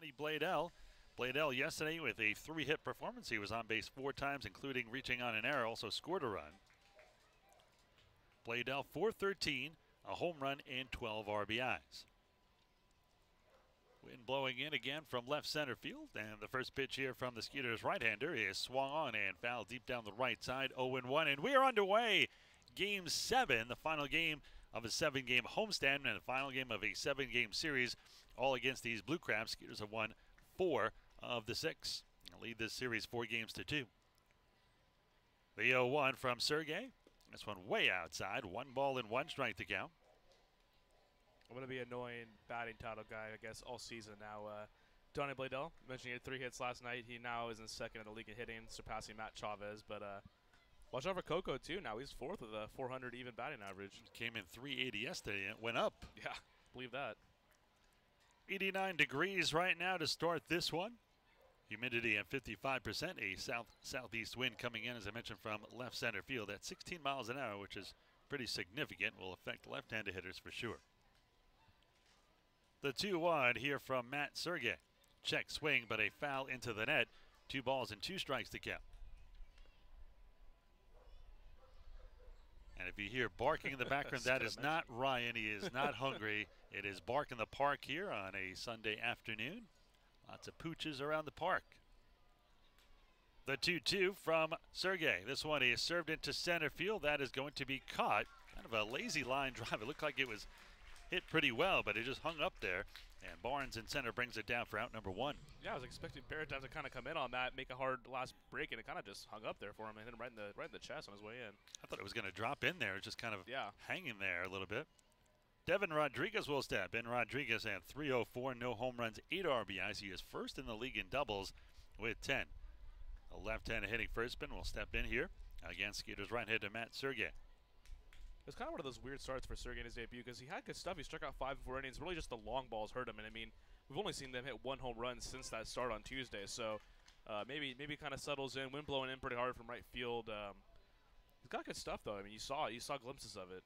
Johnny Bladell. Bladell yesterday with a 3-hit performance. He was on base 4 times, including reaching on an error, also scored a run. Bladell 413, a home run and 12 RBIs. Wind blowing in again from left center field, and the first pitch here from the Skeeters right-hander is swung on and fouled deep down the right side, 0-1, and we are underway. Game 7, the final game of a 7-game homestand and the final game of a 7-game series, all against these Blue Crabs. Skeeters have won 4 of the 6. They'll lead this series 4-2. The 0-1 from Sergey. This one way outside. 1 ball and 1 strike to count. I'm going to be annoying batting title guy, I guess, all season now. Johnny Bladell, mentioned he had 3 hits last night. He now is in second in the league in hitting, surpassing Matt Chavez. But watch out for Coco, too. Now he's 4th with a 400 even batting average. Came in 380 yesterday and it went up. Yeah, believe that. 89 degrees right now to start this one. Humidity at 55%. A southeast wind coming in, as I mentioned, from left center field at 16 miles an hour, which is pretty significant. Will affect left-handed hitters for sure. The 2-1 here from Matt Sergey. Check swing, but a foul into the net. 2 balls and 2 strikes to count. And if you hear barking in the background, that is not Ryan. He is not hungry. It is bark in the park here on a Sunday afternoon. Lots of pooches around the park. The 2-2 from Sergey. This one is served into center field. That is going to be caught. Kind of a lazy line drive. It looked like it was hit pretty well, but it just hung up there. And Barnes in center brings it down for out number 1. Yeah, I was expecting Barrett to kind of come in on that, make a hard last break, and it kind of just hung up there for him and hit him right in the chest on his way in. I thought it was going to drop in there. It's just kind of hanging there a little bit. Devin Rodriguez will step in. Rodriguez had 304, no home runs, 8 RBIs. He is first in the league in doubles with 10. The left-handed hitting firstman will step in here against Skeeters right-hander Matt Sergey. It was kind of one of those weird starts for Sergey in his debut because he had good stuff. He struck out 5 in 4 innings. Really just the long balls hurt him. And, I mean, we've only seen them hit 1 home run since that start on Tuesday. So maybe kind of settles in. Wind blowing in pretty hard from right field. He's got good stuff, though. I mean, you saw glimpses of it.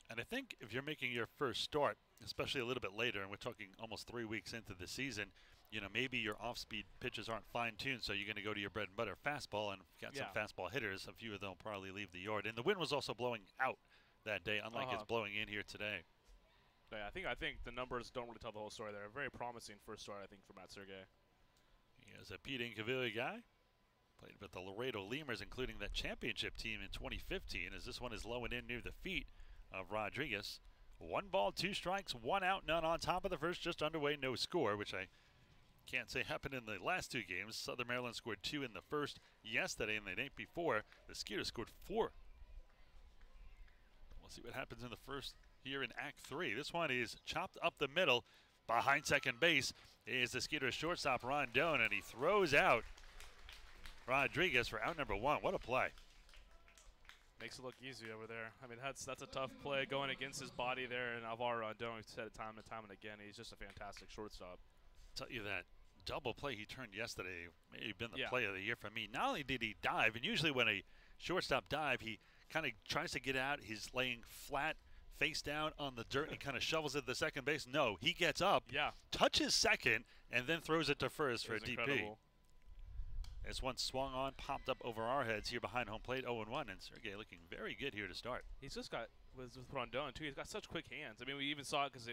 And I think if you're making your first start, especially a little bit later, and we're talking almost 3 weeks into the season, you know, maybe your off-speed pitches aren't fine-tuned, so you're going to go to your bread and butter fastball, and got some fastball hitters. A few of them will probably leave the yard. And the wind was also blowing out that day, unlike it's blowing in here today. Yeah, I think the numbers don't really tell the whole story there. A very promising first start, I think, for Matt Sergey. He is a Pete Incaviglia guy. Played with the Laredo Lemurs, including that championship team in 2015, as this one is low and in near the feet of Rodriguez. 1 ball, 2 strikes, 1 out, none on top of the first, just underway, no score, which I can't say happened in the last 2 games. Southern Maryland scored 2 in the first yesterday, and the night before, the Skeeters scored 4. We'll see what happens in the first here in Act 3. This one is chopped up the middle. Behind second base is the Skeeters shortstop, Rondon, and he throws out Rodriguez for out number 1. What a play. Makes it look easy over there. I mean, that's a tough play going against his body there, and Alvaro Rondon, we've said it time and time and again, he's just a fantastic shortstop. I'll tell you that double play he turned yesterday may have been the play of the year for me. Not only did he dive, and usually when a shortstop dive, he kind of tries to get out. He's laying flat, face down on the dirt, and he kind of shovels it to the second base. No, he gets up, touches second, and then throws it to first for a DP. Incredible. This one swung on, popped up over our heads here behind home plate, 0-1, and Sergey looking very good here to start. He's just got, with Rondon, too, he's got such quick hands. I mean, we even saw it because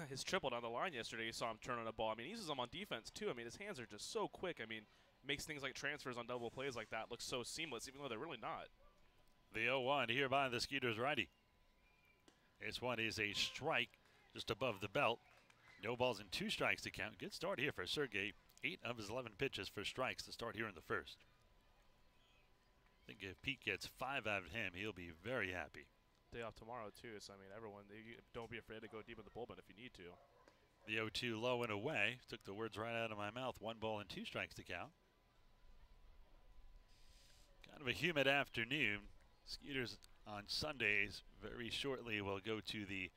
his triple down the line yesterday, you saw him turn on a ball. I mean, he uses them on defense, too. I mean, his hands are just so quick. I mean, makes things like transfers on double plays like that look so seamless, even though they're really not. The 0-1 here by the Skeeters righty. This one is a strike just above the belt. No balls and 2 strikes to count. Good start here for Sergey. 8 of his 11 pitches for strikes to start here in the first. I think if Pete gets 5 out of him, he'll be very happy. Day off tomorrow, too, so, I mean, everyone, don't be afraid to go deep in the bullpen if you need to. The 0-2 low and away. Took the words right out of my mouth. 1 ball and 2 strikes to count. Kind of a humid afternoon. Skeeters on Sundays very shortly will go to the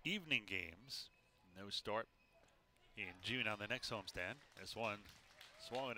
evening games. No start in June on the next homestand. This one swung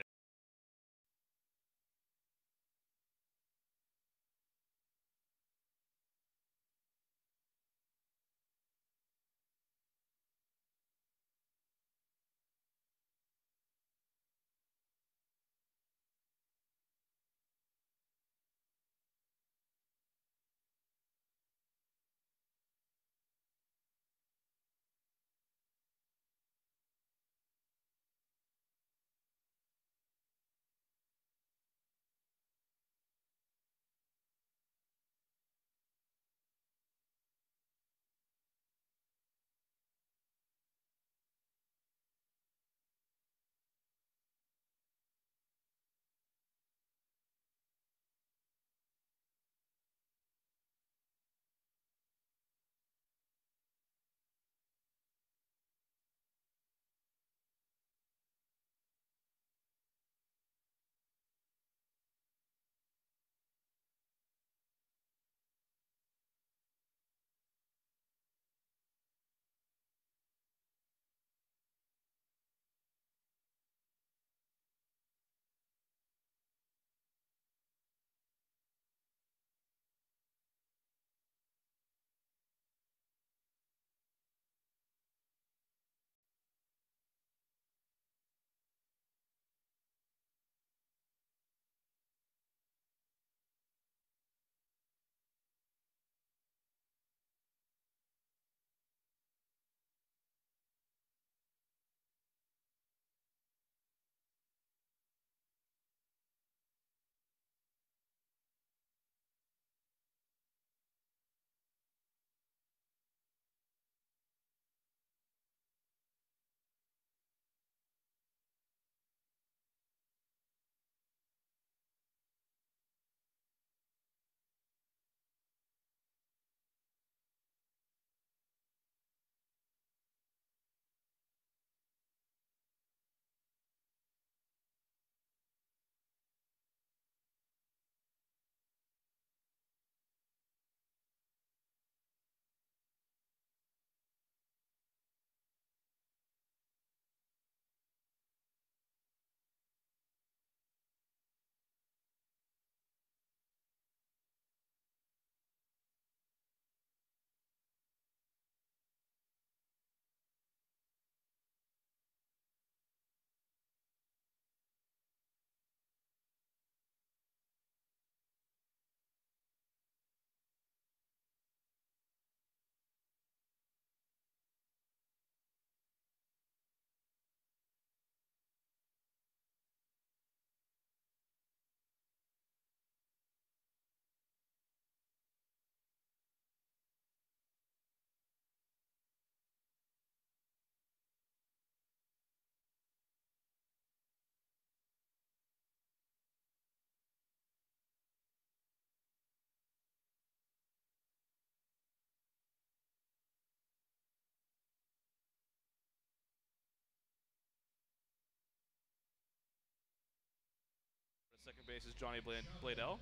Second base is Johnny Bladell.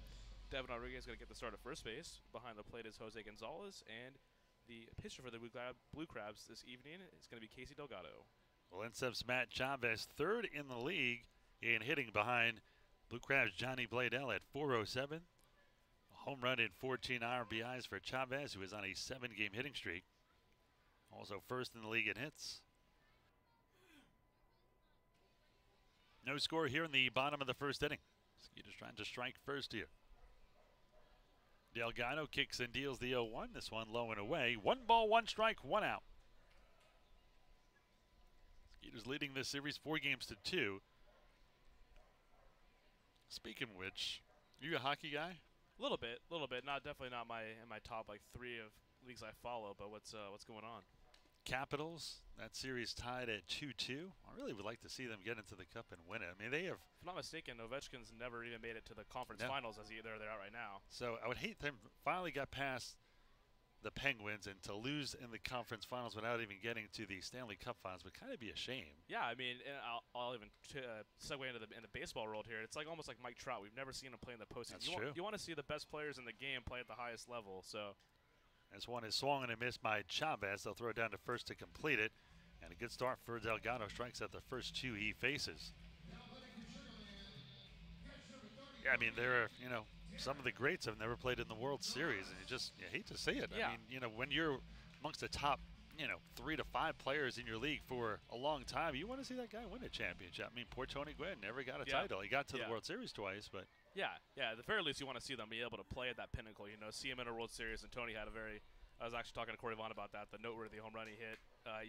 Devin Rodriguez is going to get the start at first base. Behind the plate is Jose Gonzalez. And the pitcher for the Blue Crabs this evening is going to be Casey Delgado. Well, NCEF's Matt Chavez, third in the league in hitting behind Blue Crabs' Johnny Bladell at 407. A home run and 14 RBIs for Chavez, who is on a 7-game hitting streak. Also first in the league in hits. No score here in the bottom of the first inning. Skeeters trying to strike first here. Delgado kicks and deals the 0-1. This one low and away. 1 ball, 1 strike, 1 out. Skeeters leading this series 4-2. Speaking of which, you a hockey guy? A little bit. Definitely not in my top like 3 of leagues I follow. But what's going on? Capitals, that series tied at 2-2. I really would like to see them get into the cup and win it. I mean, they have... If I'm not mistaken, Ovechkin's never even made it to the conference finals as they're out right now. So I would hate them finally got past the Penguins, and to lose in the conference finals without even getting to the Stanley Cup finals would kind of be a shame. Yeah, I mean, and I'll even segue into in the baseball world here. It's like almost like Mike Trout. We've never seen him play in the postseason. That's true. You want to see the best players in the game play at the highest level. So, this one is swung and a miss by Chavez. They'll throw it down to first to complete it, and a good start for Delgado. Strikes out the first 2 he faces. Yeah, I mean, they're some of the greats have never played in the World Series, and you hate to see it. Yeah. I mean, when you're amongst the top, 3 to 5 players in your league for a long time, you want to see that guy win a championship. I mean, poor Tony Gwynn never got a title. He got to the World Series twice, but yeah. At the very least, you want to see them be able to play at that pinnacle. See him in a World Series, and Tony had I was actually talking to Corey Vaughn about that, the noteworthy home run he hit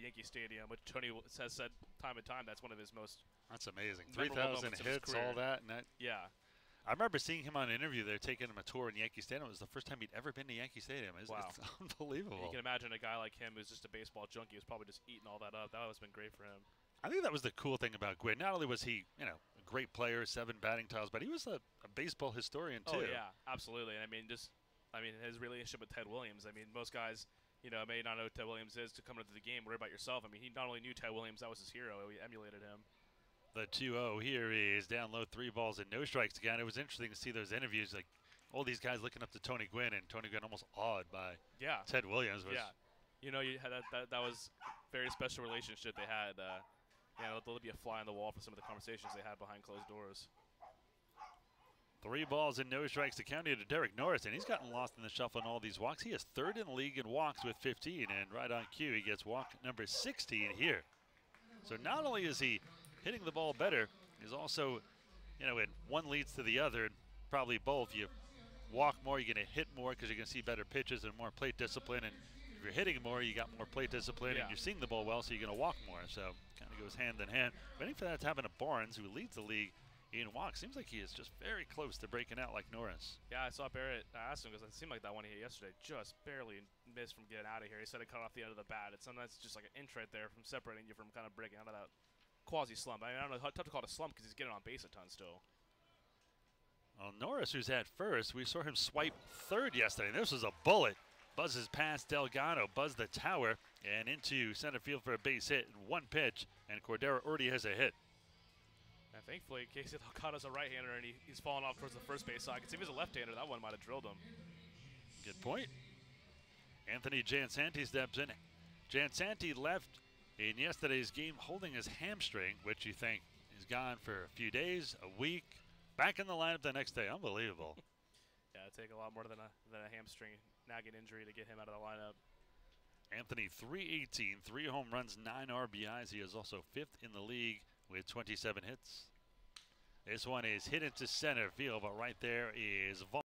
Yankee Stadium, which Tony has said time and time that's one of his most. That's amazing. 3,000 hits, all that, and that. Yeah. I remember seeing him on an interview there, taking him a tour in Yankee Stadium. It was the first time he'd ever been to Yankee Stadium. It's unbelievable. You can imagine a guy like him who's just a baseball junkie who's probably just eating all that up. That has been great for him. I think that was the cool thing about Gwynn. Not only was he, a great player, 7 batting titles, but he was a baseball historian too. Oh yeah, absolutely. And I mean, his relationship with Ted Williams. I mean, most guys, may not know who Ted Williams is to come into the game. Worry about yourself. I mean, he not only knew Ted Williams, that was his hero. He emulated him. The 2-0 here is down low, 3 balls and no strikes again. It was interesting to see those interviews, like all these guys looking up to Tony Gwynn, and Tony Gwynn almost awed by Ted Williams. You had that was a very special relationship they had. There'll be a fly on the wall for some of the conversations they had behind closed doors. 3 balls and no strikes to count here to Derek Norris, and he's gotten lost in the shuffle in all these walks. He is 3rd in the league in walks with 15, and right on cue, he gets walk number 16 here. So not only is he hitting the ball better, he's also, when one leads to the other, and probably both, you walk more, you're going to hit more because you're going to see better pitches and more plate discipline, and if you're hitting more, you got more plate discipline, and you're seeing the ball well, so you're going to walk more. So kind of goes hand in hand. Waiting for that to happen to Barnes, who leads the league in walks. Seems like he is just very close to breaking out like Norris. Yeah, I saw Barrett. I asked him because it seemed like that one he hit yesterday just barely missed from getting out of here. He said it cut off the end of the bat. It's sometimes just like an inch right there from separating you from kind of breaking out of that quasi slump. I mean, I don't know how tough to call it a slump because he's getting on base a ton still. Well, Norris, who's at first, we saw him swipe 3rd yesterday. This was a bullet. Buzzes past Delgado, buzzed the tower, and into center field for a base hit in 1 pitch, and Cordero already has a hit. And thankfully, Casey Delgado's a right-hander, and he's falling off towards the first base side. If he was a left-hander, that one might have drilled him. Good point. Anthony Jansanti steps in. Jansanti left in yesterday's game holding his hamstring, which you think is gone for a few days, a week. Back in the lineup the next day. Unbelievable. Yeah, it'd take a lot more than a hamstring nagging injury to get him out of the lineup. Anthony, 318, 3 home runs, 9 RBIs. He is also 5th in the league with 27 hits. This one is hit into center field, but right there is Vaughn.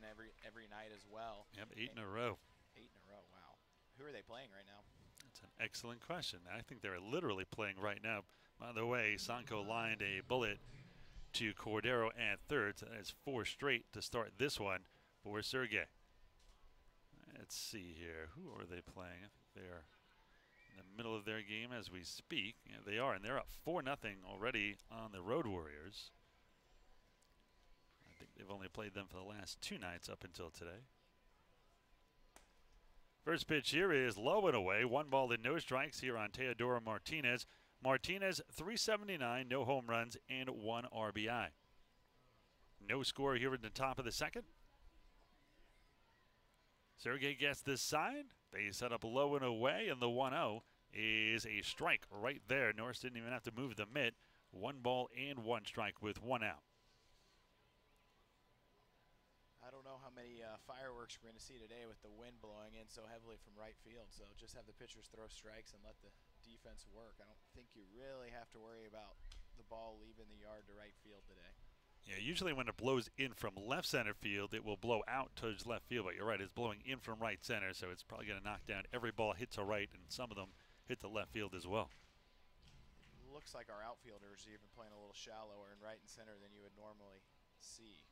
win every night as well. Yep, 8 in a row. 8 in a row. Wow. Who are they playing right now? That's an excellent question. I think they're literally playing right now. By the way, Sanko lined a bullet to Cordero at third. So that's 4 straight to start this one for Sergey. Let's see here. Who are they playing? I think they're in the middle of their game as we speak. Yeah, they are, and they're up 4-0 already on the Road Warriors. I think they've only played them for the last 2 nights up until today. First pitch here is low and away. 1 ball and no strikes here on Teodoro Martinez. Martinez, 379, no home runs, and 1 RBI. No score here in the top of the second. Sergey gets this side. They set up low and away, and the 1-0 is a strike right there. Norris didn't even have to move the mitt. 1 ball and 1 strike with 1 out. I don't know how many fireworks we're going to see today with the wind blowing in so heavily from right field. So just have the pitchers throw strikes and let the defense work. I don't think you really have to worry about the ball leaving the yard to right field today. Yeah, usually when it blows in from left center field, it will blow out towards left field. But you're right, it's blowing in from right center, so it's probably going to knock down every ball hit to right, and some of them hit to left field as well. Looks like our outfielders are even playing a little shallower in right and center than you would normally see.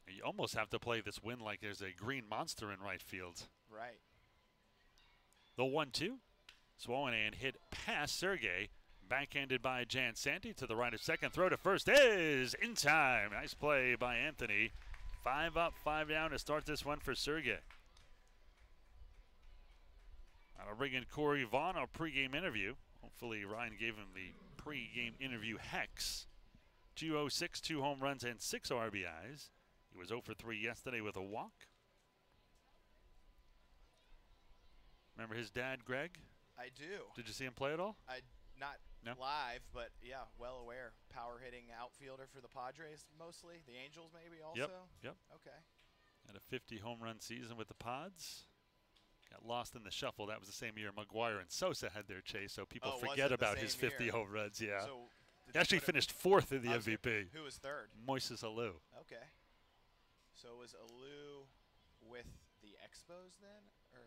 You almost have to play this wind like there's a green monster in right field. Right. The 1-2, swollen and hit past Sergey. Backhanded by Jan Santi to the right of second. Throw to first is in time. Nice play by Anthony. 5 up, 5 down to start this one for Sergey. I'll bring in Corey Vaughn, our pregame interview. Hopefully Ryan gave him the pregame interview hex. 206, 2 home runs, and 6 RBIs. He was 0 for 3 yesterday with a walk. Remember his dad, Greg? I do. Did you see him play at all? Not No? live, but yeah, well aware. Power hitting outfielder for the Padres mostly. The Angels maybe also? Yep. Okay. Had a 50 home run season with the Pods. Got lost in the shuffle. That was the same year McGuire and Sosa had their chase, so people forget about his 50 year? home runs. Yeah. So he actually finished 4th in the MVP. Who was third? Moises Alou. Okay. So was Alou with the Expos then? Or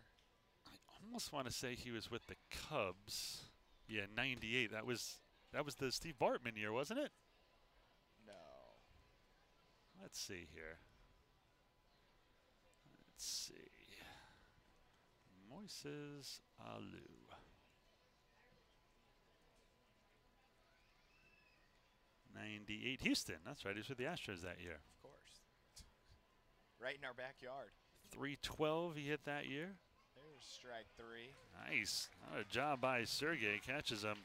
I almost want to say he was with the Cubs. Yeah, 98. That was the Steve Bartman year, wasn't it? no. Let's see here. Let's see. Moises Alou. 98. Houston. That's right. He was with the Astros that year. Of course. Right in our backyard. 312 he hit that year. There's strike 3. Nice. What a job by Sergey. Catches him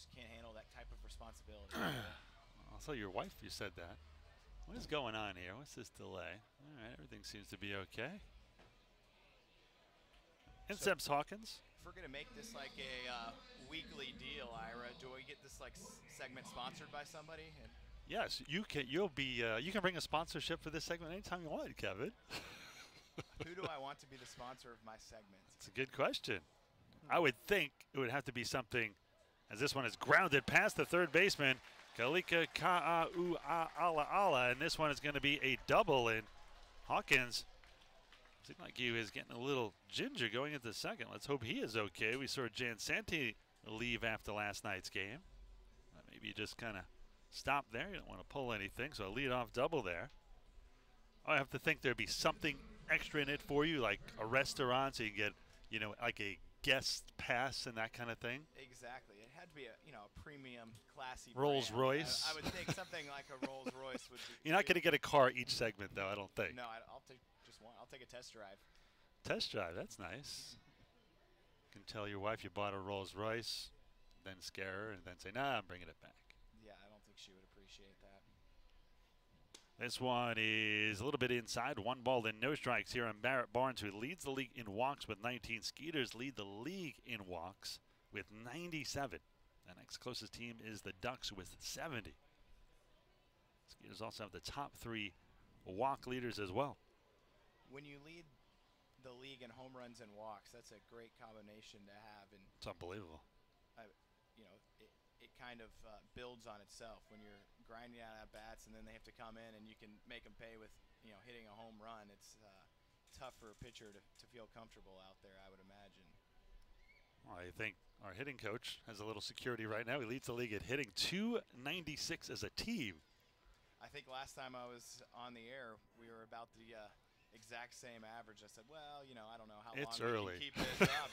just can't handle that type of responsibility. I'll tell your wife you said that. What is going on here? What's this delay? All right, everything seems to be okay. And So Sebs Hawkins. if we're gonna make this like a weekly deal, Ira, do we get this like segment sponsored by somebody? And Yes, you can. You'll be. You can bring a sponsorship for this segment anytime you want, Kevin. who do I want to be the sponsor of my segments? That's a good question. I would think it would have to be something, as this one is grounded past the third baseman, Kalika Ka'au'ala, and this one is going to be a double. And Hawkins seemed like he was getting a little ginger going into second. Let's hope he is okay. We saw Jan Santi leave after last night's game. Maybe just kind of stop there. You don't want to pull anything, so a leadoff double there. I have to think there'd be something extra in it for you, like a restaurant, so you can get, you know, like a guest pass and that kind of thing. Exactly. It had to be a premium, classy Rolls brand. Royce. I would think something like a Rolls Royce would be. You're not going to get a car each segment, though, I don't think. No, I'll take just one. I'll take a test drive. Test drive, that's nice. You can tell your wife you bought a Rolls Royce, then scare her, and then say, nah, I'm bringing it back. Yeah, I don't think she would appreciate that. This one is a little bit inside. 1 ball and no strikes here on Barrett Barnes, who leads the league in walks with 19. Skeeters lead the league in walks with 97. The next closest team is the Ducks with 70. Skeeters also have the top 3 walk leaders as well. When you lead the league in home runs and walks, that's a great combination to have. And It's unbelievable. it kind of builds on itself when you're grinding out at bats, and then they have to come in and you can make them pay with hitting a home run. It's tough for a pitcher to feel comfortable out there, I would imagine. Well, I think our hitting coach has a little security right now. He leads the league at hitting .296 as a team. I think last time I was on the air, we were about the exact same average. I said, well, I don't know how long we can keep this up.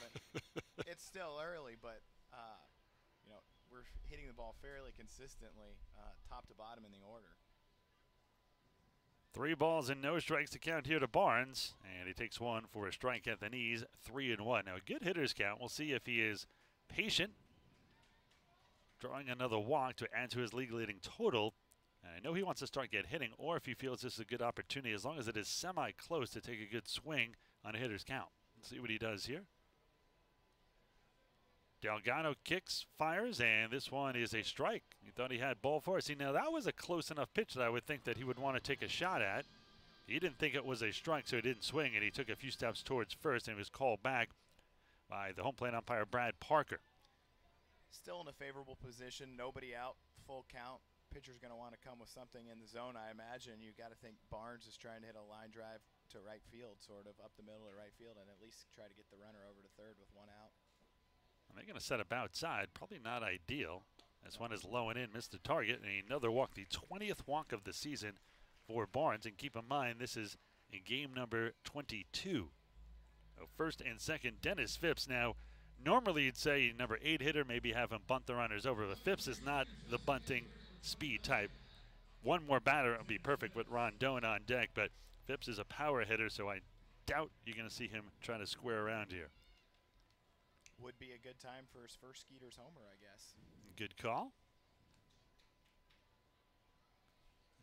It's still early, but we're hitting the ball fairly consistently, top to bottom in the order. 3 balls and no strikes to count here to Barnes, and he takes one for a strike at the knees. 3-1. Now a good hitter's count. We'll see if he is patient, drawing another walk to add to his league leading total. And I know he wants to start get hitting, or if he feels this is a good opportunity, as long as it is semi-close, to take a good swing on a hitter's count. Let's see what he does here. Delgado kicks, fires, and this one is a strike. He thought he had ball 4. See, now that was a close enough pitch that I would think that he would want to take a shot at. He didn't think it was a strike, so he didn't swing, and he took a few steps towards first, and was called back by the home plate umpire, Brad Parker. Still in a favorable position, nobody out, full count. Pitcher's going to want to come with something in the zone, I imagine. You got to think Barnes is trying to hit a line drive to right field, sort of up the middle of right field, and at least try to get the runner over to third with 1 out. And they're going to set up outside. Probably not ideal. This one is low and in, missed the target, and another walk, the 20th walk of the season for Barnes. And keep in mind, this is in game number 22. So first and second, Dennis Phipps. Now, normally you'd say number 8 hitter, maybe have him bunt the runners over, but Phipps is not the bunting speed type. One more batter would be perfect with Rondon on deck, but Phipps is a power hitter, so I doubt you're going to see him trying to square around here. Would be a good time for his first Skeeters homer, I guess. Good call.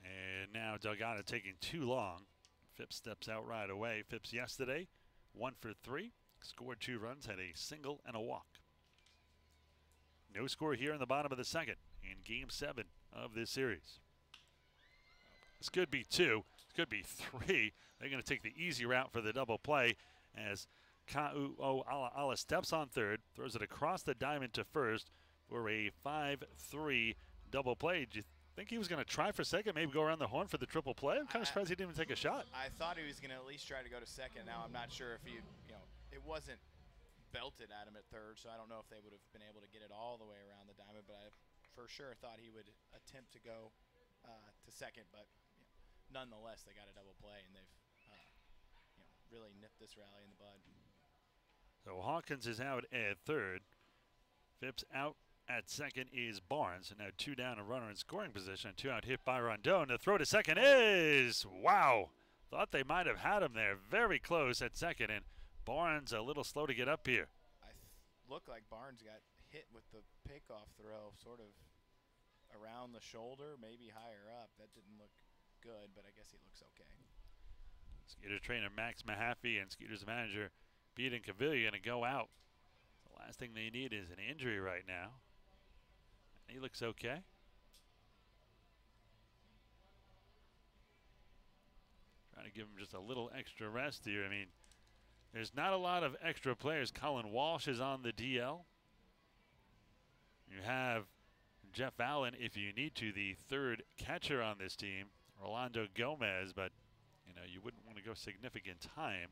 And now Delgado taking too long. Phipps steps out right away. Phipps yesterday, 1 for 3, scored 2 runs, had a single and a walk. No score here in the bottom of the second in game 7 of this series. This could be 2. This could be 3. They're going to take the easy route for the double play as Ka'au'ala steps on third, throws it across the diamond to first for a 5-3 double play. Do you think he was going to try for second, maybe go around the horn for the triple play? I'm kind of surprised he didn't even take a shot. I thought he was going to at least try to go to second. Now I'm not sure if it wasn't belted at him at third, so I don't know if they would have been able to get it all the way around the diamond, but I for sure thought he would attempt to go to second, but nonetheless they got a double play, and they've really nipped this rally in the bud. So Hawkins is out at third. Phipps out at second is Barnes. And now 2 down, a runner in scoring position. 2 out, hit by Rondon. The throw to second is, wow. Thought they might have had him there. Very close at second. And Barnes a little slow to get up here. Looked like Barnes got hit with the pickoff throw sort of around the shoulder, maybe higher up. That didn't look good, but I guess he looks okay. Skeeter trainer Max Mahaffey and Skeeter's manager Pete and Cavilla going to go out. The last thing they need is an injury right now. He looks okay. Trying to give him just a little extra rest here. I mean, there's not a lot of extra players. Colin Walsh is on the DL. You have Jeff Allen, if you need to, the third catcher on this team, Rolando Gomez, but you know, you wouldn't want to go significant time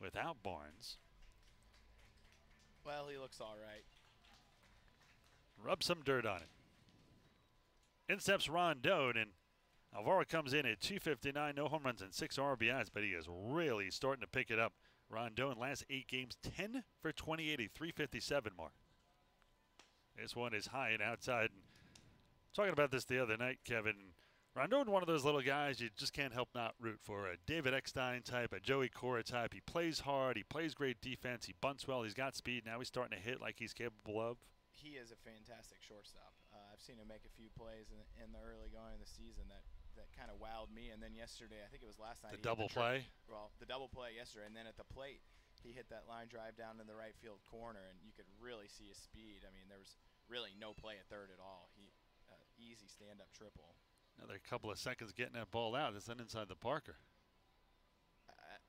without Barnes. Well, he looks all right. Rub some dirt on it. In steps Rondon, and Alvaro comes in at 259, no home runs and 6 RBIs, but he is really starting to pick it up. Rondon, last 8 games, 10 for 28, a 357 mark. This one is high and outside. And talking about this the other night, Kevin, Rondon, one of those little guys you just can't help not root for. A David Eckstein type, a Joey Cora type. He plays hard, he plays great defense, he bunts well, he's got speed. Now he's starting to hit like he's capable of. He is a fantastic shortstop. I've seen him make a few plays in the early going of the season that kind of wowed me. And then yesterday, I think it was last night. The double play? Well, the double play yesterday. And then at the plate, he hit that line drive down in the right field corner, and you could really see his speed. I mean, there was really no play at third at all. Easy stand-up triple. Another couple of seconds getting that ball out. That's inside the Parker.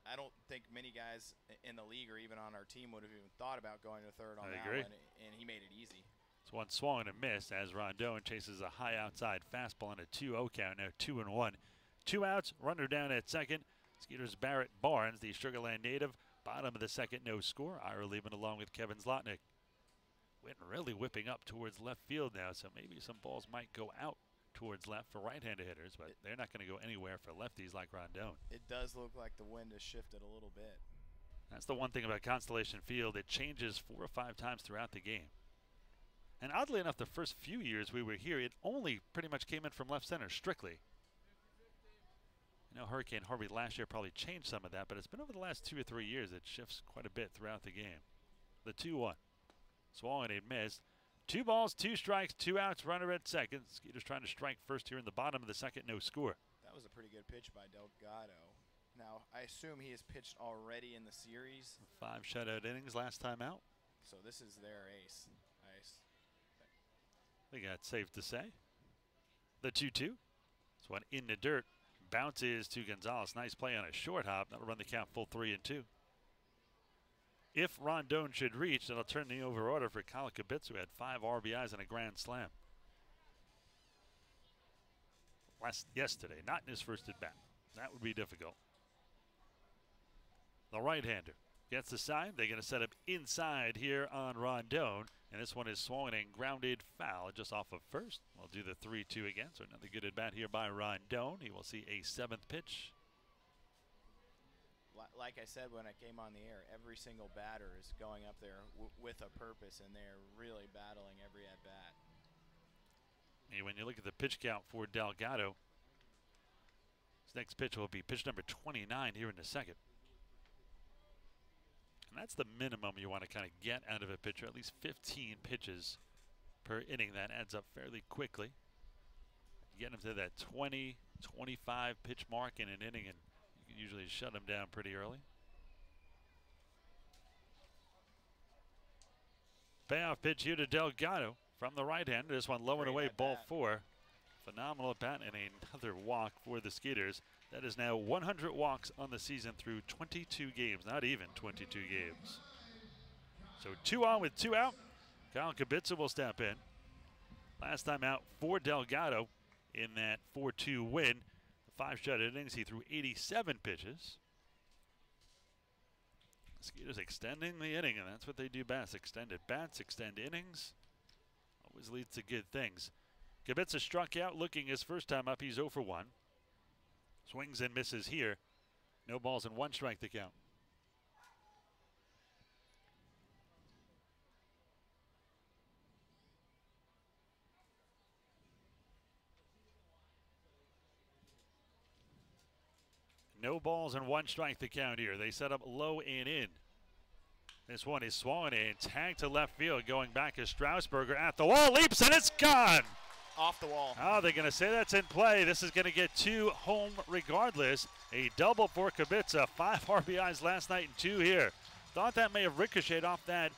I don't think many guys in the league or even on our team would have even thought about going to third on that agree. one, and he made it easy. It's one swung and a miss as Rondon chases a high outside fastball on a 2-0 count. Now 2-1. 2 outs, runner down at second. Skeeters Barrett Barnes, the Sugar Land native, bottom of the second, no score. Ira leaving along with Kevin Zlotnick. Wind really whipping up towards left field now, so maybe some balls might go out towards left for right-handed hitters, but they're not going to go anywhere for lefties like Rondon. It does look like the wind has shifted a little bit. That's the one thing about Constellation Field. It changes 4 or 5 times throughout the game. And oddly enough, the first few years we were here, it only pretty much came in from left center strictly. I know Hurricane Harvey last year probably changed some of that, but it's been over the last 2 or 3 years it shifts quite a bit throughout the game. The 2-1. Swung and a miss. 2 balls, 2 strikes, 2 outs, runner at second. Skeeters trying to strike first here in the bottom of the second, no score. That was a pretty good pitch by Delgado. Now, I assume he has pitched already in the series. 5 shutout innings last time out. So this is their ace. I think that's safe to say. The 2-2. This one in the dirt. Bounces to Gonzalez. Nice play on a short hop. That'll run the count full 3-2. If Rondon should reach, that'll turn the over order for Kyle Kibitz, who had 5 RBIs and a grand slam yesterday, not in his first at bat. That would be difficult. The right-hander gets the sign. They're going to set up inside here on Rondon, and this one is swung and grounded foul just off of first. We'll do the 3-2 again, so another good at bat here by Rondon. He will see a 7th pitch. Like I said when I came on the air, every single batter is going up there with a purpose, and they're really battling every at-bat. And when you look at the pitch count for Delgado, his next pitch will be pitch number 29 here in the second. And that's the minimum you want to kind of get out of a pitcher, at least 15 pitches per inning. That adds up fairly quickly. You get him to that 20, 25 pitch mark in an inning, and you can usually shut him down pretty early. Payoff pitch here to Delgado from the right hand. This one low and away, ball 4. Phenomenal at bat and another walk for the Skeeters. That is now 100 walks on the season through 22 games, not even 22 games. So 2 on with 2 out. Kyle Kibitz will step in. Last time out for Delgado in that 4-2 win. The 5 shutout innings, he threw 87 pitches. Skeeters extending the inning, and that's what they do best. Extend at bats, extend innings. Always leads to good things. Kibitz struck out looking his first time up. He's 0 for 1. Swings and misses here. No balls and 1 strike to count. No balls and 1 strike to count here. They set up low and in. This one is swung and tagged to left field. Going back is Strausberger at the wall, leaps, and it's gone. Off the wall. Oh, they're going to say that's in play. This is going to get 2 home regardless. A double for Kubica. 5 RBIs last night and 2 here. Thought that may have ricocheted off that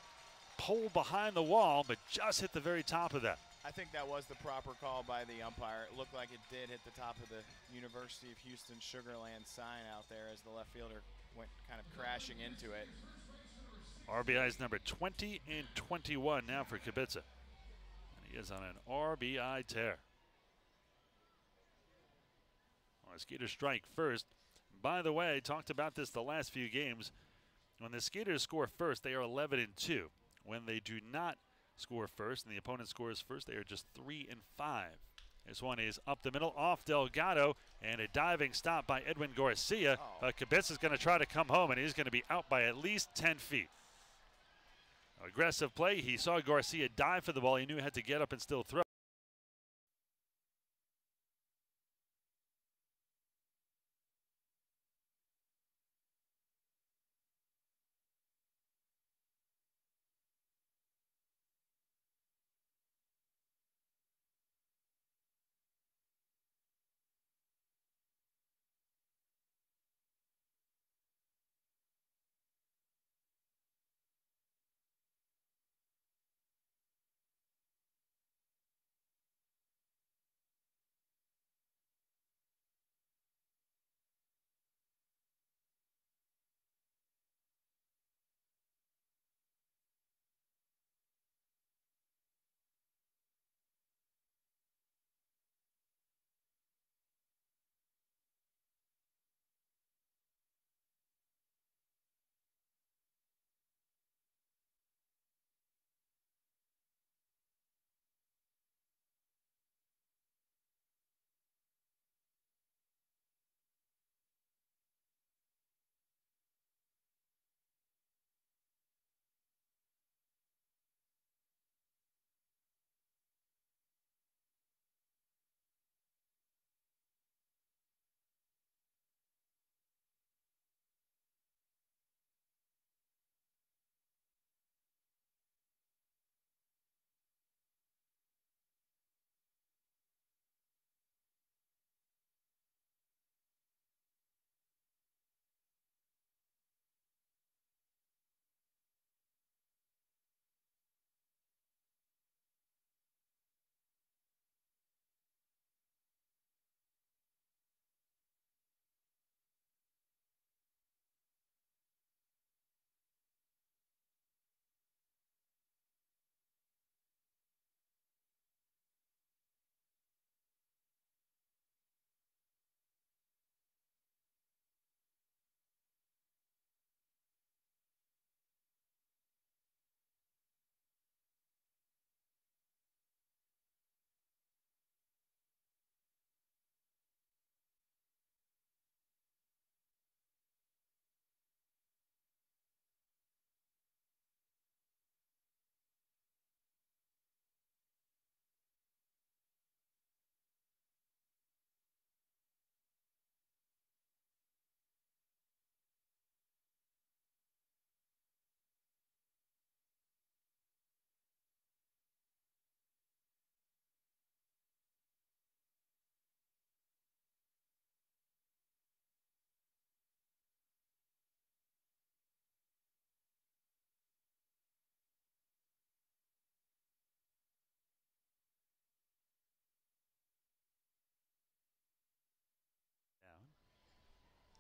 pole behind the wall, but just hit the very top of that. I think that was the proper call by the umpire. It looked like it did hit the top of the University of Houston Sugarland sign out there as the left fielder went kind of crashing into it. RBIs number 20 and 21 now for Kubica. He is on an RBI tear. Well, Skeeters strike first. By the way, I talked about this the last few games. When the Skeeters score first, they are 11 and 2. When they do not score first and the opponent scores first, they are just 3 and 5. This one is up the middle, off Delgado, and a diving stop by Edwin Garcia. Kubica is going to try to come home, and he's going to be out by at least 10 feet. Aggressive play. He saw Garcia dive for the ball. He knew he had to get up and still throw.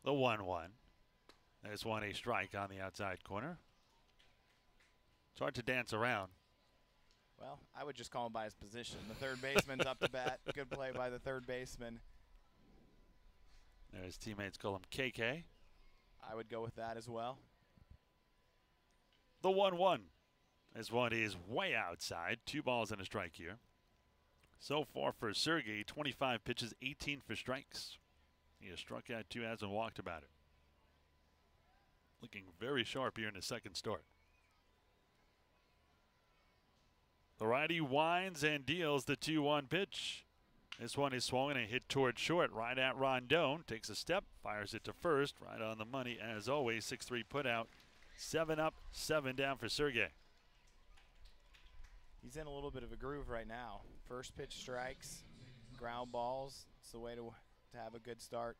The 1-1. There's one a strike on the outside corner. It's hard to dance around. Well, I would just call him by his position. The third baseman's up to bat. Good play by the third baseman. His teammates call him KK. I would go with that as well. The 1-1. This one is way outside. 2 balls and a strike here. So far for Sergey, 25 pitches, 18 for strikes. He has struck out 2, hasn't walked about it. Looking very sharp here in his second start. The righty winds and deals the 2-1 pitch. This one is swung and hit toward short, right at Rondon. Takes a step, fires it to first, right on the money as always. 6-3 put out 7 up, 7 down for Sergey. He's in a little bit of a groove right now. First pitch strikes, ground balls. It's the way to have a good start.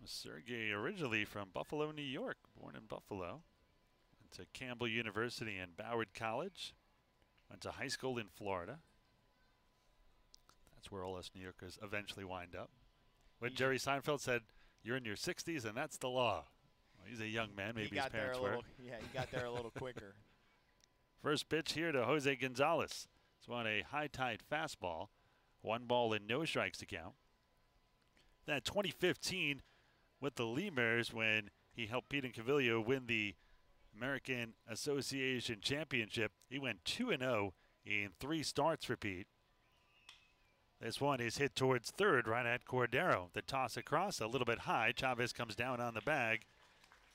Sergey originally from Buffalo, New York, born in Buffalo. Went to Campbell University and Boward College. Went to high school in Florida. That's where all us New Yorkers eventually wind up. When Jerry Seinfeld said, "You're in your 60s and that's the law." Well, he's a young man, maybe his parents were. Yeah, he got there a little quicker. First pitch here to Jose Gonzalez. It's on a high-tide fastball. 1 ball and no strikes to count. That 2015 with the Lemurs when he helped Pete Cavillo win the American Association Championship. He went 2-0 in 3 starts for Pete. This one is hit towards third right at Cordero. The toss across a little bit high. Chavez comes down on the bag.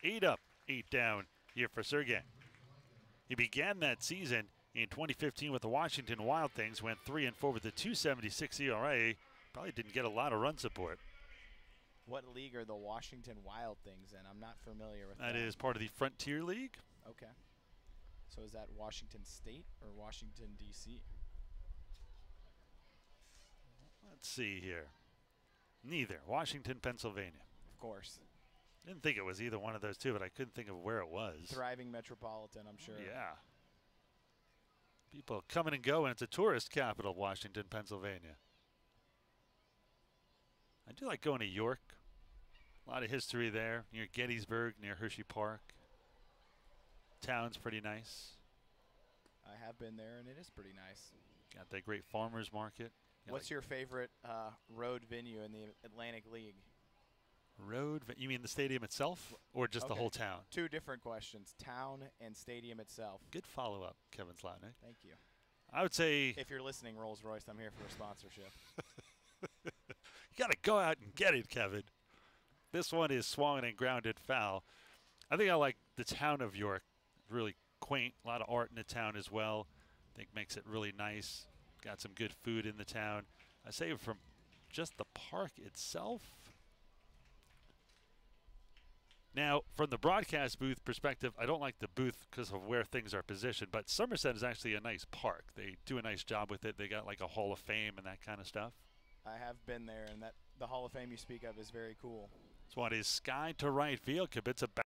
8 up, 8 down here for Sergey. He began that season in 2015 with the Washington Wild Things, went 3-4 with a 2.76 ERA. Probably didn't get a lot of run support. What league are the Washington Wild Things in? I'm not familiar with that. That is part of the Frontier League. Okay. So is that Washington State or Washington, D.C.? Let's see here. Neither. Washington, Pennsylvania. Of course. Didn't think it was either one of those two, but I couldn't think of where it was. Thriving metropolitan, I'm sure. Yeah. People coming and going. It's a tourist capital, Washington, Pennsylvania. I do like going to York. A lot of history there, near Gettysburg, near Hershey Park. Town's pretty nice. I have been there, and it is pretty nice. Got that great farmers market. What's your favorite road venue in the Atlantic League? Road? You mean the stadium itself or just the whole town? 2 different questions, town and stadium itself. Good follow-up, Kevin Slotnick. Thank you. I would say... If you're listening, Rolls-Royce, I'm here for a sponsorship. You got to go out and get it, Kevin. This one is swung and grounded foul. I think I like the town of York. Really quaint. A lot of art in the town as well. I think makes it really nice. Got some good food in the town. I say from just the park itself. Now, from the broadcast booth perspective, I don't like the booth because of where things are positioned, but Somerset is actually a nice park. They do a nice job with it. They got like a Hall of Fame and that kind of stuff. I have been there, and the Hall of Fame you speak of is very cool. This one is sky to right field. Kibitza back.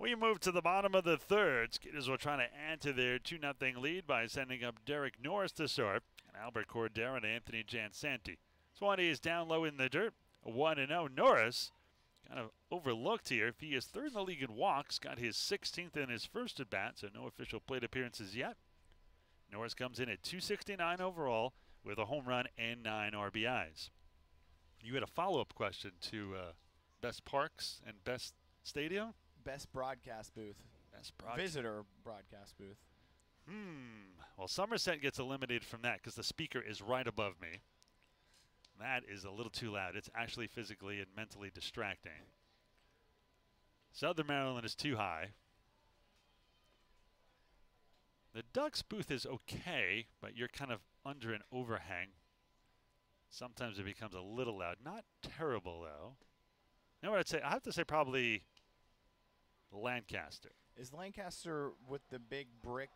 We move to the bottom of the third. Skeeters will try to add to their 2-0 lead by sending up Derek Norris to start, and Albert Cordero and Anthony Jansanti. Swanee is down low in the dirt, 1-0. Norris kind of overlooked here. If he is third in the league in walks, got his 16th in his first at bat, so no official plate appearances yet. Norris comes in at 269 overall with a home run and 9 RBIs. You had a follow-up question to best parks and best stadium? Best broadcast booth. Best broadcast. Visitor broadcast booth. Well, Somerset gets eliminated from that because the speaker is right above me. That is a little too loud. It's actually physically and mentally distracting. Southern Maryland is too high. The Ducks booth is okay, but you're kind of under an overhang. Sometimes it becomes a little loud. Not terrible, though. You know what I'd say? I have to say probably Lancaster. Is Lancaster with the big brick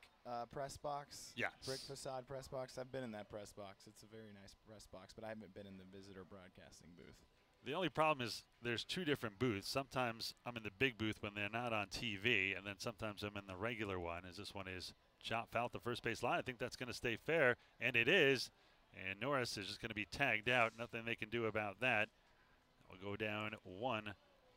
press box? Yes. Brick facade press box? I've been in that press box. It's a very nice press box, but I haven't been in the visitor broadcasting booth. The only problem is there's two different booths. Sometimes I'm in the big booth when they're not on TV, and then sometimes I'm in the regular one, as this one is chop foul at the first base line. I think that's going to stay fair, and it is. And Norris is just going to be tagged out. Nothing they can do about that. We'll go down one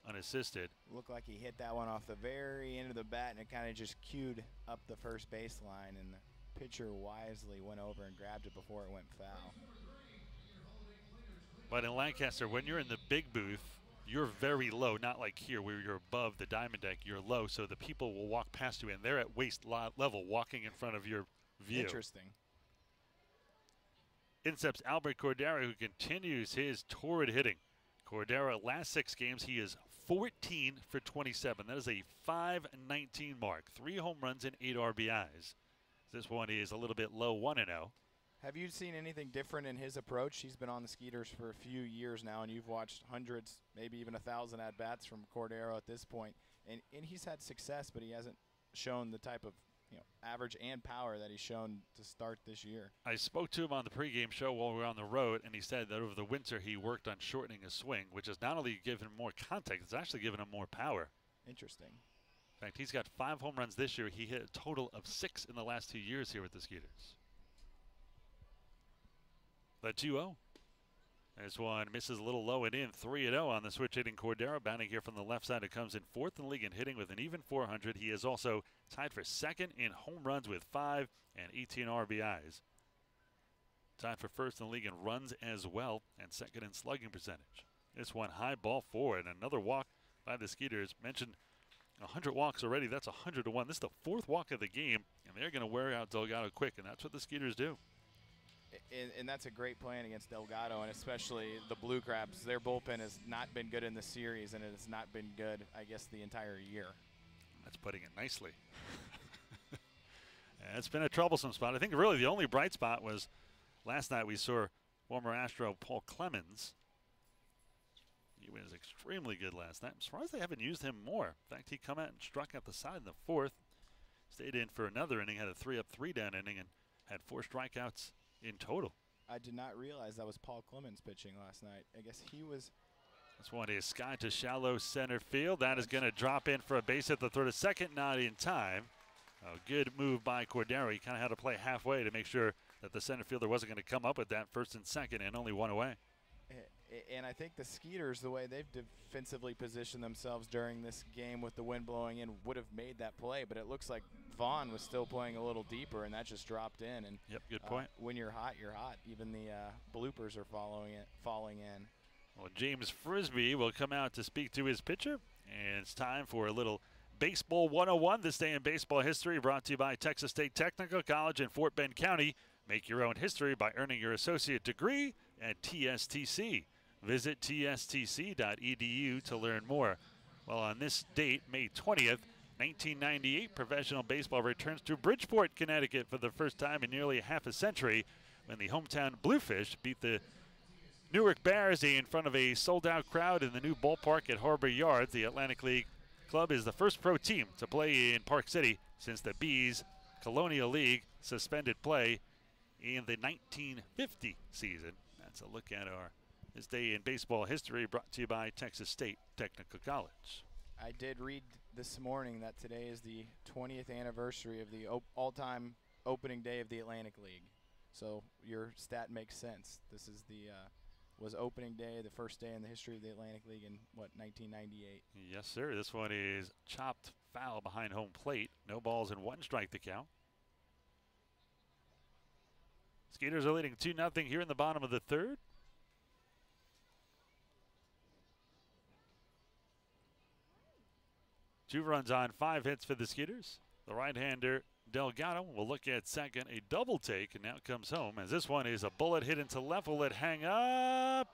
unassisted. Looked like he hit that one off the very end of the bat, and it kind of just cued up the first baseline, and the pitcher wisely went over and grabbed it before it went foul. But in Lancaster, when you're in the big booth, you're very low, not like here where you're above the diamond deck. You're low, so the people will walk past you, and they're at waist level walking in front of your view. Interesting. Incepts Albert Cordero, who continues his torrid hitting. Cordero, last 6 games, he is 14 for 27. That is a .519 mark. 3 home runs and 8 RBIs. This one is a little bit low, 1-0. Have you seen anything different in his approach? He's been on the Skeeters for a few years now, and you've watched hundreds, maybe even 1,000 at-bats from Cordero at this point. And he's had success, but he hasn't shown the type of average and power that he's shown to start this year. I spoke to him on the pregame show while we were on the road, and he said that over the winter he worked on shortening his swing, which has not only given him more contact, it's actually given him more power. Interesting. In fact, he's got 5 home runs this year. He hit a total of 6 in the last 2 years here with the Skeeters. The 2-0. This one misses a little low and in. 3-0 on the switch hitting Cordero. Bounding here from the left side. It comes in 4th in the league in hitting with an even .400. He is also tied for 2nd in home runs with 5 and 18 RBIs. Tied for 1st in the league in runs as well, and 2nd in slugging percentage. This one high ball forward. Another walk by the Skeeters. Mentioned 100 walks already. That's 100 to 1. This is the 4th walk of the game, and they're going to wear out Delgado quick, and that's what the Skeeters do. And that's a great plan against Delgado, and especially the Blue Crabs. Their bullpen has not been good in the series, and it has not been good, I guess, the entire year. That's putting it nicely. It's been a troublesome spot. I think really the only bright spot was last night we saw former Astro Paul Clemens. He was extremely good last night. I'm surprised they haven't used him more. In fact, he come out and struck out the side in the 4th. Stayed in for another inning, had a 3-up, 3-down inning, and had 4 strikeouts in total. I did not realize that was Paul Clemens pitching last night. I guess he was. This one is sky to shallow center field. That is going to drop in for a base hit. The throw to second, not in time. A good move by Cordero. He kind of had to play halfway to make sure that the center fielder wasn't going to come up with that 1st and 2nd, and only 1 away. And I think the Skeeters, the way they've defensively positioned themselves during this game with the wind blowing in, would have made that play. But it looks like Vaughn was still playing a little deeper, and that just dropped in. And yep, good point. When you're hot, you're hot. Even the bloopers are falling in. Well, James Frisbee will come out to speak to his pitcher, and it's time for a little Baseball 101. This day in baseball history, brought to you by Texas State Technical College in Fort Bend County. Make your own history by earning your associate degree at TSTC. Visit tstc.edu to learn more. Well, on this date, May 20th, 1998, professional baseball returns to Bridgeport, Connecticut for the first time in nearly half a century when the hometown Bluefish beat the Newark Bears in front of a sold-out crowd in the new ballpark at Harbor Yards. The Atlantic League Club is the first pro team to play in Park City since the Bees Colonial League suspended play in the 1950 season. That's a look at our This Day in Baseball History, brought to you by Texas State Technical College. I did read this morning that today is the 20th anniversary of the all-time opening day of the Atlantic League. So your stat makes sense. This is was opening day, the first day in the history of the Atlantic League in, what, 1998? Yes, sir. This one is chopped foul behind home plate. No balls and 1 strike to count. Skeeters are leading 2-0 here in the bottom of the 3rd. Two runs on 5 hits for the Skeeters. The right-hander Delgado will look at second, a double take, and now comes home as this one is a bullet hit into left. Will it hang up?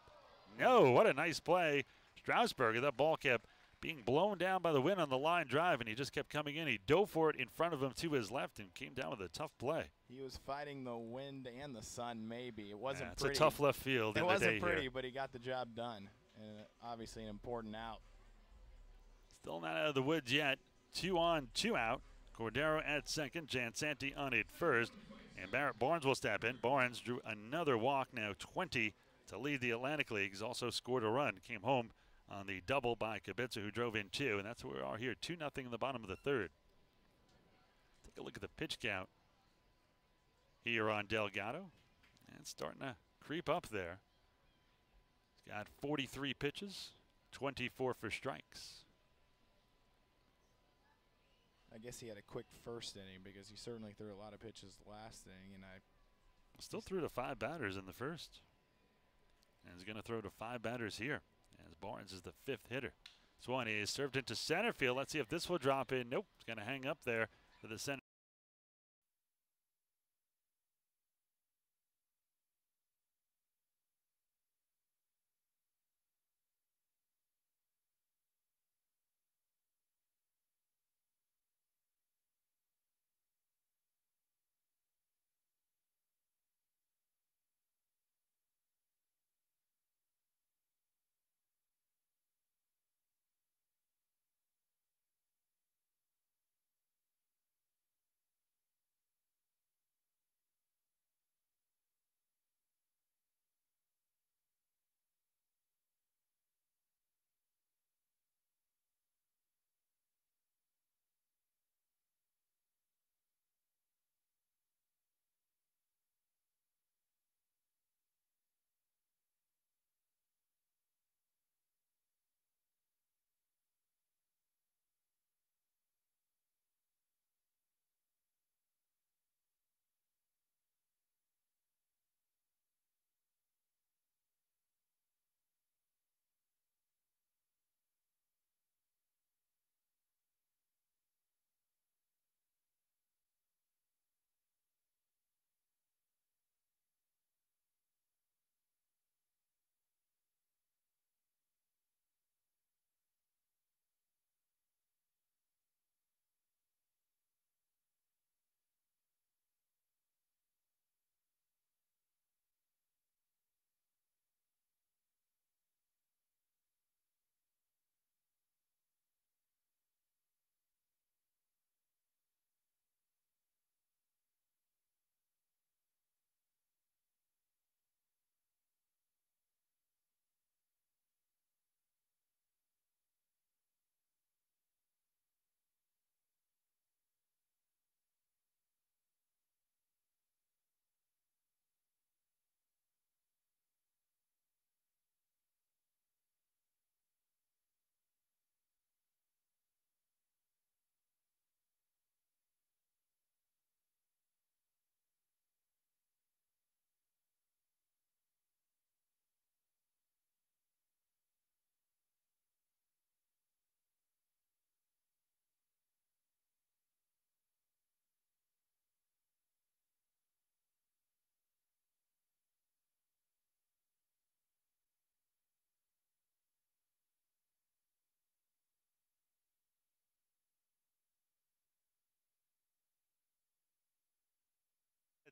No, what a nice play. Strasburg, that ball kept being blown down by the wind on the line drive, and he just kept coming in. He dove for it in front of him to his left and came down with a tough play. He was fighting the wind and the sun, maybe. It wasn't It's pretty. a tough left field. It in the wasn't day pretty, here. but he got the job done. And obviously an important out. Still not out of the woods yet. 2 on, 2 out. Cordero at second, Jansanti on at first, and Barrett Barnes will step in. Barnes drew another walk, now 20 to lead the Atlantic League. He's also scored a run, came home on the double by Kibitza, who drove in 2, and that's where we are here, 2-0 in the bottom of the 3rd. Take a look at the pitch count here on Delgado, and it's starting to creep up there. He's got 43 pitches, 24 for strikes. I guess he had a quick first inning because he certainly threw a lot of pitches last inning, and Still threw to 5 batters in the first. And he's going to throw to 5 batters here, as Barnes is the 5th hitter. This one is served into center field. Let's see if this will drop in. Nope, it's going to hang up there for the center.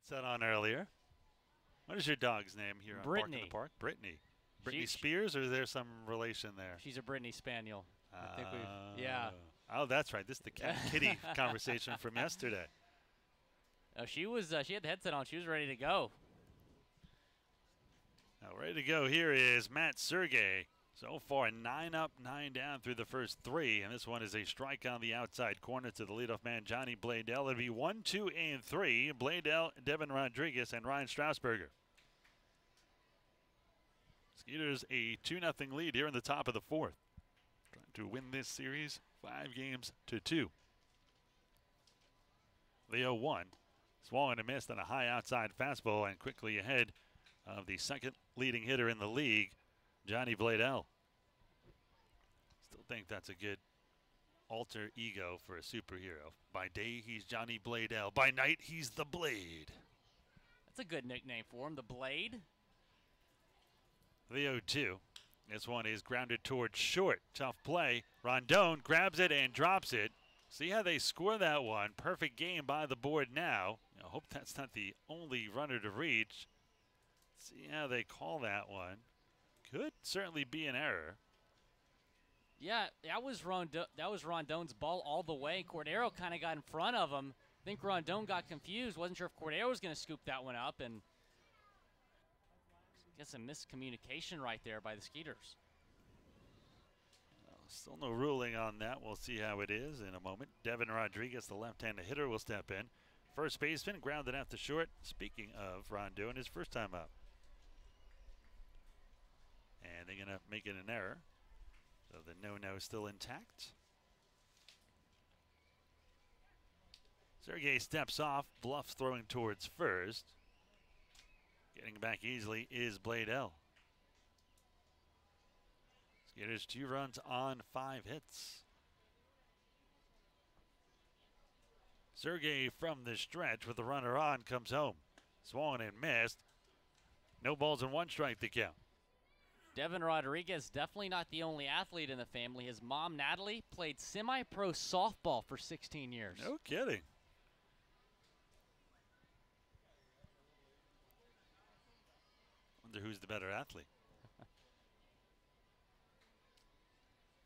It's set on earlier. What is your dog's name here on Park in the Park? Brittany. Brittany Spears, or is there some relation there? She's a Brittany Spaniel. I think yeah. Oh, that's right. This is the cat kitty conversation from yesterday. Oh, she was. She had the headset on. She was ready to go. Now, ready to go here is Matt Sergey. So far, 9 up, 9 down through the first 3, and this one is a strike on the outside corner to the leadoff man, Johnny Bladell. It'll be 1, 2, and 3. Bladell, Devin Rodriguez, and Ryan Strasburger. Skeeters a 2-0 lead here in the top of the 4th. Trying to win this series 5 games to 2. The 0-1. Swung and missed on a high outside fastball and quickly ahead of the second leading hitter in the league, Johnny Bladell. Still think that's a good alter ego for a superhero. By day, he's Johnny Bladell. By night, he's the Blade. That's a good nickname for him, the Blade. The 0-2. This one is grounded towards short. Tough play. Rondon grabs it and drops it. See how they score that one. Perfect game by the board now. I hope that's not the only runner to reach. See how they call that one. Could certainly be an error. Yeah, that was Rondon's ball all the way. Cordero kind of got in front of him. I think Rondon got confused. Wasn't sure if Cordero was going to scoop that one up, and I guess a miscommunication right there by the Skeeters. Still no ruling on that. We'll see how it is in a moment. Devin Rodriguez, the left-handed hitter, will step in. First baseman grounded out to short. Speaking of Rondon, his first time up. And they're going to make it an error. So the no-no is still intact. Sergey steps off. Bluffs throwing towards first. Getting back easily is Bladell. Skeeters 2 runs on 5 hits. Sergey from the stretch with the runner on comes home. Swung and missed. No balls and 1 strike to count. Devin Rodriguez, definitely not the only athlete in the family. His mom, Natalie, played semi-pro softball for 16 years. No kidding. Wonder who's the better athlete.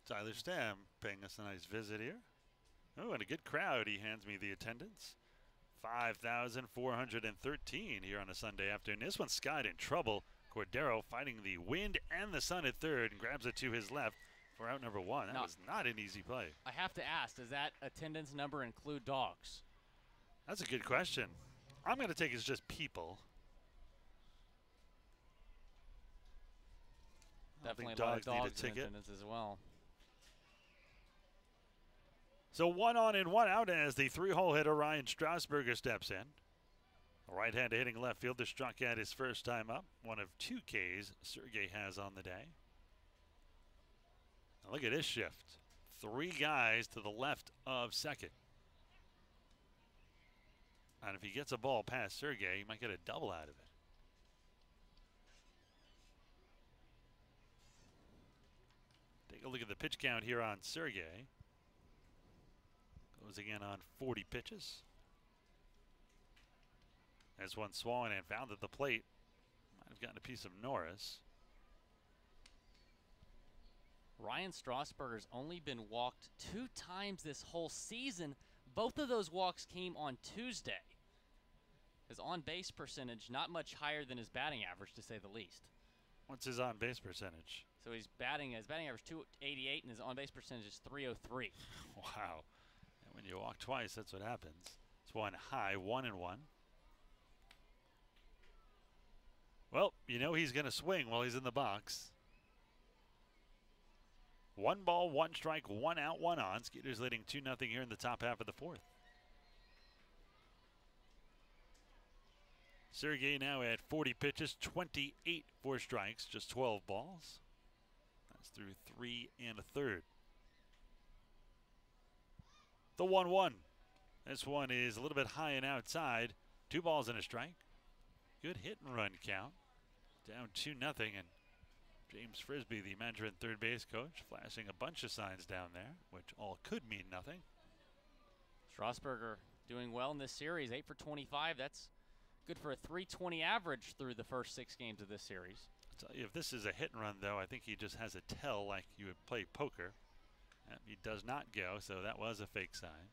Tyler Stam paying us a nice visit here. Oh, and a good crowd. He hands me the attendance. 5,413 here on a Sunday afternoon. This one's skied in trouble. Cordero fighting the wind and the sun at third and grabs it to his left for out number 1. That was not an easy play. I have to ask, does that attendance number include dogs? That's a good question. I'm going to take it as just people. Definitely a lot of dogs need a ticket as well. So 1 on and 1 out as the 3-hole hitter Ryan Strasburger steps in. A right-hander hitting left fielder struck out his first time up. 1 of 2 Ks Sergey has on the day. Now look at this shift. 3 guys to the left of second. And if he gets a ball past Sergey, he might get a double out of it. Take a look at the pitch count here on Sergey. Goes again on 40 pitches. As one swung and found at the plate. Might have gotten a piece of Norris. Ryan Strasburger's only been walked 2 times this whole season. Both of those walks came on Tuesday. His on-base percentage not much higher than his batting average, to say the least. What's his on-base percentage? So his batting average 288 and his on-base percentage is 303. Wow. And when you walk twice, that's what happens. It's one high, 1 and 1. Well, you know he's going to swing while he's in the box. 1 ball, 1 strike, 1 out, 1 on. Skeeters leading 2-0 here in the top half of the 4th. Sergey now at 40 pitches, 28 for strikes, just 12 balls. That's through 3 1/3. The 1-1. This one is a little bit high and outside. 2 balls and a strike. Good hit and run count. Down 2-0, and James Frisbee, the manager and third base coach, flashing a bunch of signs down there, which all could mean nothing. Strasburger doing well in this series, 8 for 25. That's good for a 320 average through the first 6 games of this series. I'll tell you, if this is a hit and run, though, I think he just has a tell like you would play poker. He does not go, so that was a fake sign.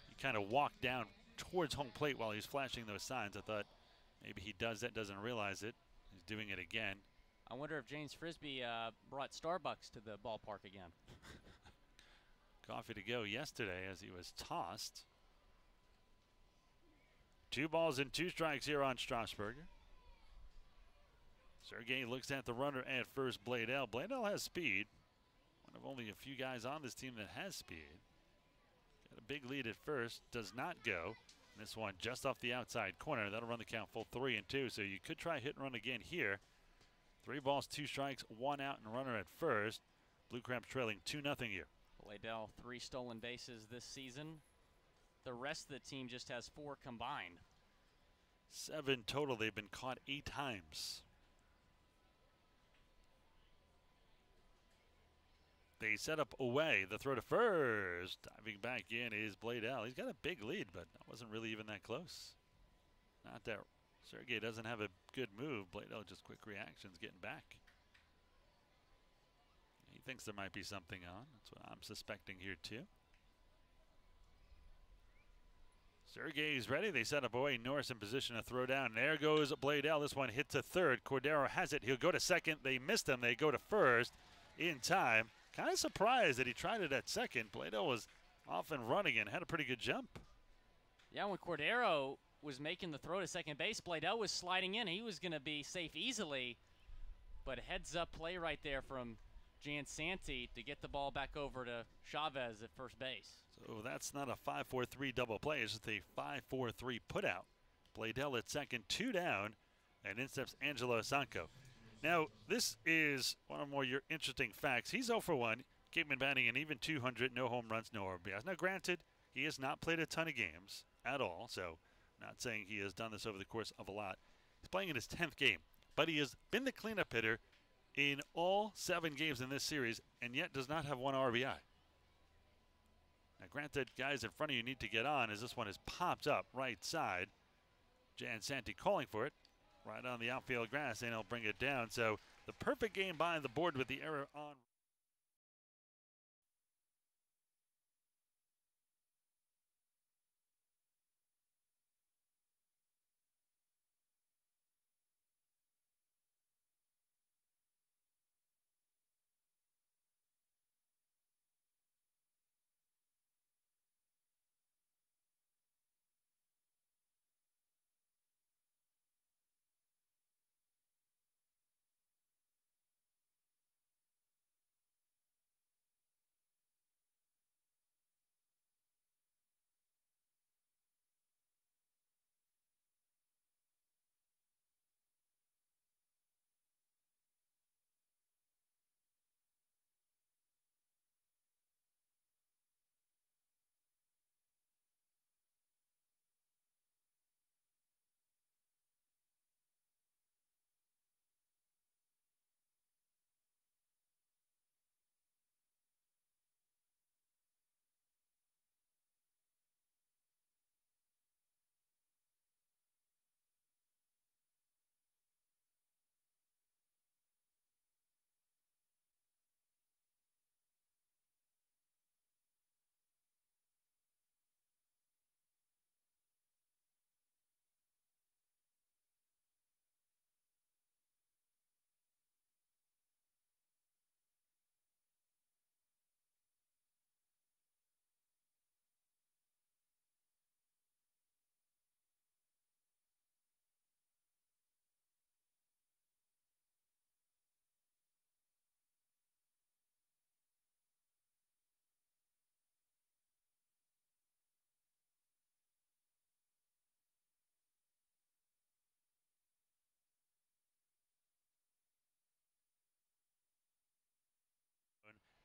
He kind of walked down towards home plate while he was flashing those signs. I thought maybe he does that, doesn't realize it. He's doing it again. I wonder if James Frisbee brought Starbucks to the ballpark again. Coffee to go yesterday as he was tossed. 2 balls and 2 strikes here on Strasburger. Sergey looks at the runner at first, Bladell. Bladell has speed. One of only a few guys on this team that has speed. Got a big lead at first. Does not go. This one just off the outside corner. That'll run the count full 3-2. So you could try hit and run again here. 3 balls, 2 strikes, 1 out and runner at first. Blue Crabs trailing 2-0 here. Bladell, 3 stolen bases this season. The rest of the team just has 4 combined. 7 total. They've been caught 8 times. They set up away. The throw to first. Diving back in is Bladell. He's got a big lead, but that wasn't really even that close. Not that Sergey doesn't have a good move. Bladell just quick reactions getting back. He thinks there might be something on. That's what I'm suspecting here too. Sergey's ready. They set up away. Norris in position to throw down. There goes Bladell. This one hit to third. Cordero has it. He'll go to second. They missed him. They go to first in time. Kind of surprised that he tried it at second. Bladell was off and running and had a pretty good jump. Yeah, when Cordero was making the throw to second base, Bladell was sliding in. He was going to be safe easily, but a heads-up play right there from Jan Santi to get the ball back over to Chavez at first base. So that's not a 5-4-3 double play. It's just a 5-4-3 putout. Bladell at second, 2 down, and in steps Angelo Sanko. Now, this is one of more your interesting facts. He's 0 for 1. Came in batting an even 200, no home runs, no RBIs. Now, granted, he has not played a ton of games at all, so not saying he has done this over the course of a lot. He's playing in his 10th game, but he has been the cleanup hitter in all 7 games in this series, and yet does not have 1 RBI. Now, granted, guys in front of you need to get on as this one is popped up right side. Jan Santi calling for it. Right on the outfield grass, and he'll bring it down. So the perfect game by the board with the error on.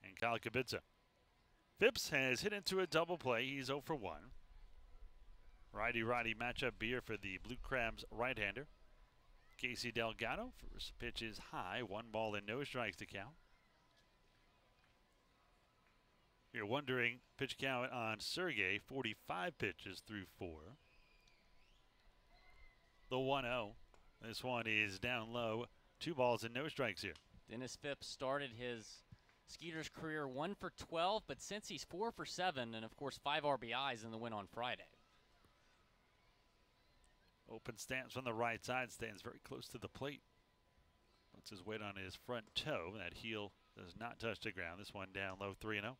And Kyle Kubica. Phipps has hit into a double play. He's 0 for 1. Righty-righty matchup beer for the Blue Crabs right-hander. Casey Delgado, first pitch is high. 1 ball and no strikes to count. You're wondering, pitch count on Sergey, 45 pitches through 4. The 1-0. This one is down low. 2 balls and no strikes here. Dennis Phipps started his Skeeters career 1 for 12, but since he's 4 for 7, and of course 5 RBIs in the win on Friday. Open stance from the right side, stands very close to the plate. Puts his weight on his front toe. That heel does not touch the ground. This one down low 3-0.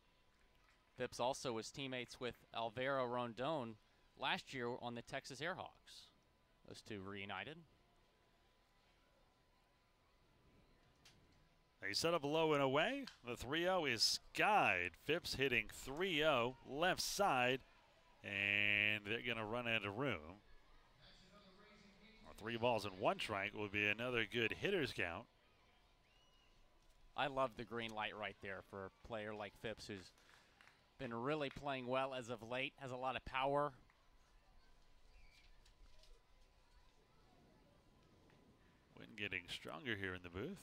Phipps also was teammates with Alvaro Rondon last year on the Texas Airhawks. Those two reunited. They set up low and away. The 3-0 is skied. Phipps hitting 3-0 left side, and they're going to run out of room. 3 balls and 1 strike will be another good hitter's count. I love the green light right there for a player like Phipps, who's been really playing well as of late, has a lot of power. Wind getting stronger here in the booth.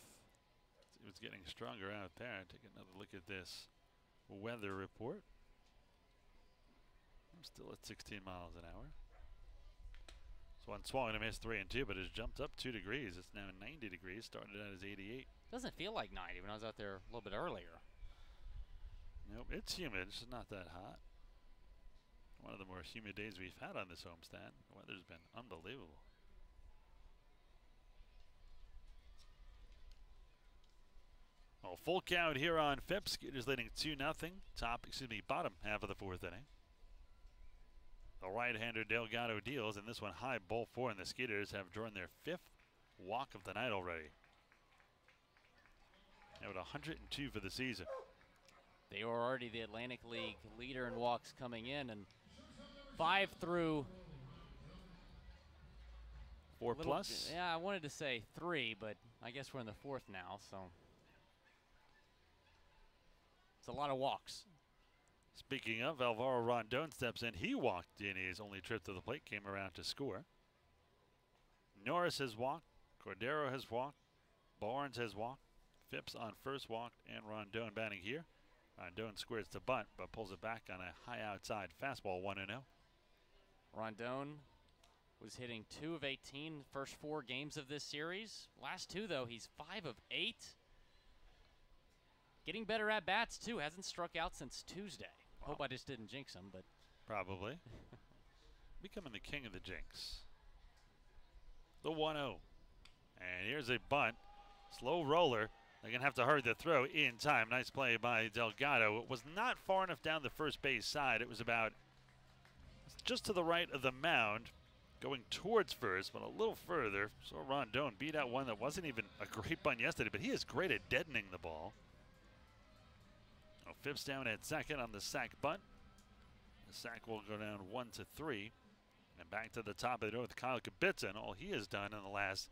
It was getting stronger out there. Take another look at this weather report. I'm still at 16 miles an hour. This one swung and a miss 3-2, but has jumped up 2 degrees. It's now 90 degrees. Started out as 88. Doesn't feel like 90 when I was out there a little bit earlier. Nope, it's humid. It's not that hot. One of the more humid days we've had on this homestand. The weather's been unbelievable. Well, full count here on Phipps. Skeeters leading 2-0. Bottom half of the 4th inning. The right-hander Delgado deals, and this one high ball 4, and the Skeeters have drawn their 5th walk of the night already. They have 102 for the season. They were already the Atlantic League leader in walks coming in, and 5 through 4 plus? Yeah, I wanted to say 3, but I guess we're in the 4th now, so it's a lot of walks. Speaking of, Alvaro Rondon steps in. He walked in his only trip to the plate, came around to score. Norris has walked. Cordero has walked. Barnes has walked. Phipps on first walked, and Rondon batting here. Rondon squares to bunt, but pulls it back on a high outside fastball, 1-0. Rondon was hitting 2 of 18 first 4 games of this series. Last 2, though, he's 5 of 8. Getting better at bats, too. Hasn't struck out since Tuesday. Wow. Hope I just didn't jinx him, but. Probably. Becoming the king of the jinx. The 1-0. And here's a bunt. Slow roller. They're going to have to hurry the throw in time. Nice play by Delgado. It was not far enough down the first base side. It was about just to the right of the mound, going towards first, but a little further. So Rondon beat out one that wasn't even a great bunt yesterday, but he is great at deadening the ball. Phipps down at second on the sack bunt. The sack will go down 1-3. And back to the top of the order with Kyle Kibitza. All he has done in the last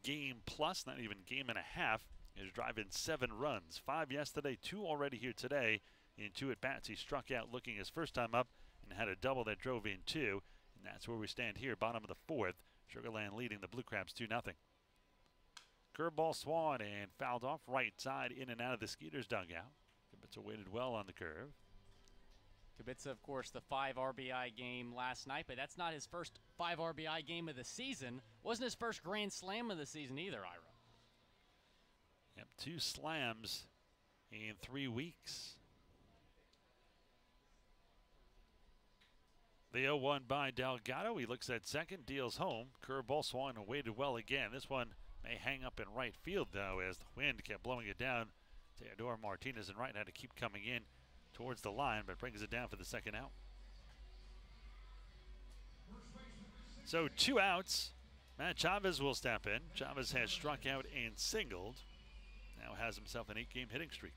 game plus, not even game and a half, is drive in 7 runs. 5 yesterday, 2 already here today. In 2 at bats, he struck out looking his first time up and had a double that drove in 2. And that's where we stand here, bottom of the 4th. Sugarland leading the Blue Crabs 2-0. Curveball swung and fouled off right side, in and out of the Skeeters dugout. Kibitza waited well on the curve. Kibitza, of course, the 5 RBI game last night, but that's not his first 5 RBI game of the season. Wasn't his first grand slam of the season either, Ira. Yep, 2 slams in 3 weeks. The 0-1 by Delgado. He looks at second, deals home. Curveball swung and waited well again. This one may hang up in right field, though, as the wind kept blowing it down. Teodoro Martinez in right had to keep coming in towards the line, but brings it down for the second out. So 2 outs. Matt Chavez will step in. Chavez has struck out and singled. Now has himself an 8-game hitting streak.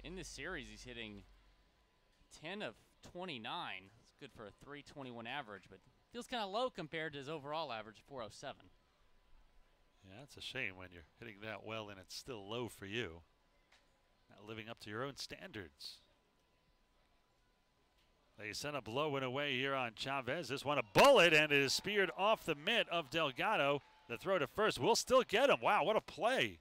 In this series, he's hitting 10 of 29. It's good for a 321 average, but feels kind of low compared to his overall average, 407. Yeah, it's a shame when you're hitting that well and it's still low for you. Not living up to your own standards. They sent up low and away here on Chavez. This one a bullet, and it is speared off the mitt of Delgado. The throw to first will still get him. Wow, what a play.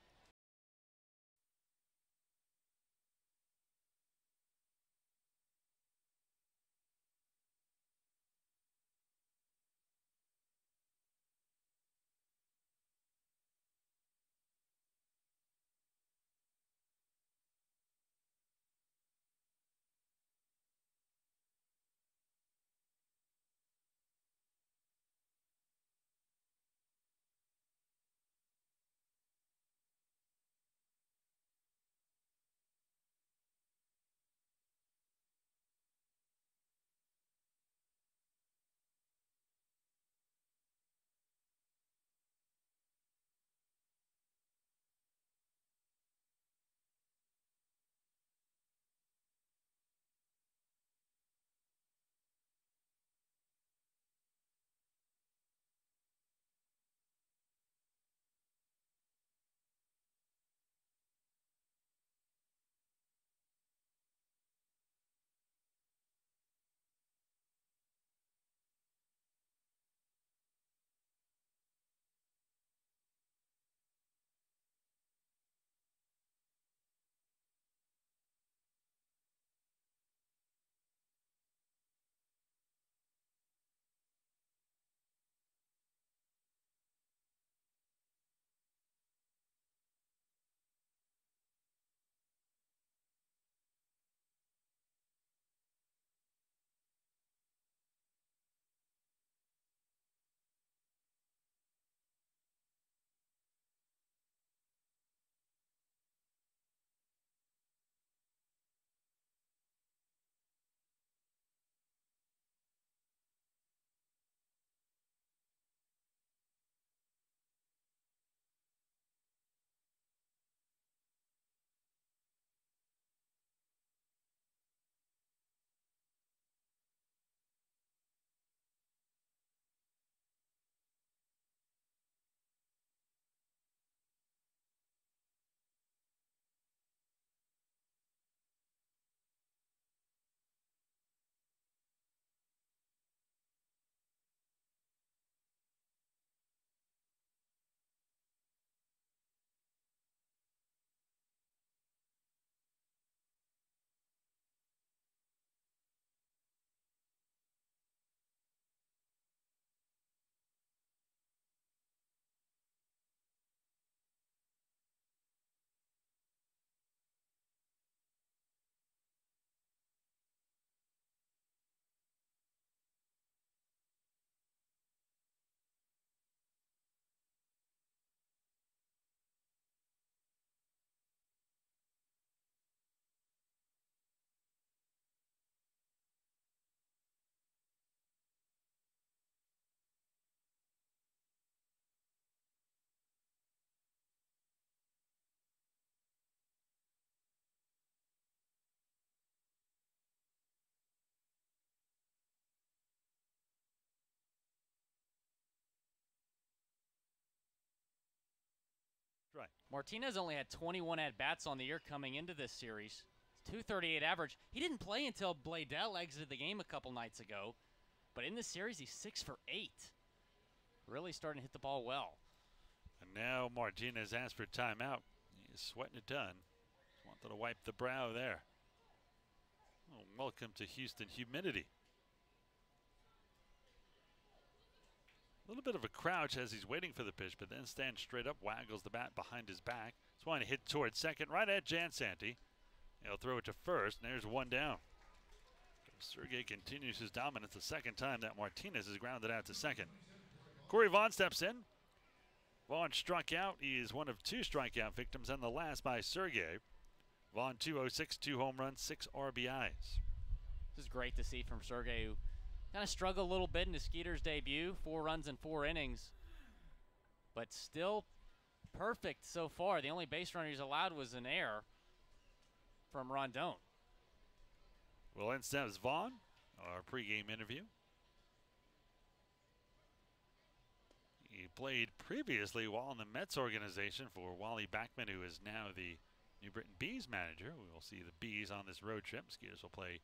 right. Martinez only had 21 at-bats on the year coming into this series. 238 average. He didn't play until Bladell exited the game a couple nights ago. But in this series, he's 6 for 8. Really starting to hit the ball well. And now Martinez asked for timeout. He's sweating it done. Wanted to wipe the brow there. Oh, welcome to Houston humidity. A little bit of a crouch as he's waiting for the pitch, but then stands straight up, waggles the bat behind his back. He's wanting to hit towards second, right at Jansanti. He'll throw it to first, and there's one down. Sergey continues his dominance, the second time that Martinez is grounded out to second. Corey Vaughn steps in. Vaughn struck out. He is one of 2 strikeout victims, and the last by Sergey. Vaughn 206, 2 home runs, 6 RBIs. This is great to see from Sergey, who kind of struggled a little bit in his Skeeters debut. 4 runs in 4 innings. But still perfect so far. The only base runner he's allowed was an error from Rondon. Well, in steps Vaughn, our pregame interview. He played previously while in the Mets organization for Wally Backman, who is now the New Britain Bees manager. We will see the Bees on this road trip. Skeeters will play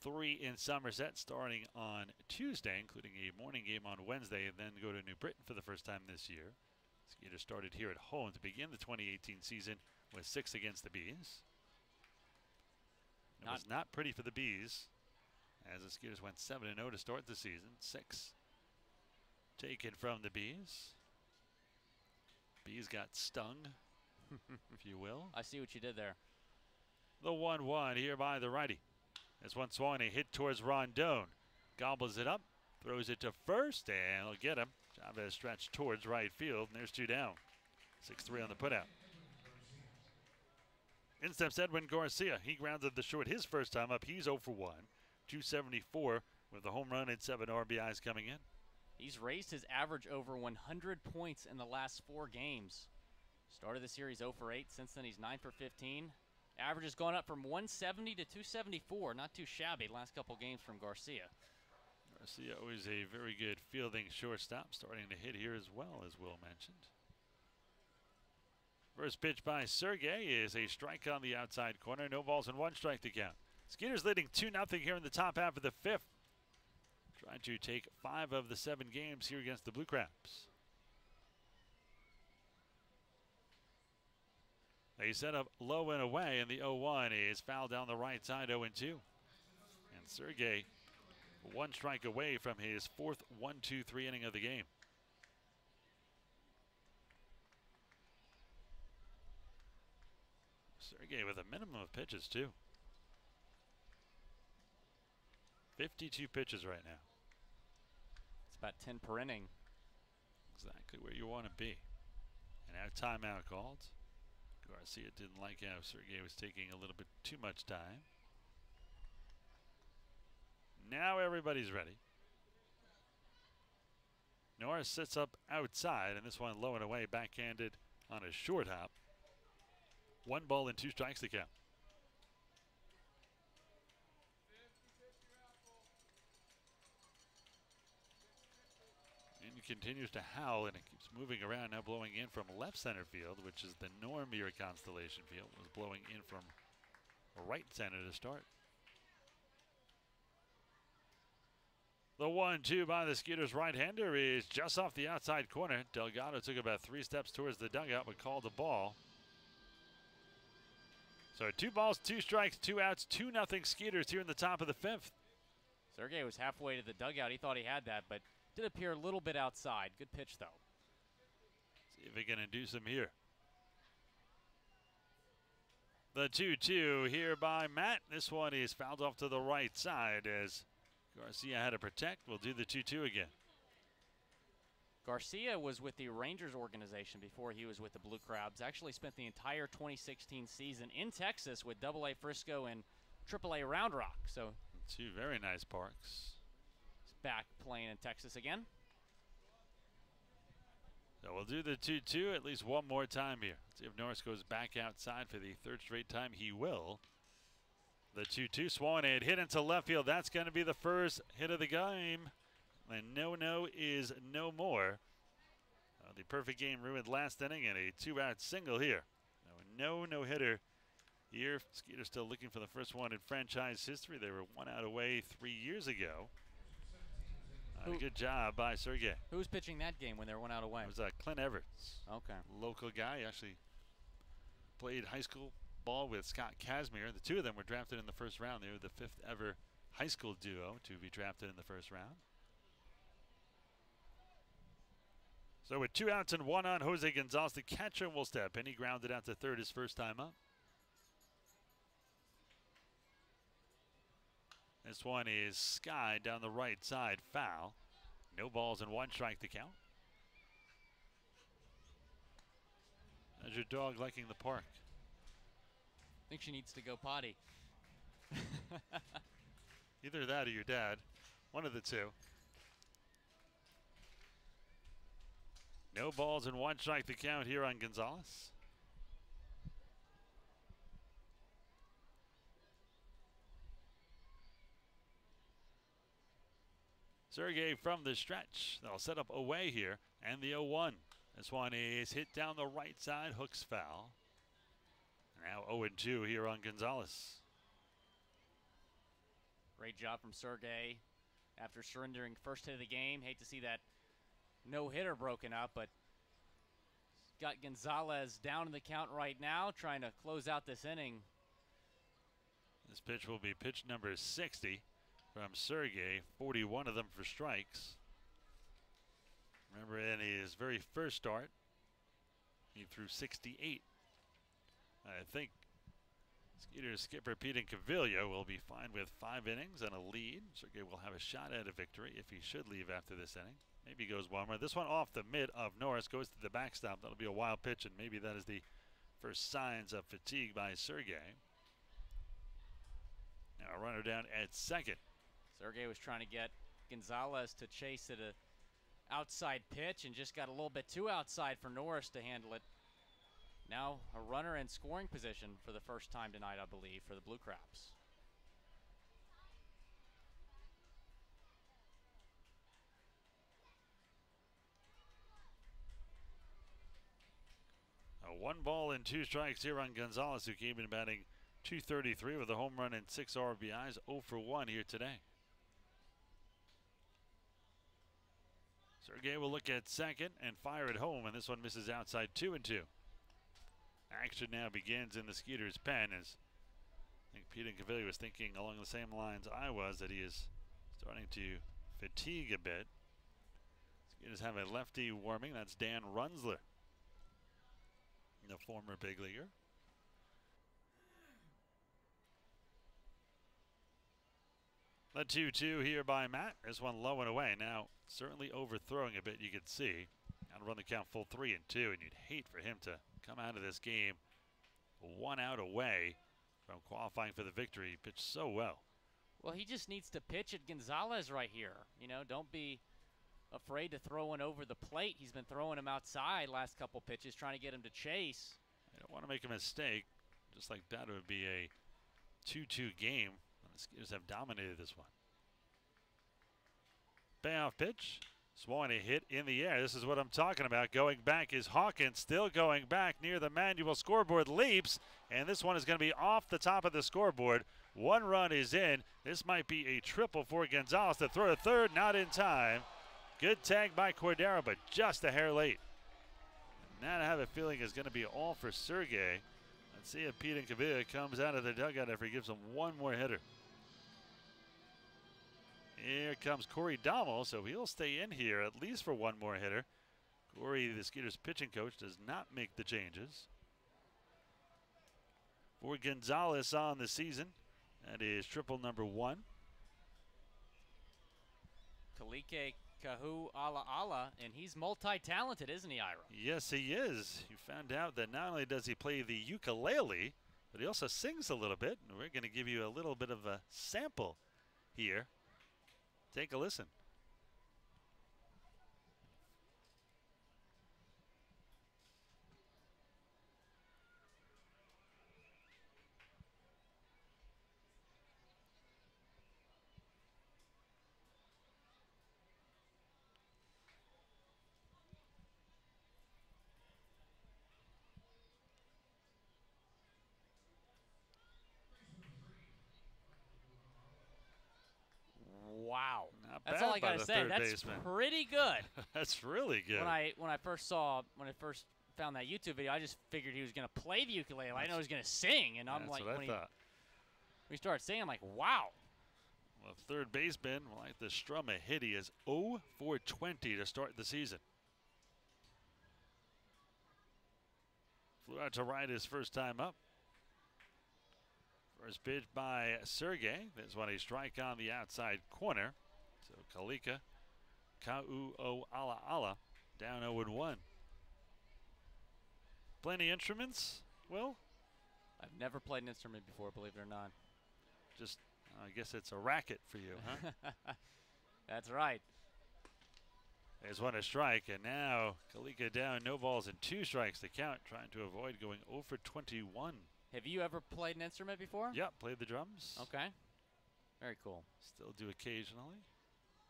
3 in Somerset starting on Tuesday, including a morning game on Wednesday, and then go to New Britain for the first time this year. Skeeters started here at home to begin the 2018 season with 6 against the Bees. It was not pretty for the Bees, as the Skeeters went 7-0 to start the season. 6 taken from the Bees. Bees got stung, if you will. I see what you did there. The 1-1 here by the righty. This one swung a hit towards Rondon. Gobbles it up, throws it to first, and he'll get him. Chavez stretched towards right field, and there's 2 down. 6-3 on the putout. In steps Edwin Garcia. He grounded the short his first time up. He's 0 for 1. 274 with a home run and 7 RBIs coming in. He's raised his average over 100 points in the last 4 games. Started the series 0 for 8. Since then, he's 9 for 15. Average has gone up from 170 to 274. Not too shabby last couple games from Garcia. Garcia always a very good fielding shortstop. Starting to hit here as well, as Will mentioned. First pitch by Sergey is a strike on the outside corner. No balls and 1 strike to count. Skeeters leading 2-0 here in the top half of the 5th. Trying to take 5 of the 7 games here against the Blue Crabs. They set up low and away, and the 0-1 is fouled down the right side, 0-2. And Sergey 1 strike away from his 4th 1-2-3 inning of the game. Sergey with a minimum of pitches, too. 52 pitches right now. It's about 10 per inning. Exactly where you want to be. And now timeout called. Garcia didn't like how Sergey was taking a little bit too much time. Now everybody's ready. Norris sits up outside, and this one low and away, backhanded on a short hop. 1 ball and 2 strikes to count. And he continues to howl, and it keeps moving around, now blowing in from left center field, which is the norm here at Constellation Field. It was blowing in from right center to start. The 1-2 by the Skeeters right-hander is just off the outside corner. Delgado took about 3 steps towards the dugout, but called the ball. So 2 balls, 2 strikes, 2 outs, 2-0 Skeeters here in the top of the 5th. Sergey was halfway to the dugout. He thought he had that, but did appear a little bit outside. Good pitch, though. See if they're going to do some here. The 2-2 here by Matt. This one is fouled off to the right side as Garcia had to protect. We'll do the 2-2 again. Garcia was with the Rangers organization before he was with the Blue Crabs. Actually spent the entire 2016 season in Texas with AA Frisco and AAA Round Rock. So 2 very nice parks. He's back playing in Texas again. So we'll do the 2-2 at least one more time here. See if Norris goes back outside for the 3rd straight time. He will. The 2-2 swung and hit into left field. That's going to be the first hit of the game. And no is no more. The perfect game ruined last inning and a 2-out single here. No hitter here. Skeeters still looking for the first one in franchise history. They were 1 out away 3 years ago. A good job by Sergey. Who was pitching that game when they were 1 out away? It was Clint Everts. Okay. Local guy. He actually played high school ball with Scott Kazmir. The two of them were drafted in the first round. They were the 5th ever high school duo to be drafted in the first round. So with 2 outs and 1 on, Jose Gonzalez, the catcher, will step in. He grounded out to third his first time up. This one is Sky down the right side, foul. No balls and 1 strike to count. How's your dog liking the park? I think she needs to go potty. Either that or your dad. One of the two. No balls and 1 strike to count here on Gonzalez. Sergey from the stretch. They'll set up away here, and the 0-1. This one is hit down the right side, hooks foul. Now 0-2 here on Gonzalez. Great job from Sergey after surrendering first hit of the game. Hate to see that no-hitter broken up, but got Gonzalez down in the count right now, trying to close out this inning. This pitch will be pitch number 60 from Sergey, 41 of them for strikes. Remember, in his very first start, he threw 68. I think Skeeters skipper Pete Cavilla will be fine with 5 innings and a lead. Sergey will have a shot at a victory if he should leave after this inning. Maybe goes 1 more. This one off the mid of Norris goes to the backstop. That'll be a wild pitch, and maybe that is the first signs of fatigue by Sergey. Now a runner down at second. Sergey was trying to get Gonzalez to chase at a outside pitch and just got a little bit too outside for Norris to handle it. Now a runner in scoring position for the first time tonight, I believe, for the Blue Craps. A 1 ball and 2 strikes here on Gonzalez, who came in batting .233 with a home run and 6 RBIs, 0 for 1 here today. Sergey will look at second and fire it home, and this one misses outside 2-2. Action now begins in the Skeeters' pen, as I think Pete Cavilla was thinking along the same lines I was, that he is starting to fatigue a bit. Skeeters have a lefty warming. That's Dan Runsler, the former big leaguer. The 2-2 here by Matt. This one low and away. Now, certainly overthrowing a bit, you can see. Got to run the count full 3-2, and you'd hate for him to come out of this game 1 out away from qualifying for the victory. He pitched so well. Well, he just needs to pitch at Gonzalez right here. You know, don't be afraid to throw one over the plate. He's been throwing him outside last couple pitches, trying to get him to chase. I don't want to make a mistake. Just like that, it would be a 2-2 game. The Skeeters have dominated this one. Payoff pitch. Swung a hit in the air. This is what I'm talking about. Going back is Hawkins, still going back near the manual scoreboard, leaps, and this one is going to be off the top of the scoreboard. 1 run is in. This might be a triple for Gonzalez to throw to third, not in time. Good tag by Cordero, but just a hair late. And that, I have a feeling, is going to be all for Sergey. Let's see if Pete Cavilla comes out of the dugout after he gives him 1 more hitter. Here comes Corey Dommel, so he'll stay in here at least for 1 more hitter. Corey, the Skeeters pitching coach, does not make the changes. For Gonzalez on the season, that is triple number 1. Kalike Kahu Ala Ala, and he's multi-talented, isn't he, Ira? Yes, he is. You found out that not only does he play the ukulele, but he also sings a little bit, and we're going to give you a little bit of a sample here. Take a listen. all I by gotta the say. third That's baseman. pretty good. That's really good. When I first found that YouTube video, I just figured he was gonna play the ukulele. I know he was gonna sing, and I'm That's like, what when I he thought. started singing, I'm like, wow. Well, third baseman will like to strum a hit. He is 0 for 20 to start the season. Flew out to right his first time up. First pitch by Sergey. This one a strike on the outside corner. So Kalika, Ka'u Ala Ala, down 0-1. Plenty instruments, Will? I've never played an instrument before, believe it or not. Just, I guess it's a racket for you, huh? That's right. There's one a strike, and now Kalika down, no balls and 2 strikes to count, trying to avoid going 0 for 21. Have you ever played an instrument before? Yep, played the drums. Okay. Very cool. Still do occasionally.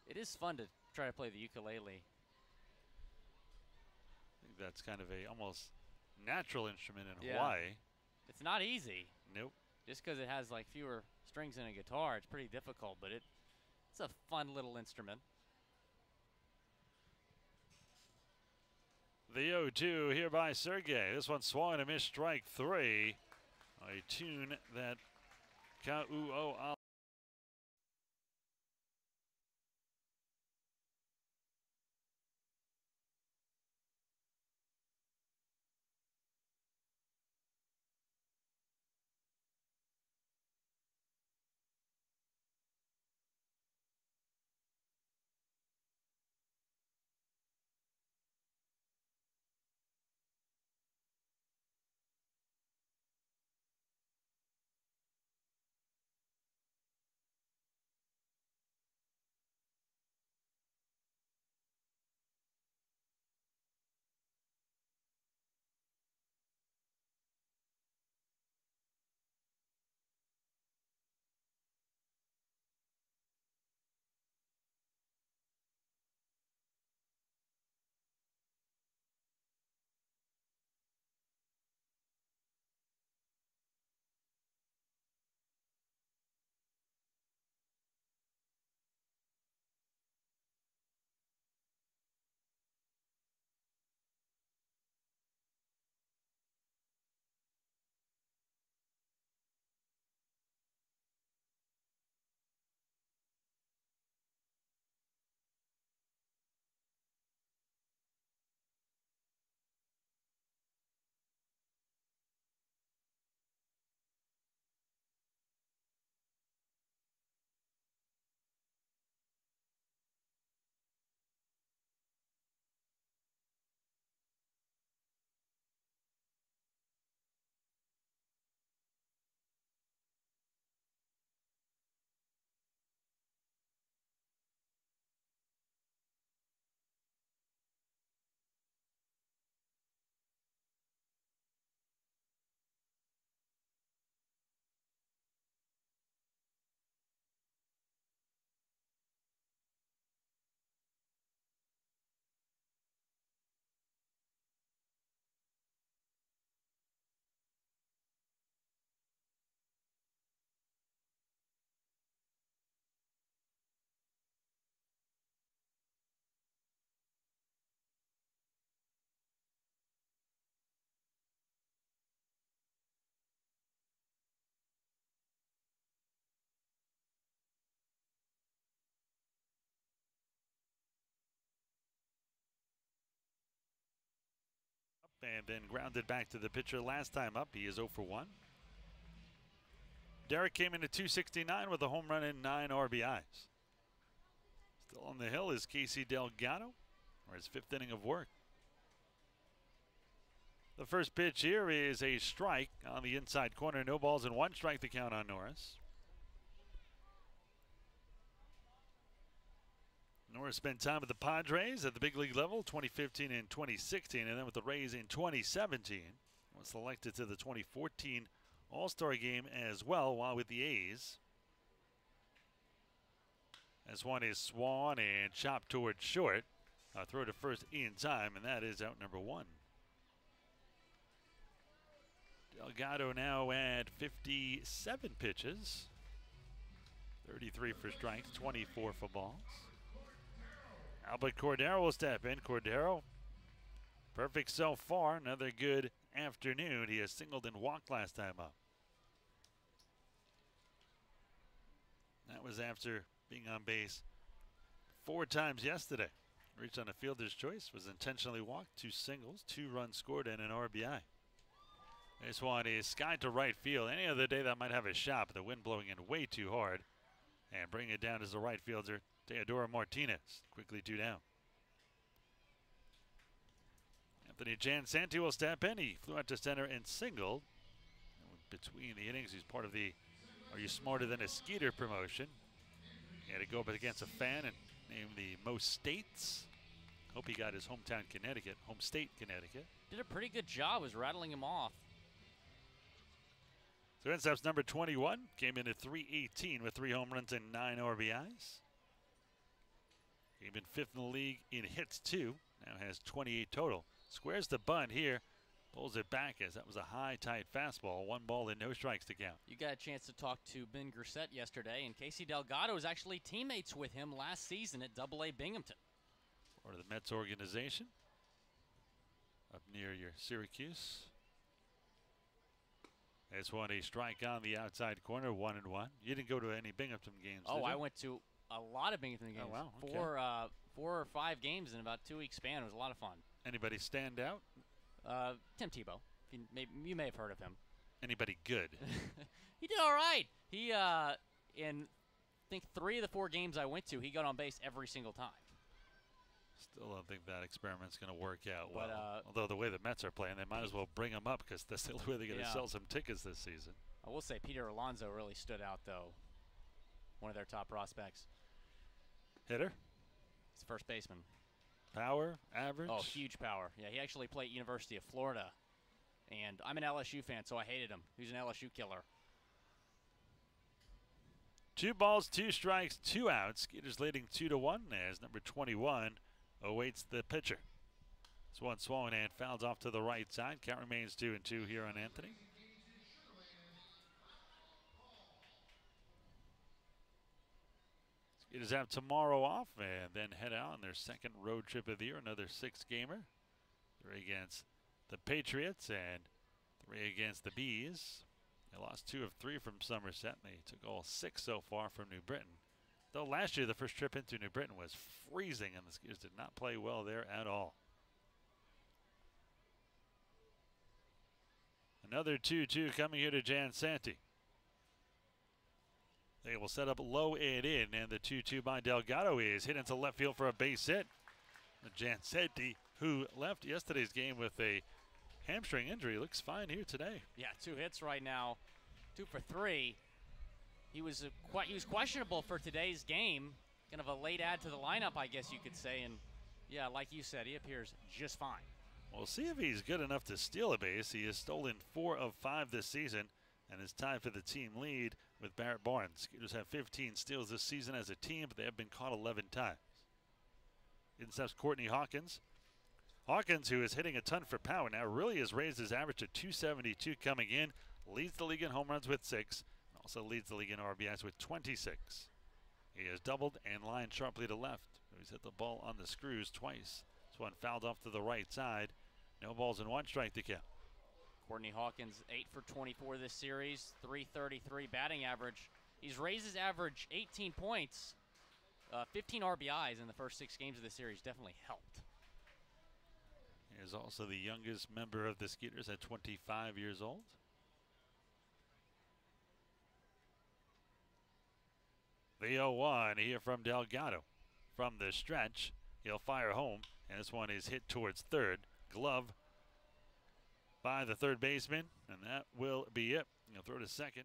It is fun to try to play the ukulele. I think that's kind of a almost natural instrument in Yeah. Hawaii. It's not easy. Nope. Just because it has like fewer strings than a guitar, it's pretty difficult, but it's a fun little instrument. The 0-2 here by Sergey. This one swung and a missed, strike 3. A tune that Ka'u Ala. And then grounded back to the pitcher last time up. He is 0 for 1. Derek came in at 269 with a home run and 9 RBIs. Still on the hill is Casey Delgado, for his 5th inning of work. The first pitch here is a strike on the inside corner. No balls and 1 strike to count on Norris. Norris spent time with the Padres at the big league level, 2015 and 2016, and then with the Rays in 2017. Was selected to the 2014 All-Star game as well while with the A's. As one is swung and chopped towards short. Throw to first in time, and that is out number 1. Delgado now at 57 pitches. 33 for strikes, 24 for balls. Albert Cordero will step in. Cordero, perfect so far. Another good afternoon. He has singled and walked last time up. That was after being on base 4 times yesterday. Reached on a fielder's choice, was intentionally walked, 2 singles, 2 runs scored, and an RBI. This one is skied to right field. Any other day that might have a shot, but the wind blowing in way too hard. And bringing it down is the right fielder, Teodoro Martinez. Quickly 2 down. Anthony Jansanti will step in. He flew out to center and singled. Between the innings, he's part of the Are You Smarter Than a Skeeter promotion. He had to go up against a fan and name the most states. Hope he got his hometown Connecticut, home state Connecticut. Did a pretty good job, was rattling him off. So Instap's number 21 came in at .318 with 3 home runs and 9 RBIs. Came in 5th in the league in hits too. Now has 28 total. Squares the bunt here. Pulls it back as that was a high, tight fastball. 1 ball and no strikes to count. You got a chance to talk to Ben Grissett yesterday, and Casey Delgado was actually teammates with him last season at AA Binghamton. Part of the Mets organization. Up near your Syracuse. This one a strike on the outside corner, 1-1. You didn't go to any Binghamton games, Oh, did you? I went to a lot of Binghamton games. Oh, wow. Okay. 4 or 5 games in about 2 weeks span. It was a lot of fun. Anybody stand out? Tim Tebow. You may have heard of him. Anybody good? He did all right. He, in I think 3 of the 4 games I went to, he got on base every single time. Still don't think that experiment's going to work out But, well. Although the way the Mets are playing, they might as well bring him up because that's the only way they're going to Yeah. sell some tickets this season. I will say Peter Alonso really stood out, though. One of their top prospects. Hitter? He's a first baseman. Power? Average? Oh, huge power. Yeah, he actually played at University of Florida. And I'm an LSU fan, so I hated him. He was an LSU killer. 2 balls, 2 strikes, 2 outs. Skeeters leading 2-1 as number 21 awaits the pitcher. This one swung and fouled off to the right side. Count remains 2-2 here on Anthony. Skeeters have tomorrow off and then head out on their 2nd road trip of the year. Another 6-gamer. 3 against the Patriots and 3 against the Bees. They lost 2 of 3 from Somerset. They took all 6 so far from New Britain. Though last year the first trip into New Britain was freezing and the Skeeters did not play well there at all. Another 2-2 coming here to Jansanti. They will set up low and in, and the 2-2 by Delgado is hit into left field for a base hit. Jansanti, who left yesterday's game with a hamstring injury, looks fine here today. Yeah, 2 hits right now, 2 for 3. He was questionable for today's game, kind of a late add to the lineup, I guess you could say. And yeah, like you said, he appears just fine. We'll see if he's good enough to steal a base. He has stolen 4 of 5 this season and is tied for the team lead with Barrett Barnes. Skeeters have 15 steals this season as a team, but they have been caught 11 times. In steps Courtney Hawkins. Hawkins, who is hitting a ton for power now, really has raised his average to 272 coming in. Leads the league in home runs with 6. And also leads the league in RBIs with 26. He has doubled and lined sharply to left. He's hit the ball on the screws twice. This one fouled off to the right side. No balls and 1 strike to count. Courtney Hawkins, 8 for 24 this series, 333 batting average. He's raised his average 18 points. 15 RBIs in the first 6 games of the series definitely helped. He is also the youngest member of the Skeeters at 25 years old. The 0-1 here from Delgado. From the stretch, he'll fire home, and this one is hit towards third. Glove by the third baseman, and that will be it. He'll throw to second.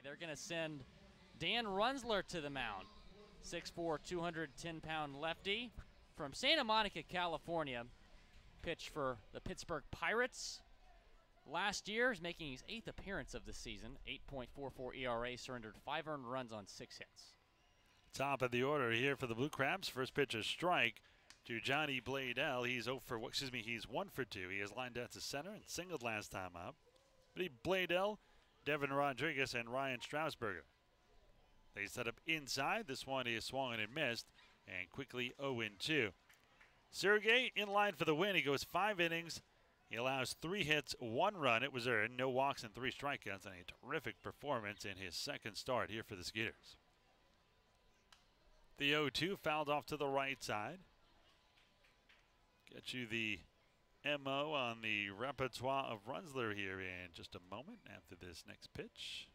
they're going to send Dan Runzler to the mound. 6'4", 210-pound lefty from Santa Monica, California. Pitched for the Pittsburgh Pirates. Last year, is making his 8th appearance of the season. 8.44 ERA, surrendered 5 earned runs on 6 hits. Top of the order here for the Blue Crabs. First pitch is strike to Johnny Bladell. He's 1 for 2. He has lined out to center and singled last time up. But Bladell, Devin Rodriguez, and Ryan Strausberger. They set up inside. This one is swung and missed, and quickly 0-2. Sergey in line for the win. He goes 5 innings. He allows 3 hits, 1 run. It was earned, no walks and 3 strikeouts, and a terrific performance in his second start here for the Skeeters. The 0-2 fouled off to the right side. Get you the MO on the repertoire of Runzler here in just a moment after this next pitch.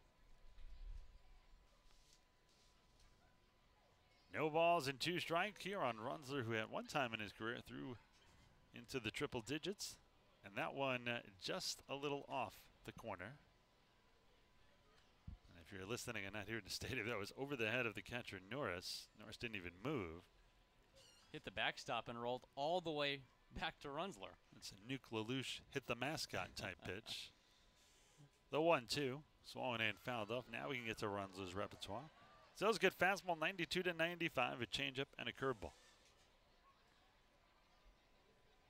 No balls and 2 strikes here on Runzler, who at one time in his career threw into the triple digits. And that one just a little off the corner. And if you're listening and not here in the stadium, that was over the head of the catcher, Norris. Norris didn't even move. Hit the backstop and rolled all the way back to Runzler. It's a Nuke LaLoosh hit the mascot type pitch. The 1-2, swung and fouled off. Now we can get to Runzler's repertoire. So it was a good fastball, 92 to 95, a changeup and a curveball.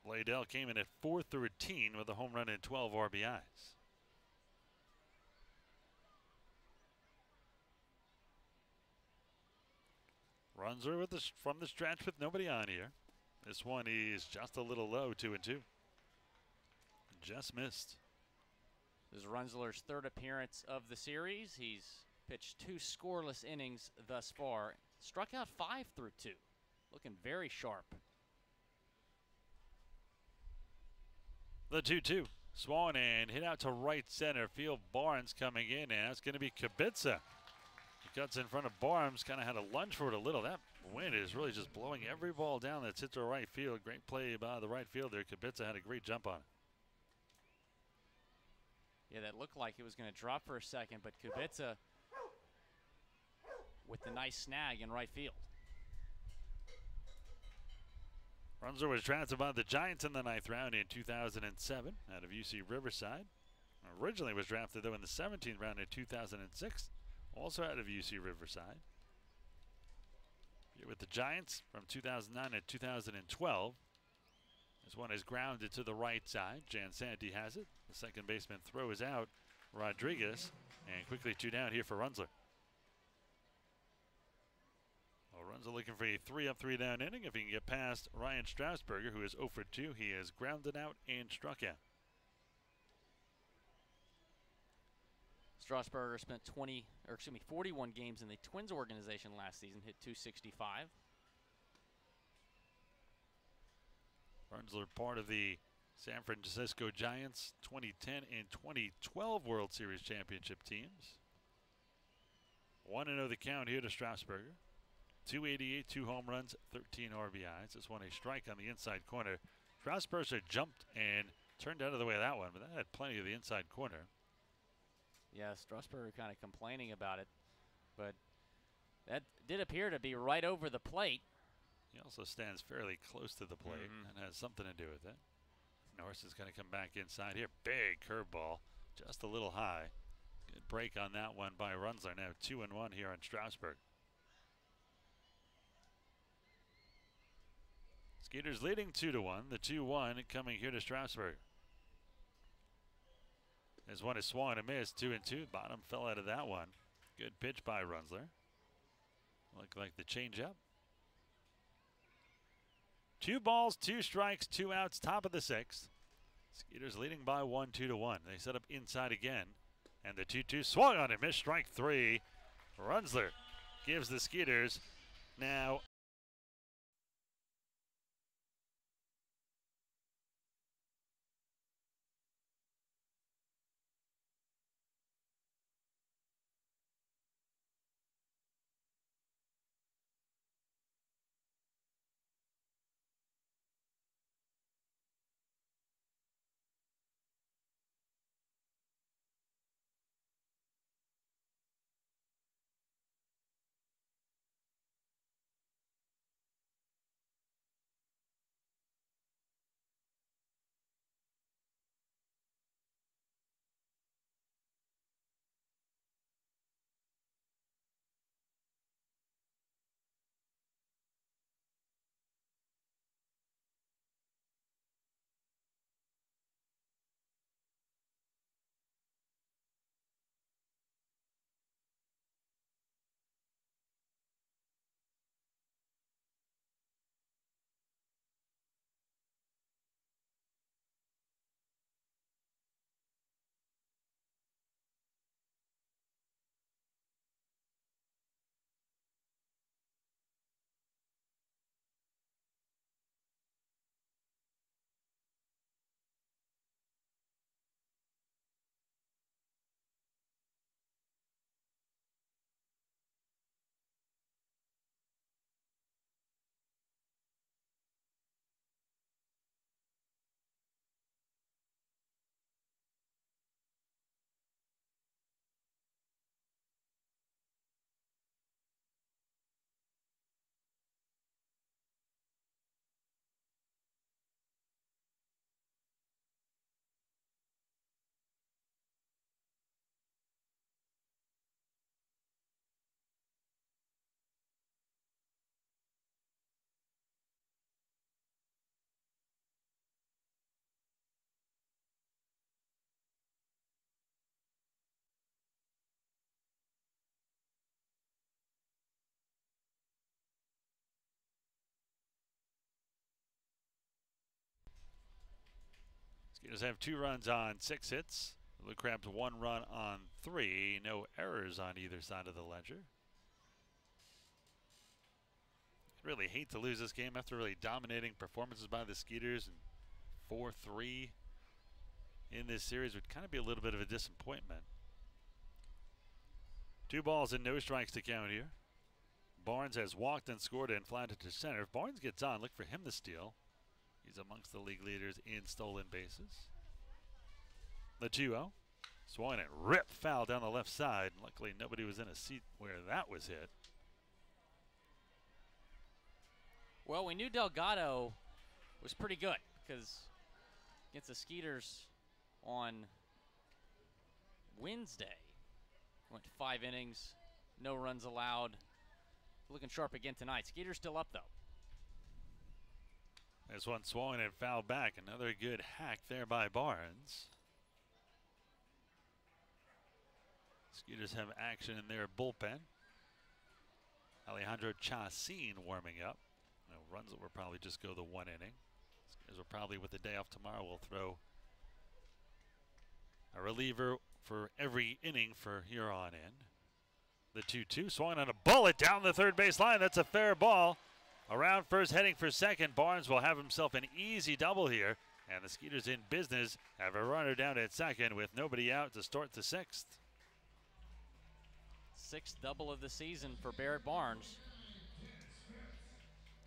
Bladell came in at 413 with a home run and 12 RBIs. Runzler from the stretch with nobody on here. This one is just a little low, 2-2. Just missed. This is Runzler's 3rd appearance of the series. He's pitched 2 scoreless innings thus far. Struck out 5 through 2. Looking very sharp. The 2-2. Swung and hit out to right center field. Barnes coming in, and that's going to be Kubica. He cuts in front of Barnes, kind of had a lunge for it a little. That wind is really just blowing every ball down that's hit to right field. Great play by the right fielder. Kubica had a great jump on it. Yeah, that looked like it was going to drop for a second, but Kubica with the nice snag in right field. Runzler was drafted by the Giants in the 9th round in 2007 out of UC Riverside. Originally was drafted, though, in the 17th round in 2006, also out of UC Riverside. Here with the Giants from 2009 to 2012. This one is grounded to the right side. Jan Sandy has it. The second baseman throw is out. Rodriguez, and quickly 2 down here for Runzler. Runzler looking for a 3-up, 3-down inning. If he can get past Ryan Strausberger, who is 0 for 2, he is grounded out and struck out. Strasburger spent 41 games in the Twins organization last season, hit .265. Runzler part of the San Francisco Giants 2010 and 2012 World Series championship teams. 1-0 the count here to Strasburger. 288, 2 home runs, 13 RBIs. This one a strike on the inside corner. Strasburger jumped and turned out of the way of that one, but that had plenty of the inside corner. Yeah, Strasburger kind of complaining about it, but that did appear to be right over the plate. He also stands fairly close to the plate and has something to do with it. Norris is going to come back inside here. Big curveball, just a little high. Good break on that one by Runzler. Now 2-1 here on Strasburg. Skeeters leading 2-1. The 2-1 coming here to Strasburg. This one is swung and missed. 2-2. Bottom fell out of that one. Good pitch by Runzler. Looked like the changeup. 2 balls, 2 strikes, 2 outs, top of the 6th. Skeeters leading by 1, 2-1. They set up inside again. And the 2-2 swung on and missed. Strike 3. Runzler gives the Skeeters now Skeeters have 2 runs on 6 hits. The Crabs 1 run on 3. No errors on either side of the ledger. I'd really hate to lose this game after really dominating performances by the Skeeters, and 4-3 in this series would kind of be a little bit of a disappointment. 2 balls and no strikes to count here. Barnes has walked and scored and flatted to center. If Barnes gets on, look for him to steal. He's amongst the league leaders in stolen bases. The 2-0. Swung and ripped foul down the left side. Luckily, nobody was in a seat where that was hit. Well, we knew Delgado was pretty good because against the Skeeters on Wednesday, went 5 innings, no runs allowed. Looking sharp again tonight. Skeeters still up, though. This one swung and fouled back. Another good hack there by Barnes. Skeeters have action in their bullpen. Alejandro Chacin warming up. No runs that will probably just go the 1 inning. Skeeters will probably, with the day off tomorrow, will throw a reliever for every inning for here on in. The 2-2 swung on a bullet down the third base line. That's a fair ball. Around first, heading for second. Barnes will have himself an easy double here. And the Skeeters in business have a runner down at second with nobody out to start the 6th. 6th double of the season for Barrett Barnes.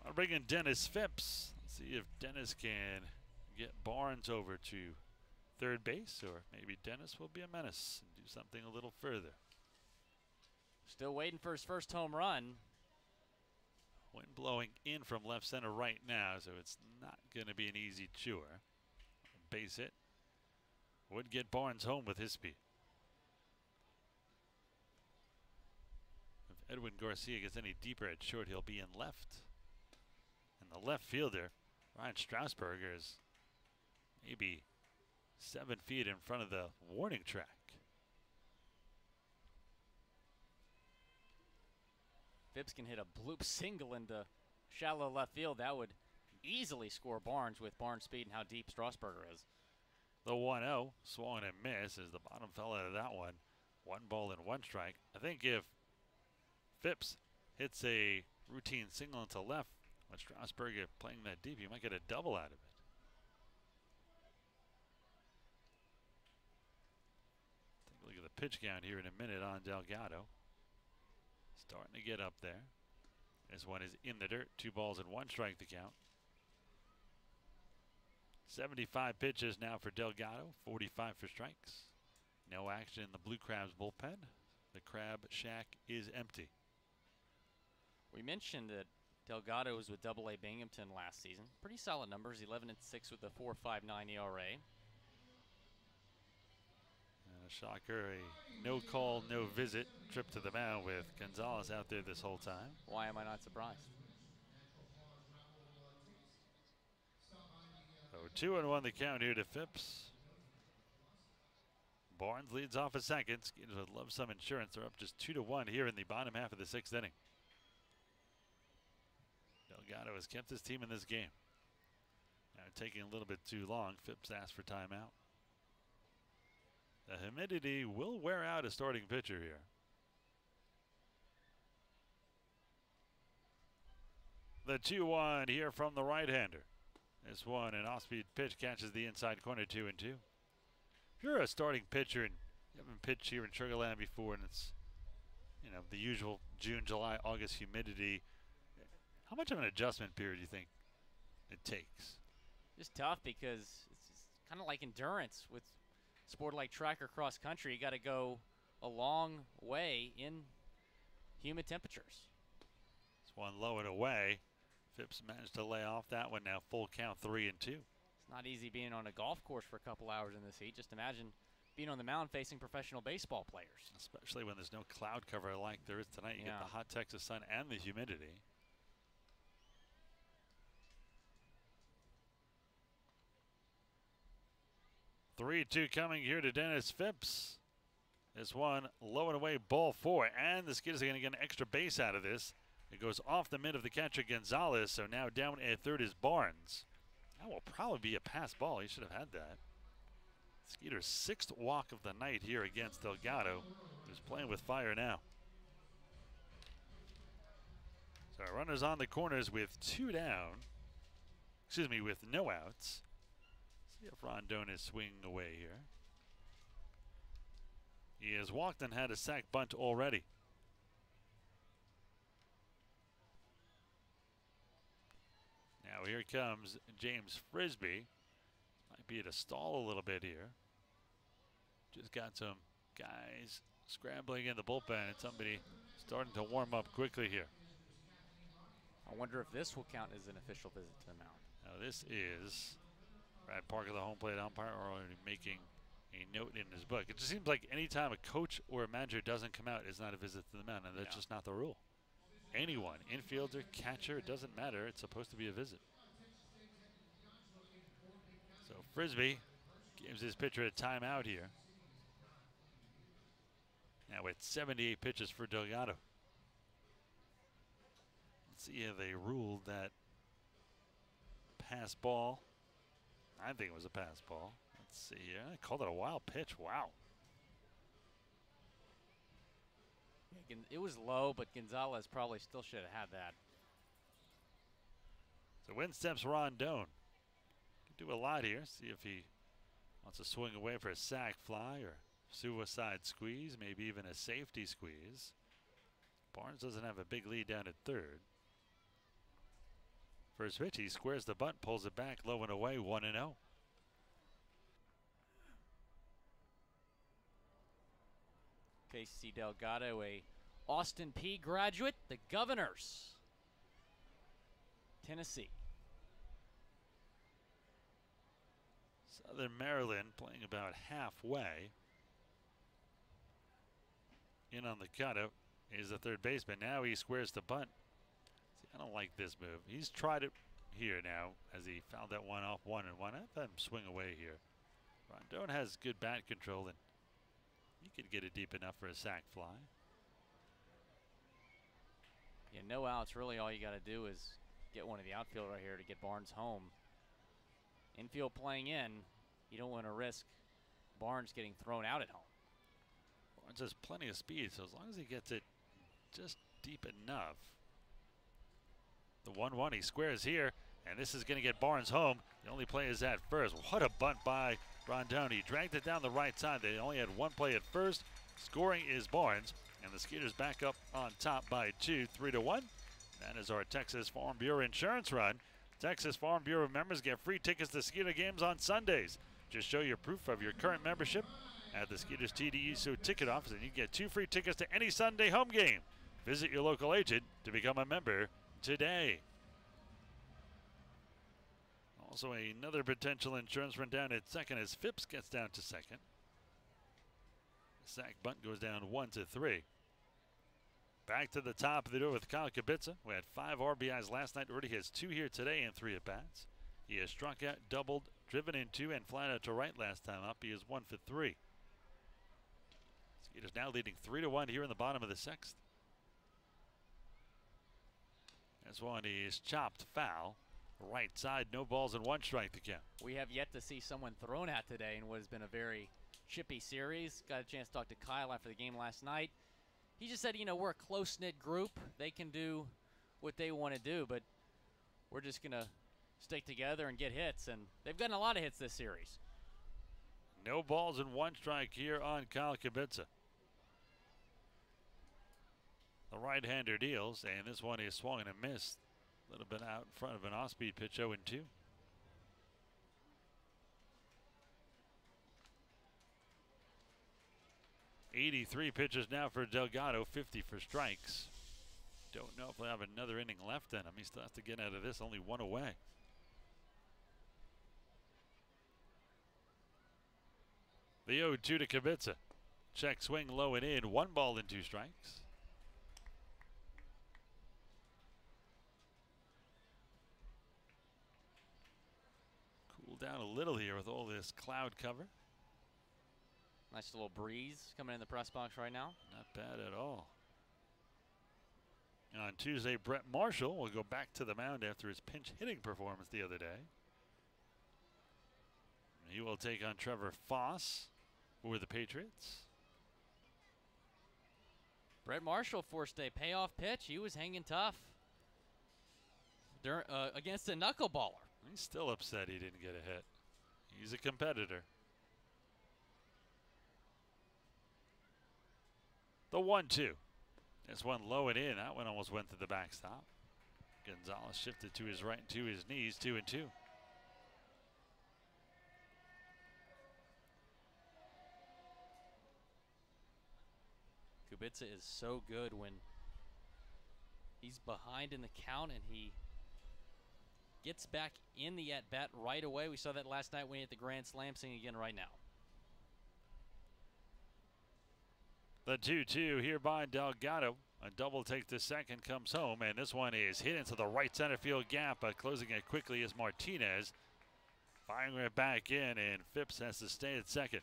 I'll bring in Dennis Phipps. Let's see if Dennis can get Barnes over to third base, or maybe Dennis will be a menace and do something a little further. Still waiting for his first home run. Wind blowing in from left center right now, so it's not going to be an easy chore. Base hit would get Barnes home with his speed. If Edwin Garcia gets any deeper at short, he'll be in left. And the left fielder, Ryan Strasburger, is maybe 7 feet in front of the warning track. Phipps can hit a bloop single into shallow left field. That would easily score Barnes with Barnes' speed and how deep Strasburger is. The 1-0 swung and missed as the bottom fell out of that one. 1 ball and 1 strike. I think if Phipps hits a routine single into left with Strasburger playing that deep, you might get a double out of it. Take a look at the pitch count here in a minute on Delgado. Starting to get up there. This one is in the dirt. 2 balls and 1 strike to count. 75 pitches now for Delgado. 45 for strikes. No action in the Blue Crabs bullpen. The Crab Shack is empty. We mentioned that Delgado was with AA Binghamton last season. Pretty solid numbers. 11-6 with a 4.59 ERA. Shocker, a no call, no visit trip to the mound with Gonzalez out there this whole time. Why am I not surprised? So 2-1 the count here to Phipps. Barnes leads off a second. Skeeters would love some insurance. They're up just 2-1 here in the bottom half of the 6th inning. Delgado has kept his team in this game. Now taking a little bit too long. Phipps asked for timeout. The humidity will wear out a starting pitcher here. The 2-1 here from the right-hander. This one, an off-speed pitch, catches the inside corner, 2-2. If you're a starting pitcher and you haven't pitched here in Sugarland before, and it's, you know, the usual June, July, August humidity, how much of an adjustment period do you think it takes? Just tough because it's kind of like endurance with sport like track or cross country. You got to go a long way in humid temperatures. This one low and away. Phipps managed to lay off that one. Now full count, 3-2. It's not easy being on a golf course for a couple hours in this heat. Just imagine being on the mound facing professional baseball players. Especially when there's no cloud cover like there is tonight. You get the hot Texas sun and the humidity. Three-two coming here to Dennis Phipps. This one low and away, ball 4, and the Skeeters are going to get an extra base out of this. It goes off the mid of the catcher Gonzalez, so now down at third is Barnes. That will probably be a pass ball. He should have had that. Skeeter's 6th walk of the night here against Delgado, who's playing with fire now. So runners on the corners with 2 down. Excuse me, with no outs. See if Rondon is swinging away here. He has walked and had a sac bunt already. Now here comes James Frisbee. Might be at a stall a little bit here. Just got some guys scrambling in the bullpen and somebody starting to warm up quickly here. I wonder if this will count as an official visit to the mound. Now this is Brad Parker, the home plate umpire, already making a note in his book. It just seems like any time a coach or a manager doesn't come out, it's not a visit to the mound, and that's just not the rule. Anyone, infielder, catcher, it doesn't matter. It's supposed to be a visit. So Frisbee gives his pitcher a timeout here. Now with 78 pitches for Delgado. Let's see if they ruled that pass ball. I think it was a pass ball. Let's see here. I called it a wild pitch. Wow. Yeah, it was low, but Gonzalez probably still should have had that. So in steps Rondon. Can do a lot here. See if he wants to swing away for a sac fly or suicide squeeze, maybe even a safety squeeze. Barnes doesn't have a big lead down at 3rd. First pitch, he squares the bunt, pulls it back, low and away, 1-0. Casey Delgado, a Austin P graduate, the Governors, Tennessee. Southern Maryland playing about halfway. In on the cutout is the third baseman. Now he squares the bunt. See, I don't like this move. He's tried it here now as he fouled that one off 1-1. I let him swing away here. Rondon has good bat control and he could get it deep enough for a sac fly. Yeah, no outs. Really all you got to do is get one of the outfield right here to get Barnes home. Infield playing in, you don't want to risk Barnes getting thrown out at home. Barnes has plenty of speed, so as long as he gets it just deep enough. The 1-1, he squares here, and this is going to get Barnes home. The only play is at first. What a bunt by Rondon. He dragged it down the right side. They only had one play at first. Scoring is Barnes, and the Skeeters back up on top by 2, 3-1. That is our Texas Farm Bureau insurance run. Texas Farm Bureau members get free tickets to Skeeter games on Sundays. Just show your proof of your current membership at the Skeeters TDUSO ticket office, and you get 2 free tickets to any Sunday home game. Visit your local agent to become a member today. Also, another potential insurance run down at second as Phipps gets down to second. Sack bunt goes down 1-3. Back to the top of the door with Kyle Kubica, who had 5 RBIs last night. Already has 2 here today and 3 at-bats. He has struck out, doubled, driven in 2, and flat out to right last time up. He is 1 for 3. Skeeters now leading 3-1 here in the bottom of the 6th. This one is chopped foul. Right side, no balls and 1 strike to count. We have yet to see someone thrown at today in what has been a very chippy series. Got a chance to talk to Kyle after the game last night. He just said, you know, we're a close-knit group. They can do what they want to do, but we're just going to stick together and get hits. And they've gotten a lot of hits this series. No balls and 1 strike here on Kyle Kubica. The right-hander deals, and this one is swung and a missed. A little bit out in front of an off-speed pitch, 0-2. 83 pitches now for Delgado, 50 for strikes. Don't know if he'll have another inning left in him. He still has to get out of this, only 1 away. The 0-2 to Kubica. Check swing low and in, 1 ball and 2 strikes. Cool down a little here with all this cloud cover. Nice little breeze coming in the press box right now. Not bad at all. And on Tuesday, Brett Marshall will go back to the mound after his pinch hitting performance the other day. He will take on Trevor Foss for the Patriots. Brett Marshall forced a payoff pitch. He was hanging tough against a knuckleballer. He's still upset he didn't get a hit. He's a competitor. The 1-2. This one low and in. That one almost went to the backstop. Gonzalez shifted to his right and to his knees, 2-2. Kubica is so good when he's behind in the count and he gets back in the at-bat right away. We saw that last night when he hit the grand slam, seeing again right now. The 2-2 here by Delgado. A double take to second comes home, and this one is hit into the right center field gap, but closing it quickly is Martinez. Firing it back in, and Phipps has to stay at second.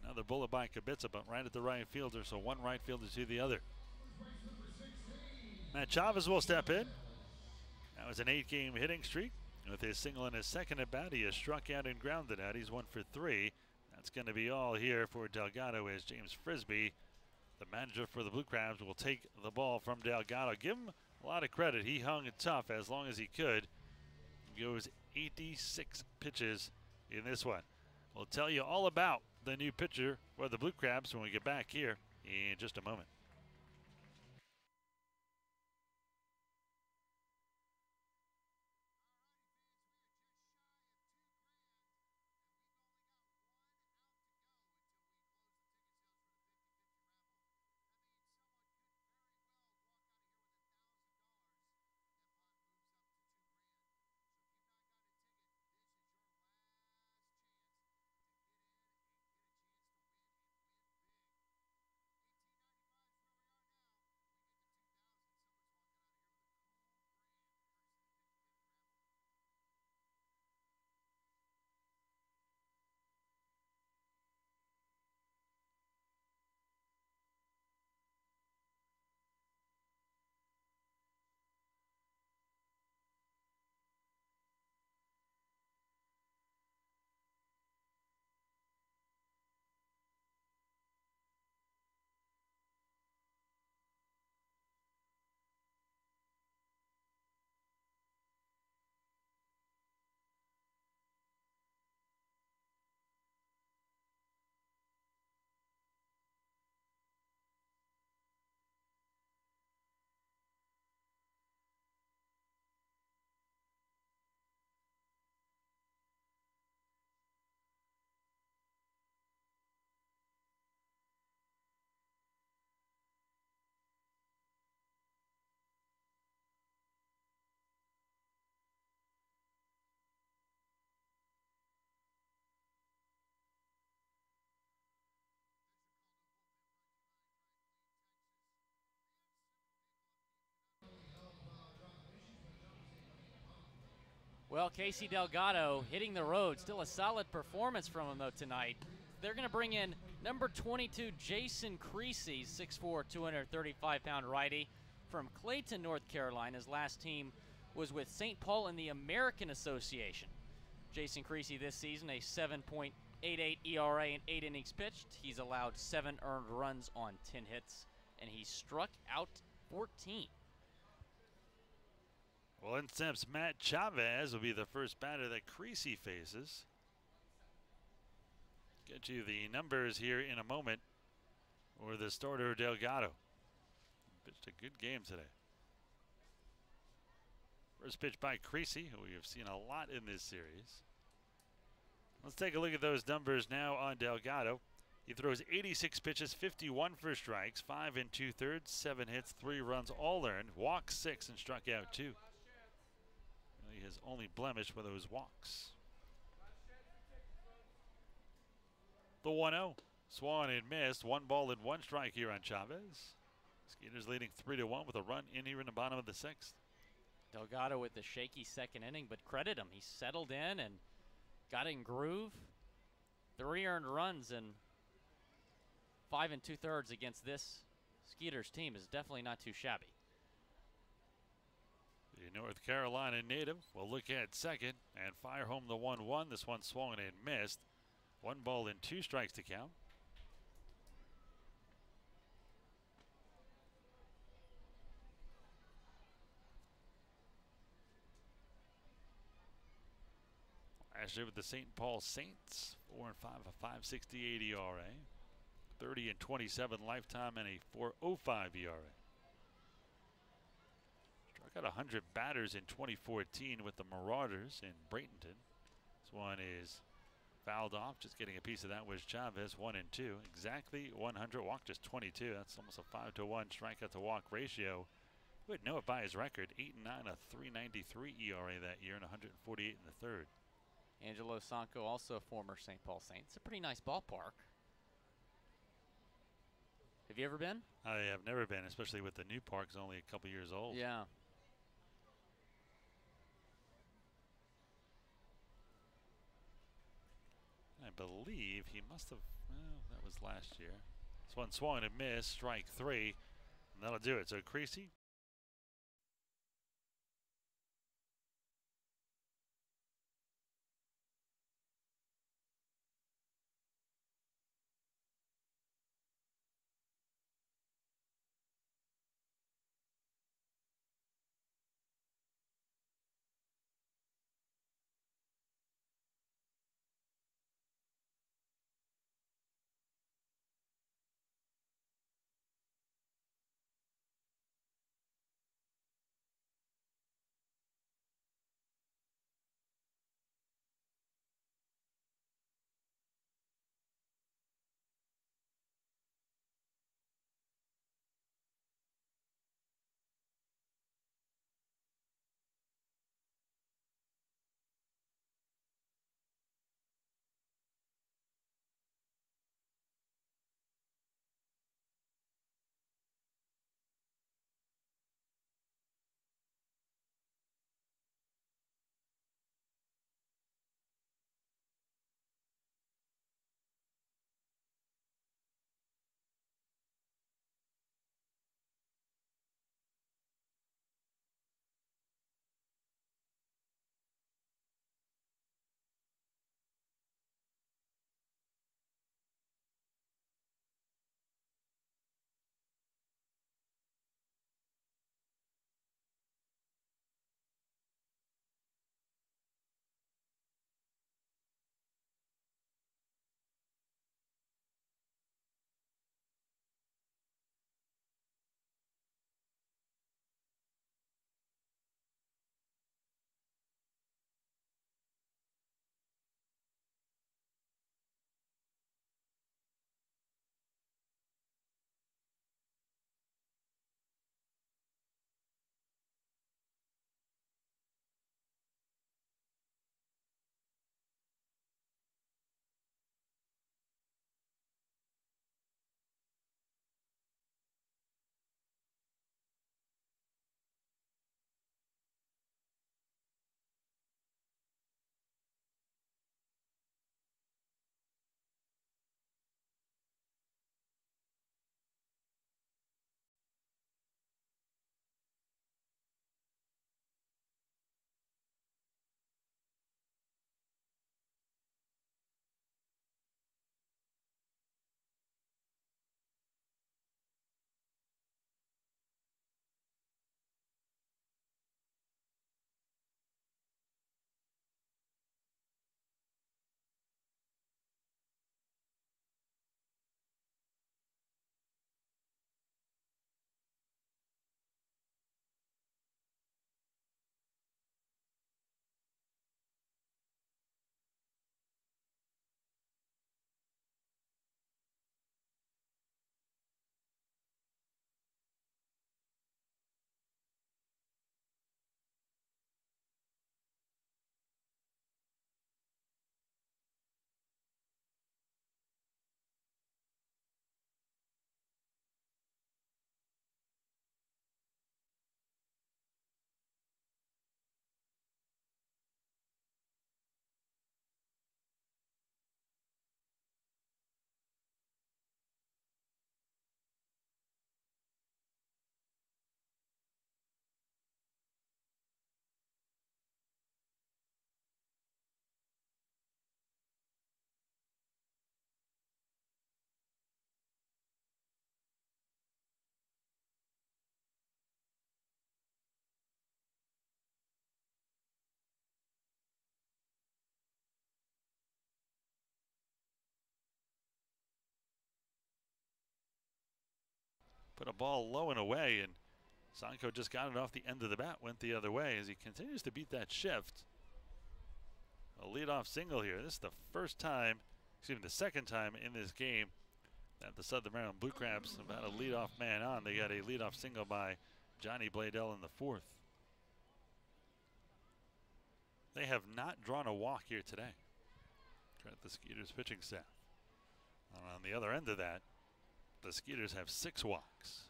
Another bullet by Kubica, but right at the right fielder, so one right fielder to the other. Matt Chavez will step in. That was an 8-game hitting streak. With his single in his second at bat, he has struck out and grounded out. He's 1 for 3. That's going to be all here for Delgado as James Frisbee, the manager for the Blue Crabs, will take the ball from Delgado. Give him a lot of credit. He hung it tough as long as he could. He goes 86 pitches in this one. We'll tell you all about the new pitcher for the Blue Crabs when we get back here in just a moment. Well, Casey Delgado hitting the road. Still a solid performance from him, though, tonight. They're going to bring in number 22, Jason Creasy, 6'4", 235-pound righty from Clayton, North Carolina. His last team was with St. Paul in the American Association. Jason Creasy this season, a 7.88 ERA in 8 innings pitched. He's allowed 7 earned runs on 10 hits, and he struck out 14. Well, in steps Matt Chavez will be the first batter that Creasy faces. Get you the numbers here in a moment for the starter Delgado. Pitched a good game today. First pitch by Creasy, who we have seen a lot in this series. Let's take a look at those numbers now on Delgado. He throws 86 pitches, 51 for strikes, 5 2/3, 7 hits, 3 runs all earned, walked 6 and struck out 2. His only blemish were those walks. The 1-0. Swung and missed. 1 ball and 1 strike here on Chavez. Skeeters leading 3-1 with a run in here in the bottom of the 6th. Delgado with the shaky second inning, but credit him. He settled in and got in groove. 3 earned runs and 5 2/3 against this Skeeters team is definitely not too shabby. The North Carolina native will look at second and fire home the 1-1. This one swung and missed. 1 ball and 2 strikes to count. Last year with the St. Paul Saints, 4-5, a 5.68 ERA, 30-27 lifetime, and a 4.05 ERA. Struck out 100 batters in 2014 with the Marauders in Bradenton. This one is fouled off. Just getting a piece of that was Chavez, 1-2. Exactly 100. Walk just 22. That's almost a 5-to-1 strikeout to walk ratio. You would know it by his record. 8-9, a 3.93 ERA that year, and 148 in the third. Angelo Sanko, also a former St. Paul Saint. It's a pretty nice ballpark. Have you ever been? I have never been, especially with the new park. It's only a couple years old. Yeah. I believe he must have, well, that was last year. This one swung and missed, strike 3, and that'll do it. So Creasy put a ball low and away, and Sanko just got it off the end of the bat, went the other way as he continues to beat that shift. A leadoff single here. This is the first time, excuse me, the second time in this game that the Southern Maryland Blue Crabs have had a leadoff man on. They got a leadoff single by Johnny Bladell in the fourth. They have not drawn a walk here today. Credit the Skeeters pitching staff. On the other end of that, the Skeeters have 6 walks.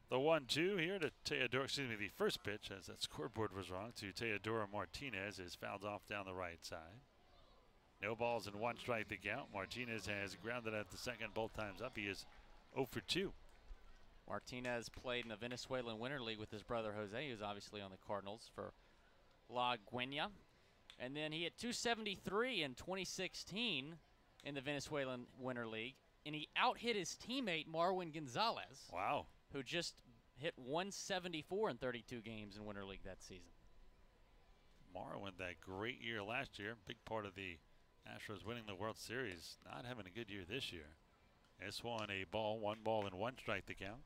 The 1-2 here to Teodoro, excuse me, the first pitch, as that scoreboard was wrong, to Teodoro Martinez is fouled off down the right side. No balls and 1 strike to count. Martinez has grounded at the second both times up. He is 0 for 2. Martinez played in the Venezuelan Winter League with his brother Jose, who's obviously on the Cardinals for La Guenia. And then he hit 273 in 2016 in the Venezuelan Winter League. And he out-hit his teammate Marwin Gonzalez. Wow. Who just hit 174 in 32 games in Winter League that season. Marwin, that great year last year. Big part of the Astros winning the World Series. Not having a good year this year. This one a ball, 1 ball and 1 strike to count.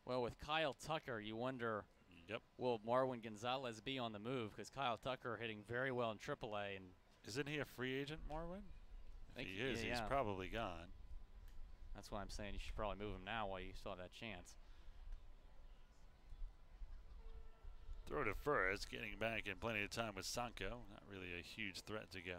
Well, with Kyle Tucker, you wonder, will Marwin Gonzalez be on the move? Because Kyle Tucker hitting very well in AAA. And isn't he a free agent, Marwin? If he is, yeah. He's probably gone. That's why I'm saying you should probably move him now while you still have that chance. Throw to first, getting back in plenty of time with Sanko. Not really a huge threat to go.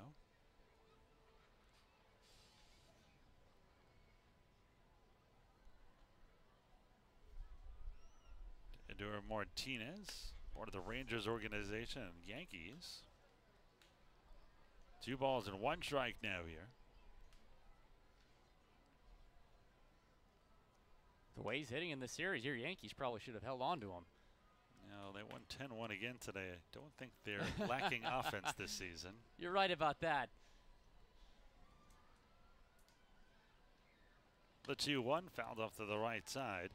Teodoro Martinez, part of the Rangers organization and Yankees. 2 balls and 1 strike now here. The way he's hitting in this series, your Yankees probably should have held on to him. No, they won 10-1 again today. I don't think they're lacking offense this season. You're right about that. The 2-1 fouled off to the right side.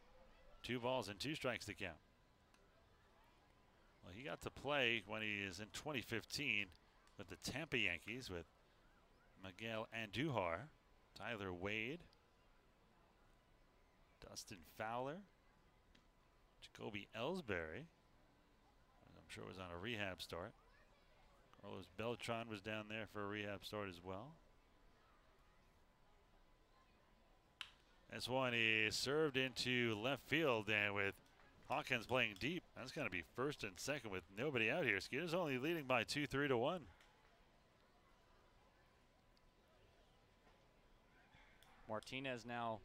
2 balls and 2 strikes to count. Well, he got to play when he is in 2015 with the Tampa Yankees with Miguel Andujar, Tyler Wade, Dustin Fowler, Jacoby Ellsbury, I'm sure was on a rehab start. Carlos Beltran was down there for a rehab start as well. This one is served into left field, and with Hawkins playing deep, that's going to be first and second with nobody out here. Skeeters only leading by 2-3 to 1. Martinez now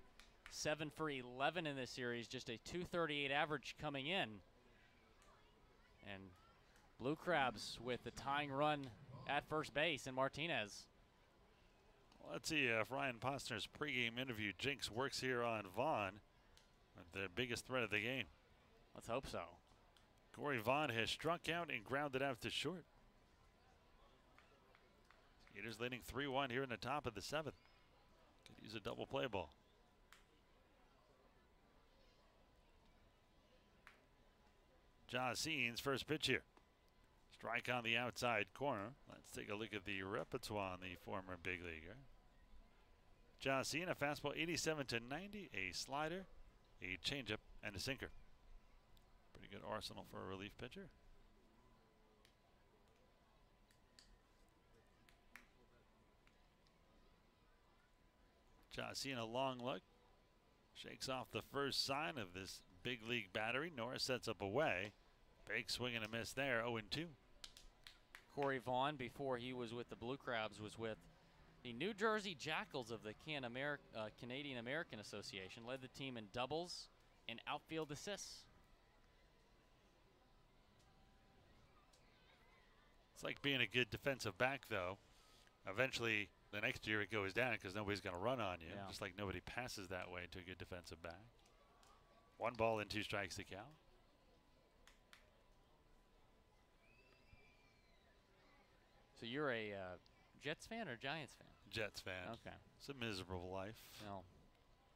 7 for 11 in this series, just a 238 average coming in. And Blue Crabs with the tying run at first base, and Martinez. Well, let's see if Ryan Posner's pregame interview jinx works here on Vaughn, the biggest threat of the game. Let's hope so. Corey Vaughn has struck out and grounded out to short. Skeeters leading 3-1 here in the top of the 7th. Could use a double play ball. Jacines first pitch here. Strike on the outside corner. Let's take a look at the repertoire on the former big leaguer. Jacine, a fastball 87 to 90, a slider, a changeup, and a sinker. Pretty good arsenal for a relief pitcher. Jacine, a long look. Shakes off the first sign of this big league battery. Norris sets up away. Big swing and a miss there, 0-2. Corey Vaughn, before he was with the Blue Crabs, was with the New Jersey Jackals of the Canadian American Association. Led the team in doubles and outfield assists. It's like being a good defensive back, though. Eventually, the next year it goes down because nobody's going to run on you. Yeah. Just like nobody passes that way to a good defensive back. 1 ball and 2 strikes to count. So you're a Jets fan or Giants fan? Jets fan. Okay. It's a miserable life. Well,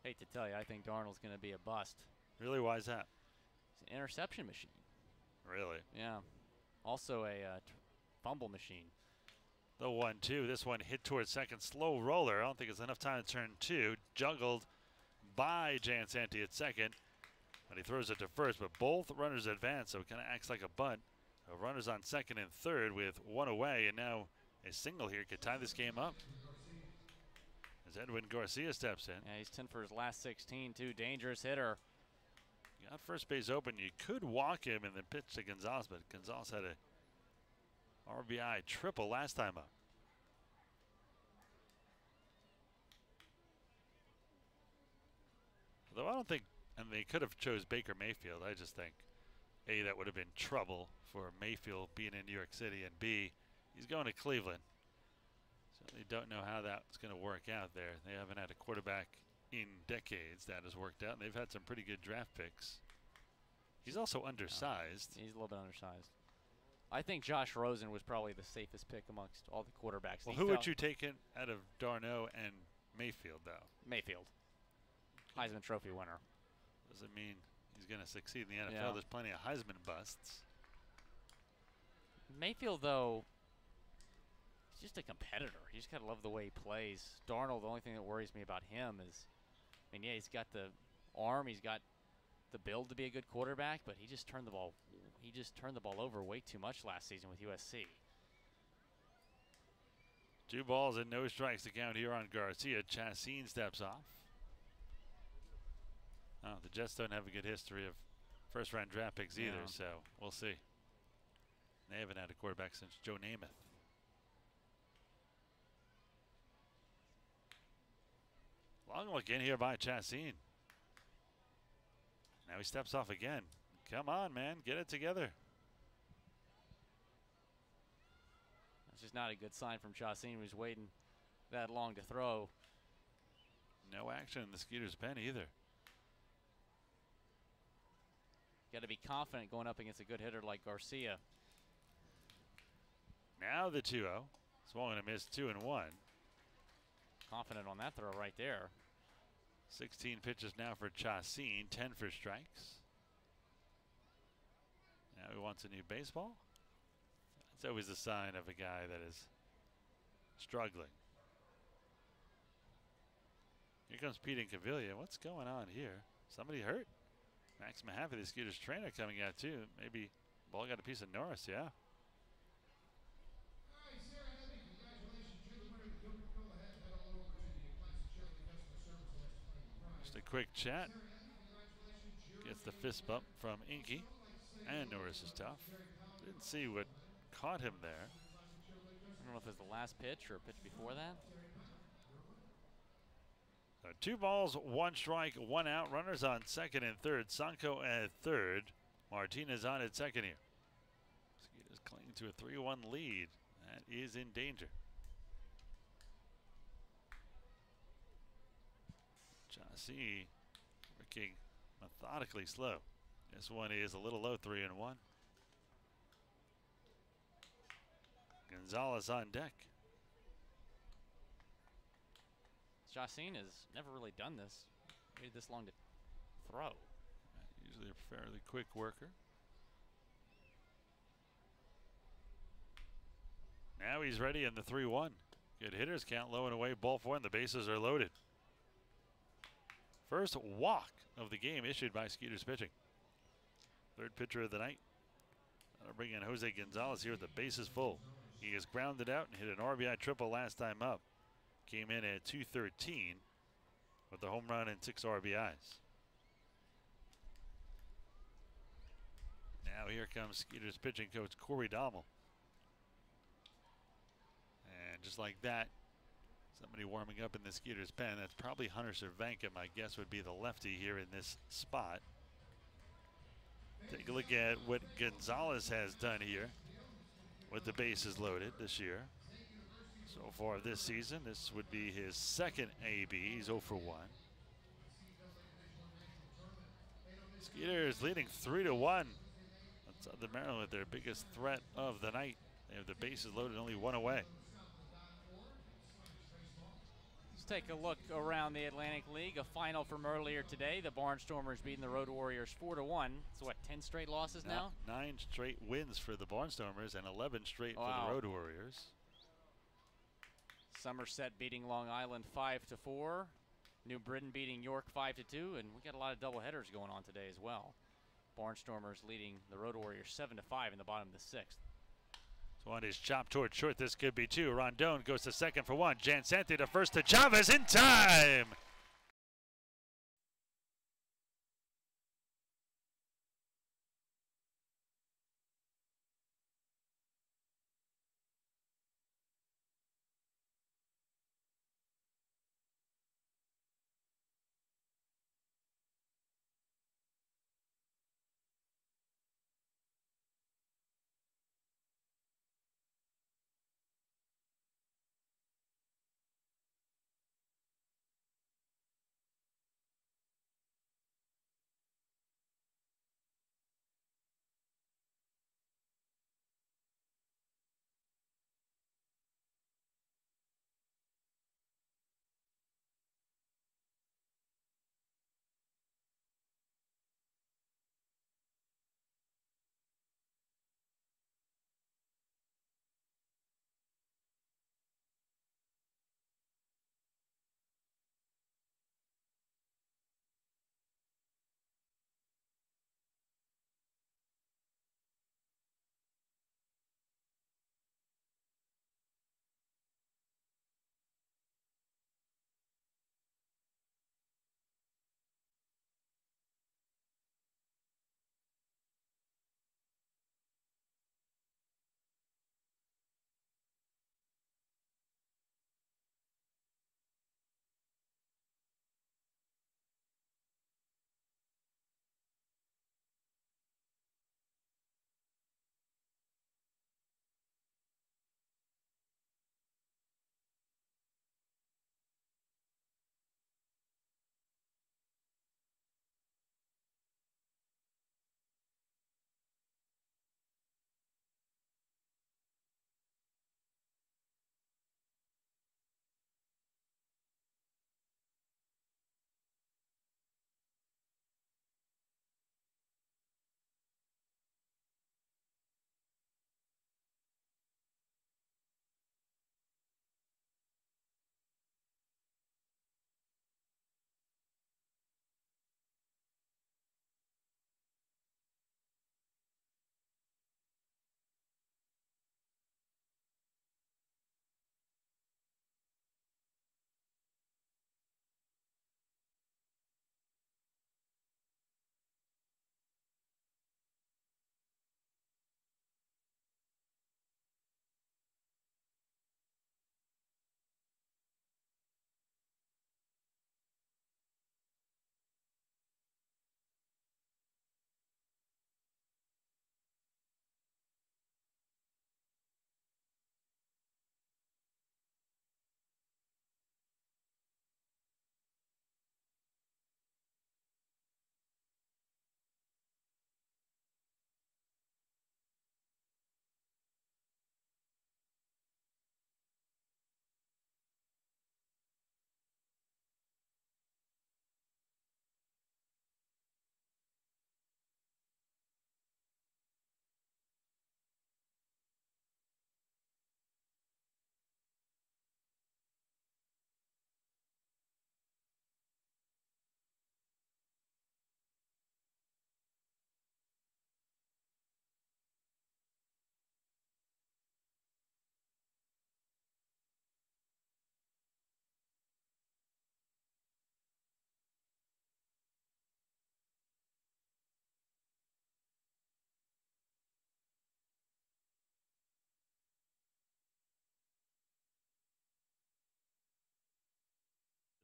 hate to tell you, I think Darnold's going to be a bust. Really? Why is that? He's an interception machine. Really? Yeah. Also a fumble machine. The 1-2. This one hit towards second. Slow roller. I don't think it's enough time to turn 2. Juggled by Jansanti at second. But he throws it to first. But both runners advance, so it kind of acts like a bunt. So runners on second and third with one away. And now a single here could tie this game up. As Edwin Garcia steps in. Yeah, he's 10 for his last 16, too. Dangerous hitter. Got first base open. You could walk him and then pitch to Gonzalez, but Gonzalez had a RBI triple last time up. Though I don't think, and they could have chose Baker Mayfield. I just think, A, that would have been trouble for Mayfield being in New York City, and B, he's going to Cleveland. Certainly don't know how that's going to work out there. They haven't had a quarterback in decades that has worked out, and they've had some pretty good draft picks. He's also undersized. He's a little bit undersized. I think Josh Rosen was probably the safest pick amongst all the quarterbacks. Well, who would you take in out of Darno and Mayfield, though? Mayfield. Heisman Trophy winner. Doesn't mean he's going to succeed in the NFL. Yeah. There's plenty of Heisman busts. Mayfield, though, he's just a competitor. You just got to love the way he plays. Darnold, the only thing that worries me about him is, I mean, yeah, he's got the arm, he's got the build to be a good quarterback, but he just turned the ball over way too much last season with USC. 2 balls and no strikes to count here on Garcia. Chassin steps off. Oh, the Jets don't have a good history of first-round draft picks either, Yeah. so we'll see. They haven't had a quarterback since Joe Namath. Long look in here by Chassin. Now he steps off again. Come on, man. Get it together. That's just not a good sign from Chassin, who's waiting that long to throw. No action in the Skeeters' pen either. Got to be confident going up against a good hitter like Garcia. Now the 2-0. Swung and a miss, 2-1. Confident on that throw right there. 16 pitches now for Chassin, 10 for strikes. Now he wants a new baseball. It's always a sign of a guy that is struggling. Here comes Pete Incaviglia. What's going on here? Somebody hurt? Max Mahaffey, the Skeeters trainer, coming out too. Maybe ball got a piece of Norris, yeah. Just a quick chat. Gets the fist bump from Inky. And Norris is tough. Didn't see what caught him there. I don't know if it was the last pitch or a pitch before that. 2 balls, 1 strike, 1 out. Runners on second and third. Sanko at third. Martinez on at second here. Skeeters clinging to a 3-1 lead. That is in danger. Chassis working methodically slow. This one is a little low, 3-1. Gonzalez on deck. Chassin has never really done this. Waited this long to throw. Usually a fairly quick worker. Now he's ready in the 3-1. Good hitters count low and away. Ball 4 and the bases are loaded. First walk of the game issued by Skeeters pitching. Third pitcher of the night. That'll bring in Jose Gonzalez here with the bases full. He is grounded out and hit an RBI triple last time up. Came in at 213 with the home run and 6 RBIs. Now here comes Skeeters pitching coach Corey Dommel. And just like that, somebody warming up in the Skeeters pen. That's probably Hunter Cervenka. My guess would be the lefty here in this spot. Take a look at what Gonzalez has done here with the bases loaded this year. So far this season, this would be his second AB. He's 0 for 1. Skeeters leading 3-1. That's the Maryland with their biggest threat of the night. They have the bases loaded, only 1 away. Let's take a look around the Atlantic League. A final from earlier today. The Barnstormers beating the Road Warriors 4-1. So what, 10 straight losses now? 9 straight wins for the Barnstormers and 11 straight for the Road Warriors. Somerset beating Long Island 5-4. New Britain beating York 5-2, and we got a lot of doubleheaders going on today as well. Barnstormers leading the Road Warriors 7-5 in the bottom of the 6th. So one is chopped toward short. This could be two. Rondon goes to second for one. Jansanti to first to Chavez in time.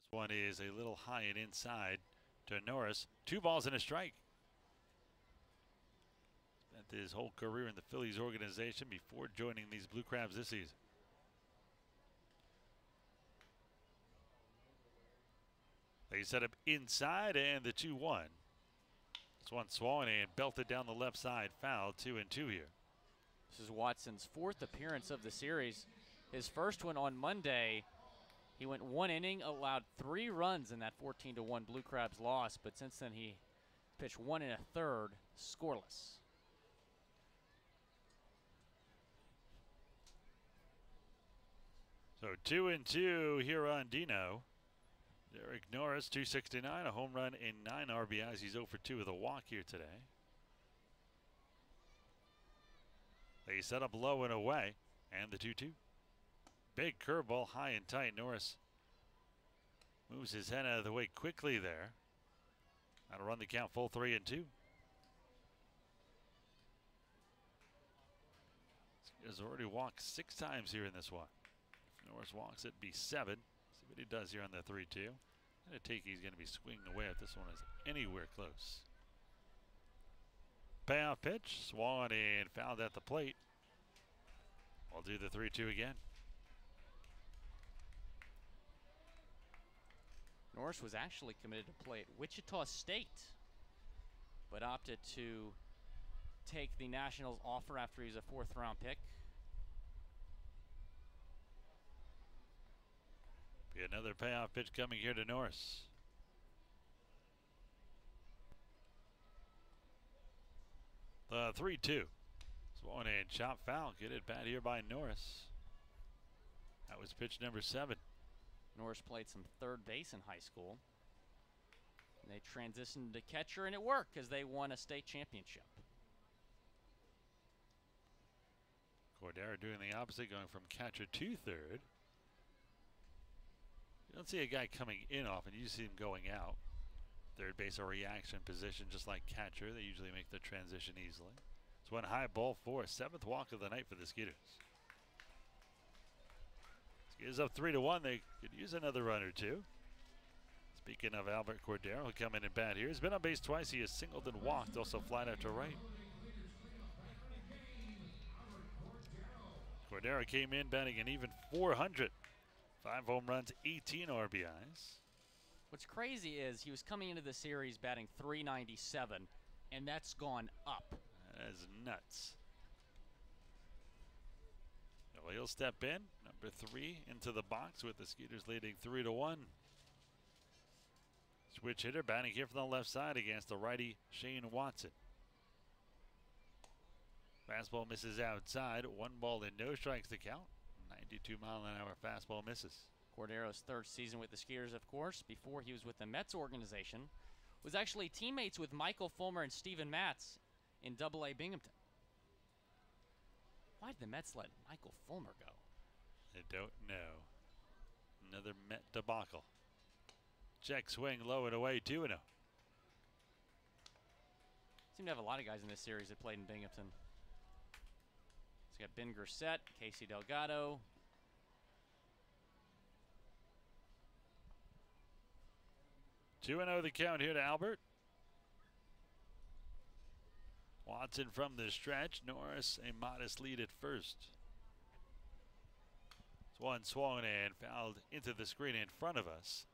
This one is a little high and inside to Norris. 2 balls and a strike. Spent his whole career in the Phillies organization before joining these Blue Crabs this season. They set up inside and the 2-1. This one swung and belted down the left side. Foul, 2-2 here. This is Watson's 4th appearance of the series. His first one on Monday, he went 1 inning, allowed 3 runs in that 14-1 Blue Crabs loss, but since then he pitched 1 1/3 scoreless. So 2-2 here on Dino. Derek Norris, 269, a home run and 9 RBIs. He's 0 for 2 with a walk here today. They set up low and away, and the 2-2. Big curveball, high and tight. Norris moves his head out of the way quickly there. That'll run the count full 3-2. He's already walked 6 times here in this one. If Norris walks, it'd be 7. See what he does here on the 3-2. I take he's going to be swinging away if this one is anywhere close. Payoff pitch, swung and fouled at the plate. We'll do the 3-2 again. Norris was actually committed to play at Wichita State, but opted to take the Nationals offer after he was a 4th-round pick. Be another payoff pitch coming here to Norris. The 3-2. Swung and chop foul. Get it bad here by Norris. That was pitch number 7. Norris played some third base in high school. And they transitioned to catcher, and it worked because they won a state championship. Cordero doing the opposite, going from catcher to third. You don't see a guy coming in often. You see him going out. Third base, a reaction position, just like catcher. They usually make the transition easily. It's one high ball 4, 7th walk of the night for the Skeeters. Skeeters up 3-1. They could use another run or two. Speaking of Albert Cordero, he'll come in and bat here. He's been on base twice. He has singled and walked, also flied out to right. Cordero came in batting an even .400. 5 home runs, 18 RBIs. What's crazy is he was coming into the series batting .397, and that's gone up. That is nuts. Well, he'll step in, number 3, into the box with the Skeeters leading 3-1. Switch hitter batting here from the left side against the righty Shane Watson. Fastball misses outside. 1 ball and no strikes to count. 92-mile-an-hour fastball misses. Cordero's 3rd season with the Skeeters, of course, before he was with the Mets organization, was actually teammates with Michael Fulmer and Steven Matz in AA Binghamton. Why did the Mets let Michael Fulmer go? I don't know. Another Met debacle. Check swing low and away, 2-0. Seem to have a lot of guys in this series that played in Binghamton. So you got Ben Grissett, Casey Delgado. 2-0 the count here to Albert. Watson from the stretch. Norris a modest lead at first. It's one swung and fouled into the screen in front of us.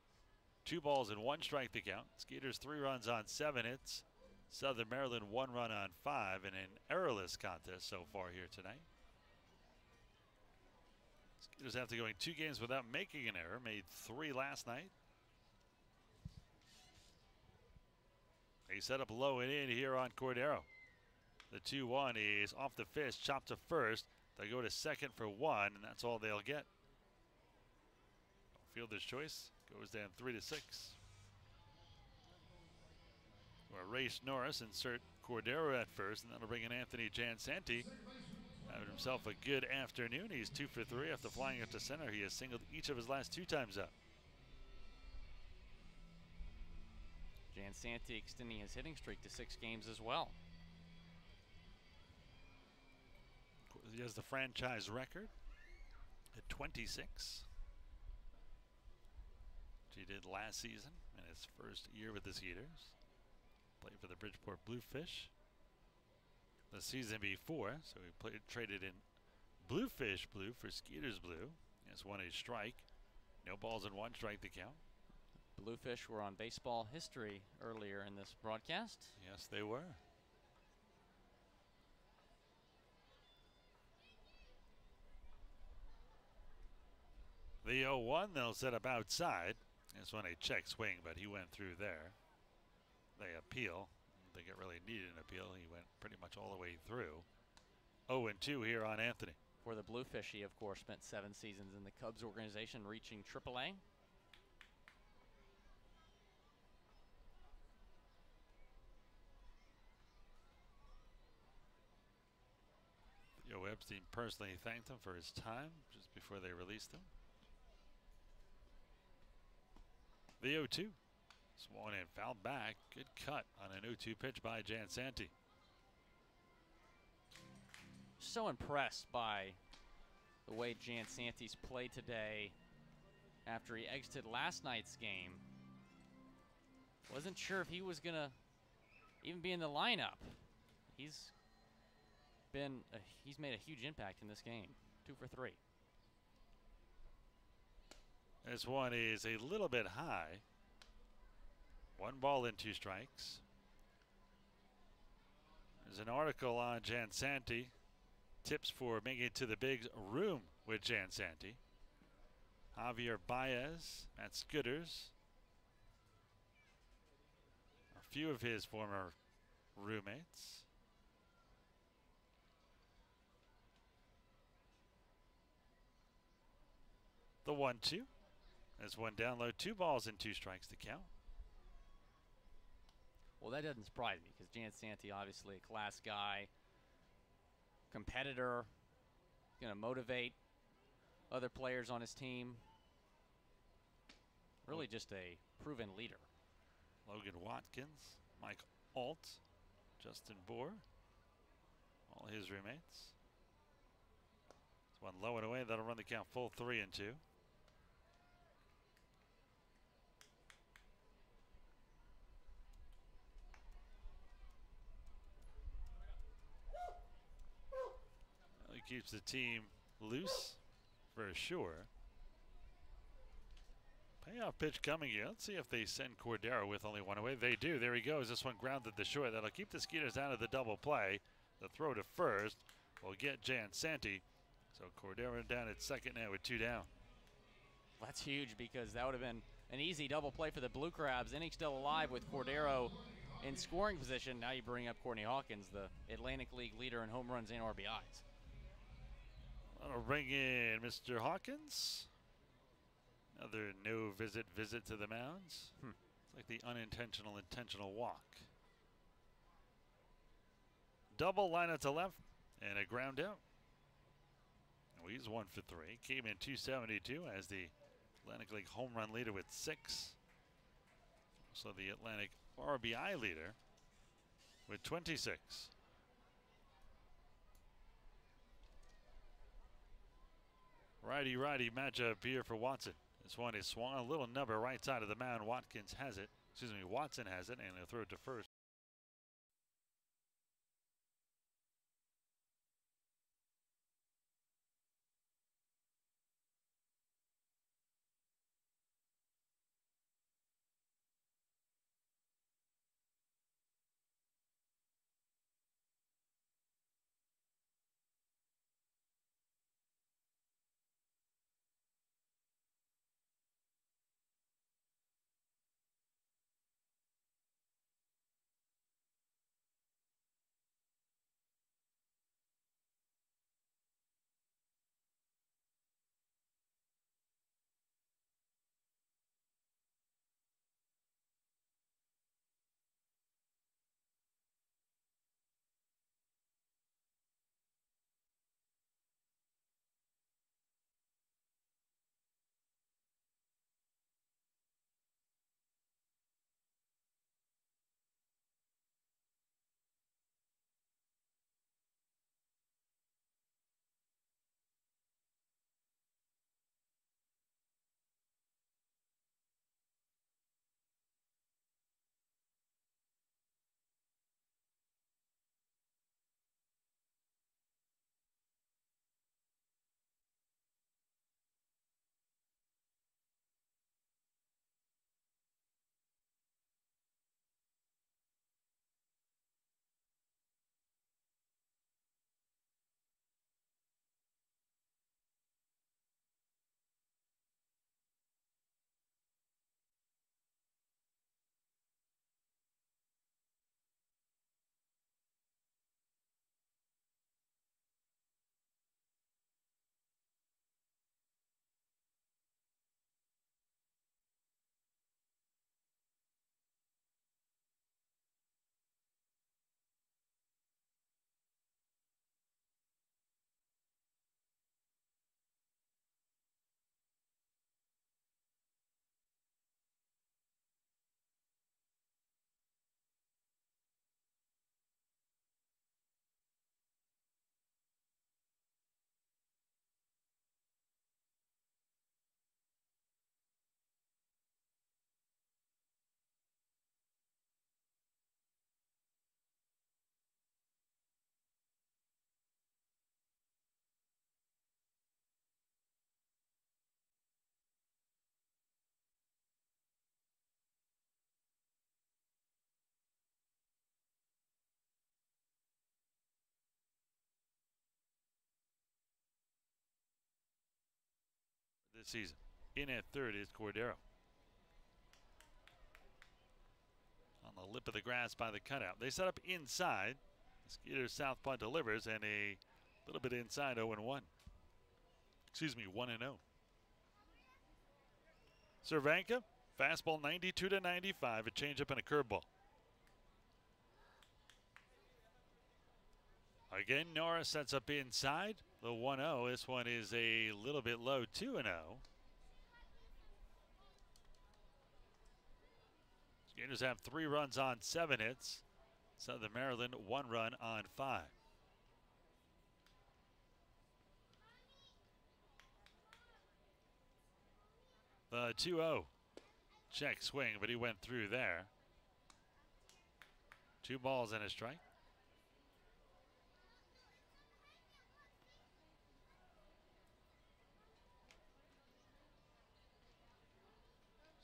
2 balls and 1 strike to count. Skeeters 3 runs on 7 hits. Southern Maryland 1 run on 5 in an errorless contest so far here tonight. Skeeters after going 2 games without making an error, made 3 last night. They set up low and in here on Cordero. The 2-1 is off the fist, chopped to first. They go to second for 1, and that's all they'll get. Fielder's choice goes down 3-6. We'll erase Norris, insert Cordero at first, and that'll bring in Anthony Jansanti. Having himself a good afternoon. He's 2 for 3 after flying up to center. He has singled each of his last 2 times up. Jansanti extending his hitting streak to 6 games as well. He has the franchise record at 26. Which he did last season in his first year with the Skeeters. Played for the Bridgeport Bluefish the season before, so he traded in Bluefish blue for Skeeters blue. Has won a strike. No balls and 1 strike to count. Bluefish were on baseball history earlier in this broadcast. Yes, they were. The 0-1 they'll set up outside. This one a check swing, but he went through there. They appeal. I don't think it really needed an appeal. He went pretty much all the way through. 0-2 here on Anthony. For the Bluefish, he, of course, spent 7 seasons in the Cubs organization, reaching AAA. Joe Epstein personally thanked him for his time just before they released him. The 0-2. Swung and fouled back. Good cut on an 0-2 pitch by Jansanti. So impressed by the way Jansanti's played today after he exited last night's game. Wasn't sure if he was going to even be in the lineup. He's made a huge impact in this game. 2 for 3. This one is a little bit high. 1 ball and 2 strikes. There's an article on Jansanti. Tips for making it to the big room with Jansanti. Javier Baez at Skeeters. A few of his former roommates. The 1-2. There's one down low, 2 balls and 2 strikes to count. Well, that doesn't surprise me because Jansanti, obviously a class guy, competitor, going to motivate other players on his team. Really just a proven leader. Logan Watkins, Mike Alt, Justin Bohr, all his roommates. This one low and away, that'll run the count full 3-2. He keeps the team loose for sure. Payoff pitch coming here. Let's see if they send Cordero with only 1 away. They do. There he goes. This one grounded the short. That'll keep the Skeeters out of the double play. The throw to first will get Jansanti. So Cordero down at second now with 2 down. That's huge because that would have been an easy double play for the Blue Crabs. Inning still alive with Cordero in scoring position. Now you bring up Courtney Hawkins, the Atlantic League leader in home runs and RBIs. That'll bring in Mr. Hawkins. Another no visit to the mounds. It's like the unintentional intentional walk. Double line out to left and a ground out. Oh, he's 1 for 3. Came in 272 as the Atlantic League home run leader with 6. So the Atlantic RBI leader with 26. Righty-righty matchup here for Watson. This one is swung a little number right side of the mound. Watkins has it. Excuse me, Watson has it, and he'll throw it to first. this season. In at third is Cordero. On the lip of the grass by the cutout. They set up inside. The Skeeters southpaw delivers, and a little bit inside 0-1. Excuse me, 1-0. Cervenka, fastball 92 to 95, a changeup and a curveball. Again, Norris sets up inside. The 1-0. This one is a little bit low, 2-0. Skeeters have 3 runs on 7 hits. Southern Maryland 1 run on 5. The 2-0. Check swing, but he went through there. 2 balls and a strike.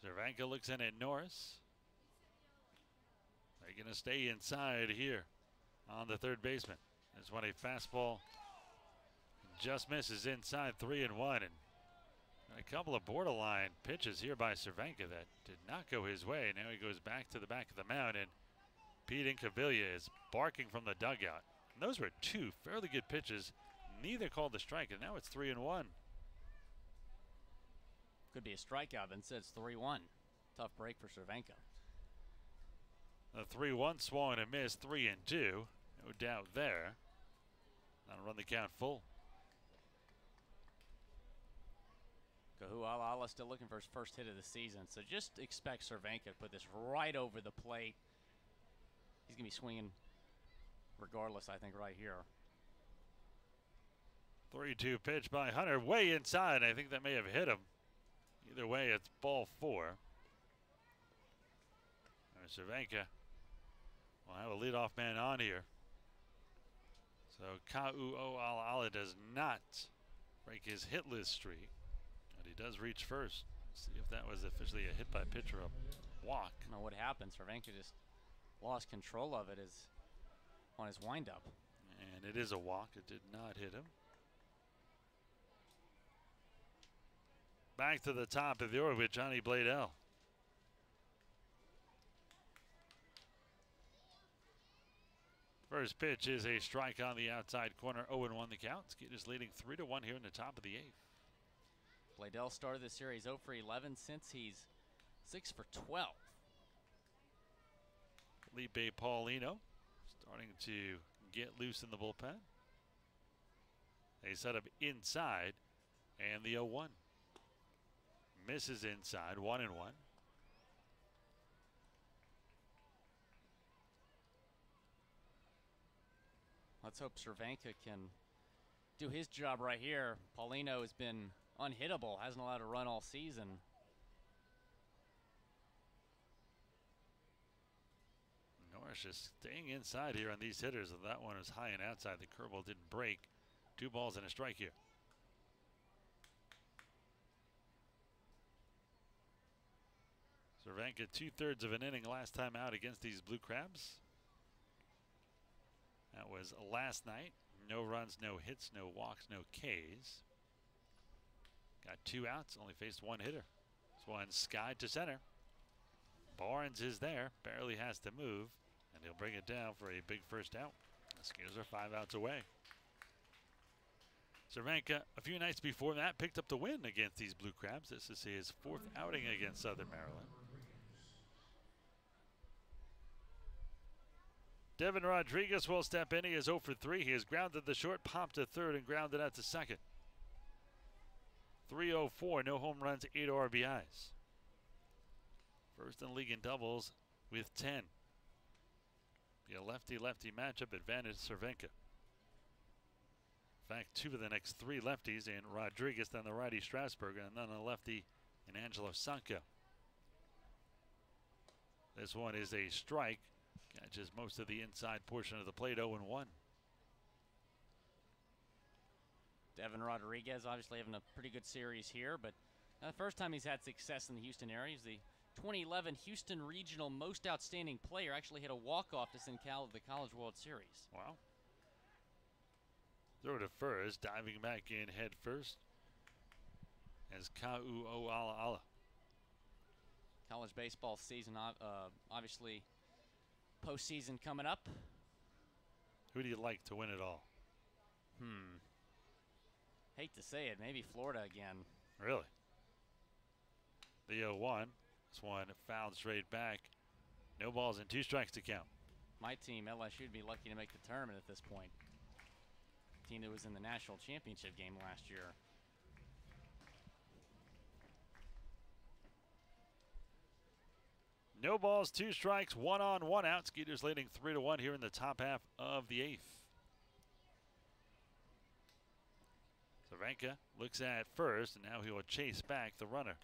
Cervenka looks in at Norris. They're going to stay inside here on the third baseman. That's when a fastball just misses inside 3-1. And a couple of borderline pitches here by Cervenka that did not go his way. Now he goes back to the back of the mound, and Pete Incaviglia is barking from the dugout. And those were 2 fairly good pitches. Neither called the strike, and now it's 3-1. Could be a strikeout, then says 3-1. Tough break for Cervenka. The 3-1 swung and a miss, 3-2. No doubt there. That'll run the count full. Kahu'ala still looking for his first hit of the season, so just expect Cervenka to put this right over the plate. He's going to be swinging regardless, I think, right here. 3-2 pitch by Hunter, way inside. I think that may have hit him. Either way, it's ball 4. Cervenka will have a leadoff man on here. So Kahu'ala does not break his hit list streak. But he does reach first. See if that was officially a hit by pitch or a walk. I don't know what happened. Cervenka just lost control of it on his windup. And it is a walk. It did not hit him. Back to the top of the order with Johnny Bladell. First pitch is a strike on the outside corner. 0-1 the count. Skeeters leading 3-1 here in the top of the 8th. Bladell started the series 0 for 11 since he's 6 for 12. Felipe Paulino starting to get loose in the bullpen. They set up inside, and the 0-1 misses inside, 1-1. Let's hope Cervenka can do his job right here. Paulino has been unhittable, hasn't allowed a run all season. Norris just staying inside here on these hitters. That one was high and outside. The curveball didn't break. 2 balls and a strike here. Cervenka 2/3 of an inning last time out against these Blue Crabs. That was last night. No runs, no hits, no walks, no Ks. Got 2 outs, only faced 1 hitter. This one skied to center. Barnes is there, barely has to move, and he'll bring it down for a big first out. The Skeeters are 5 outs away. Cervenka, a few nights before that, picked up the win against these Blue Crabs. This is his 4th outing against Southern Maryland. Devin Rodriguez will step in. He is 0 for 3. He has grounded the short, popped to third, and grounded out to second. 304, no home runs, 8 RBIs. First in the league in doubles with 10. Be a lefty-lefty matchup, advantage Cervenka. In fact, 2 of the next 3 lefties in Rodriguez, then the righty Strasburg, and then a lefty in Angelo Sanko. This one is a strike. Catches most of the inside portion of the plate, 0-1. Devin Rodriguez obviously having a pretty good series here, but the first time he's had success in the Houston area. He's the 2011 Houston Regional Most Outstanding Player. Actually hit a walk-off to send Cal to the College World Series. Wow. Throw to first, diving back in head first. as Ka'u'o'ala. College baseball season, obviously, postseason coming up. Who do you like to win it all? Hate to say it, maybe Florida again. Really? The 0-1. This one fouled straight back. No balls and 2 strikes to count. My team, LSU, would be lucky to make the tournament at this point. Team that was in the national championship game last year. No balls, 2 strikes, 1 on, 1 out. Skeeters leading 3-1 here in the top half of the 8th. Cervenka looks at first, and now he will chase back the runner.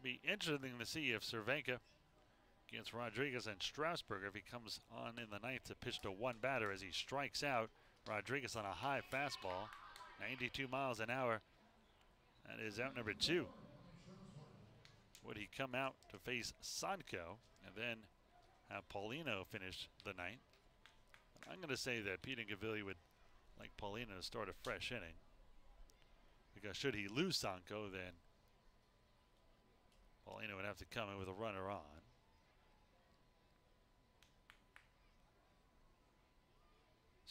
It'll be interesting to see if Cervenka against Rodriguez and Strasburger, if he comes on in the 9th to pitch to 1 batter as he strikes out Rodriguez on a high fastball, 92 miles an hour. That is out number 2. Would he come out to face Sanko and then have Paulino finish the 9th? But I'm going to say that Pete Gavilli would like Paulino to start a fresh inning, because should he lose Sanko, then Paulino would have to come in with a runner on.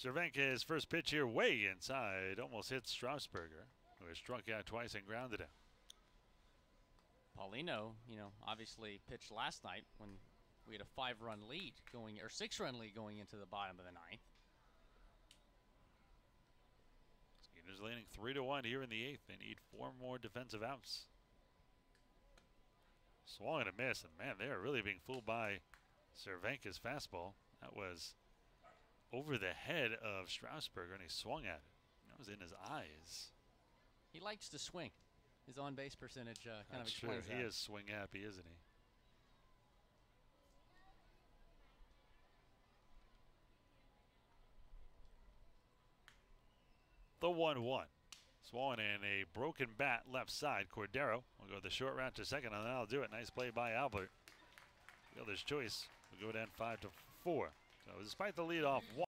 Cervenka's first pitch here way inside, almost hits Strasburger, who has struck out twice and grounded out. Paulino, obviously pitched last night when we had a 5-run lead going, or 6-run lead going into the bottom of the 9th. Skeeters leading 3-1 here in the 8th. They need 4 more defensive outs. Swung and a miss, and man, they are really being fooled by Cervenka's fastball. That was over the head of Strasburger, and he swung at it. That was in his eyes. He likes to swing. His on-base percentage kind of That's explains true. that. He is swing happy, isn't he? The 1-1. Swung in a broken bat left side. Cordero will go the short route to second, and that'll do it. Nice play by Albert. Fielder's choice will go down 5-4. So despite the leadoff walk,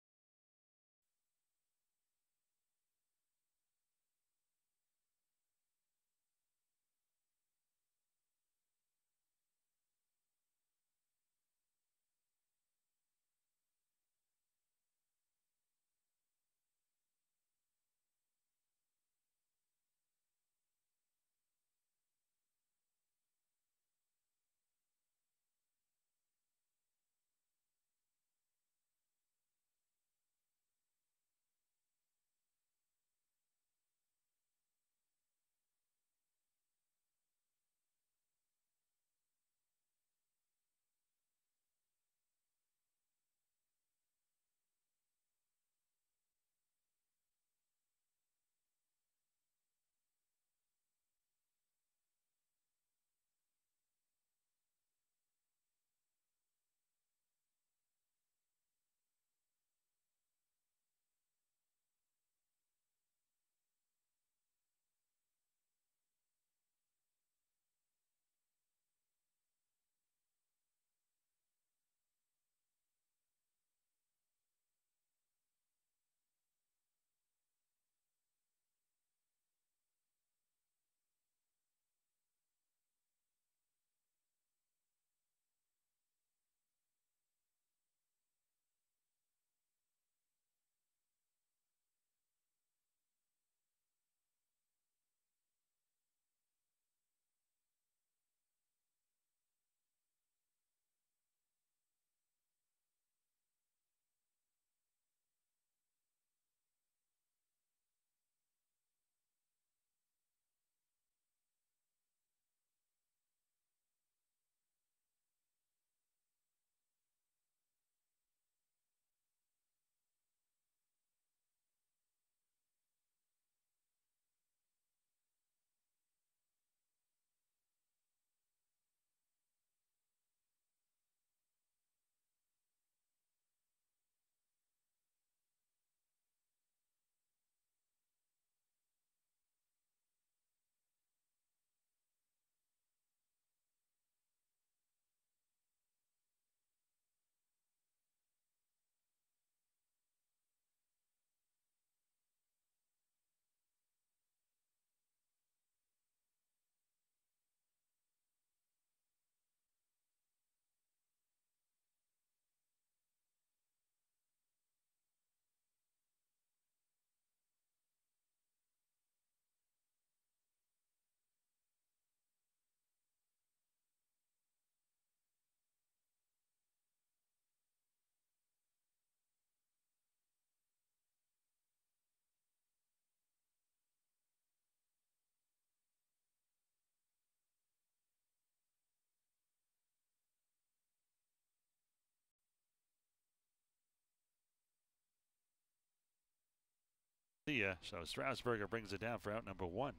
Yeah, so Strasburger brings it down for out number 1.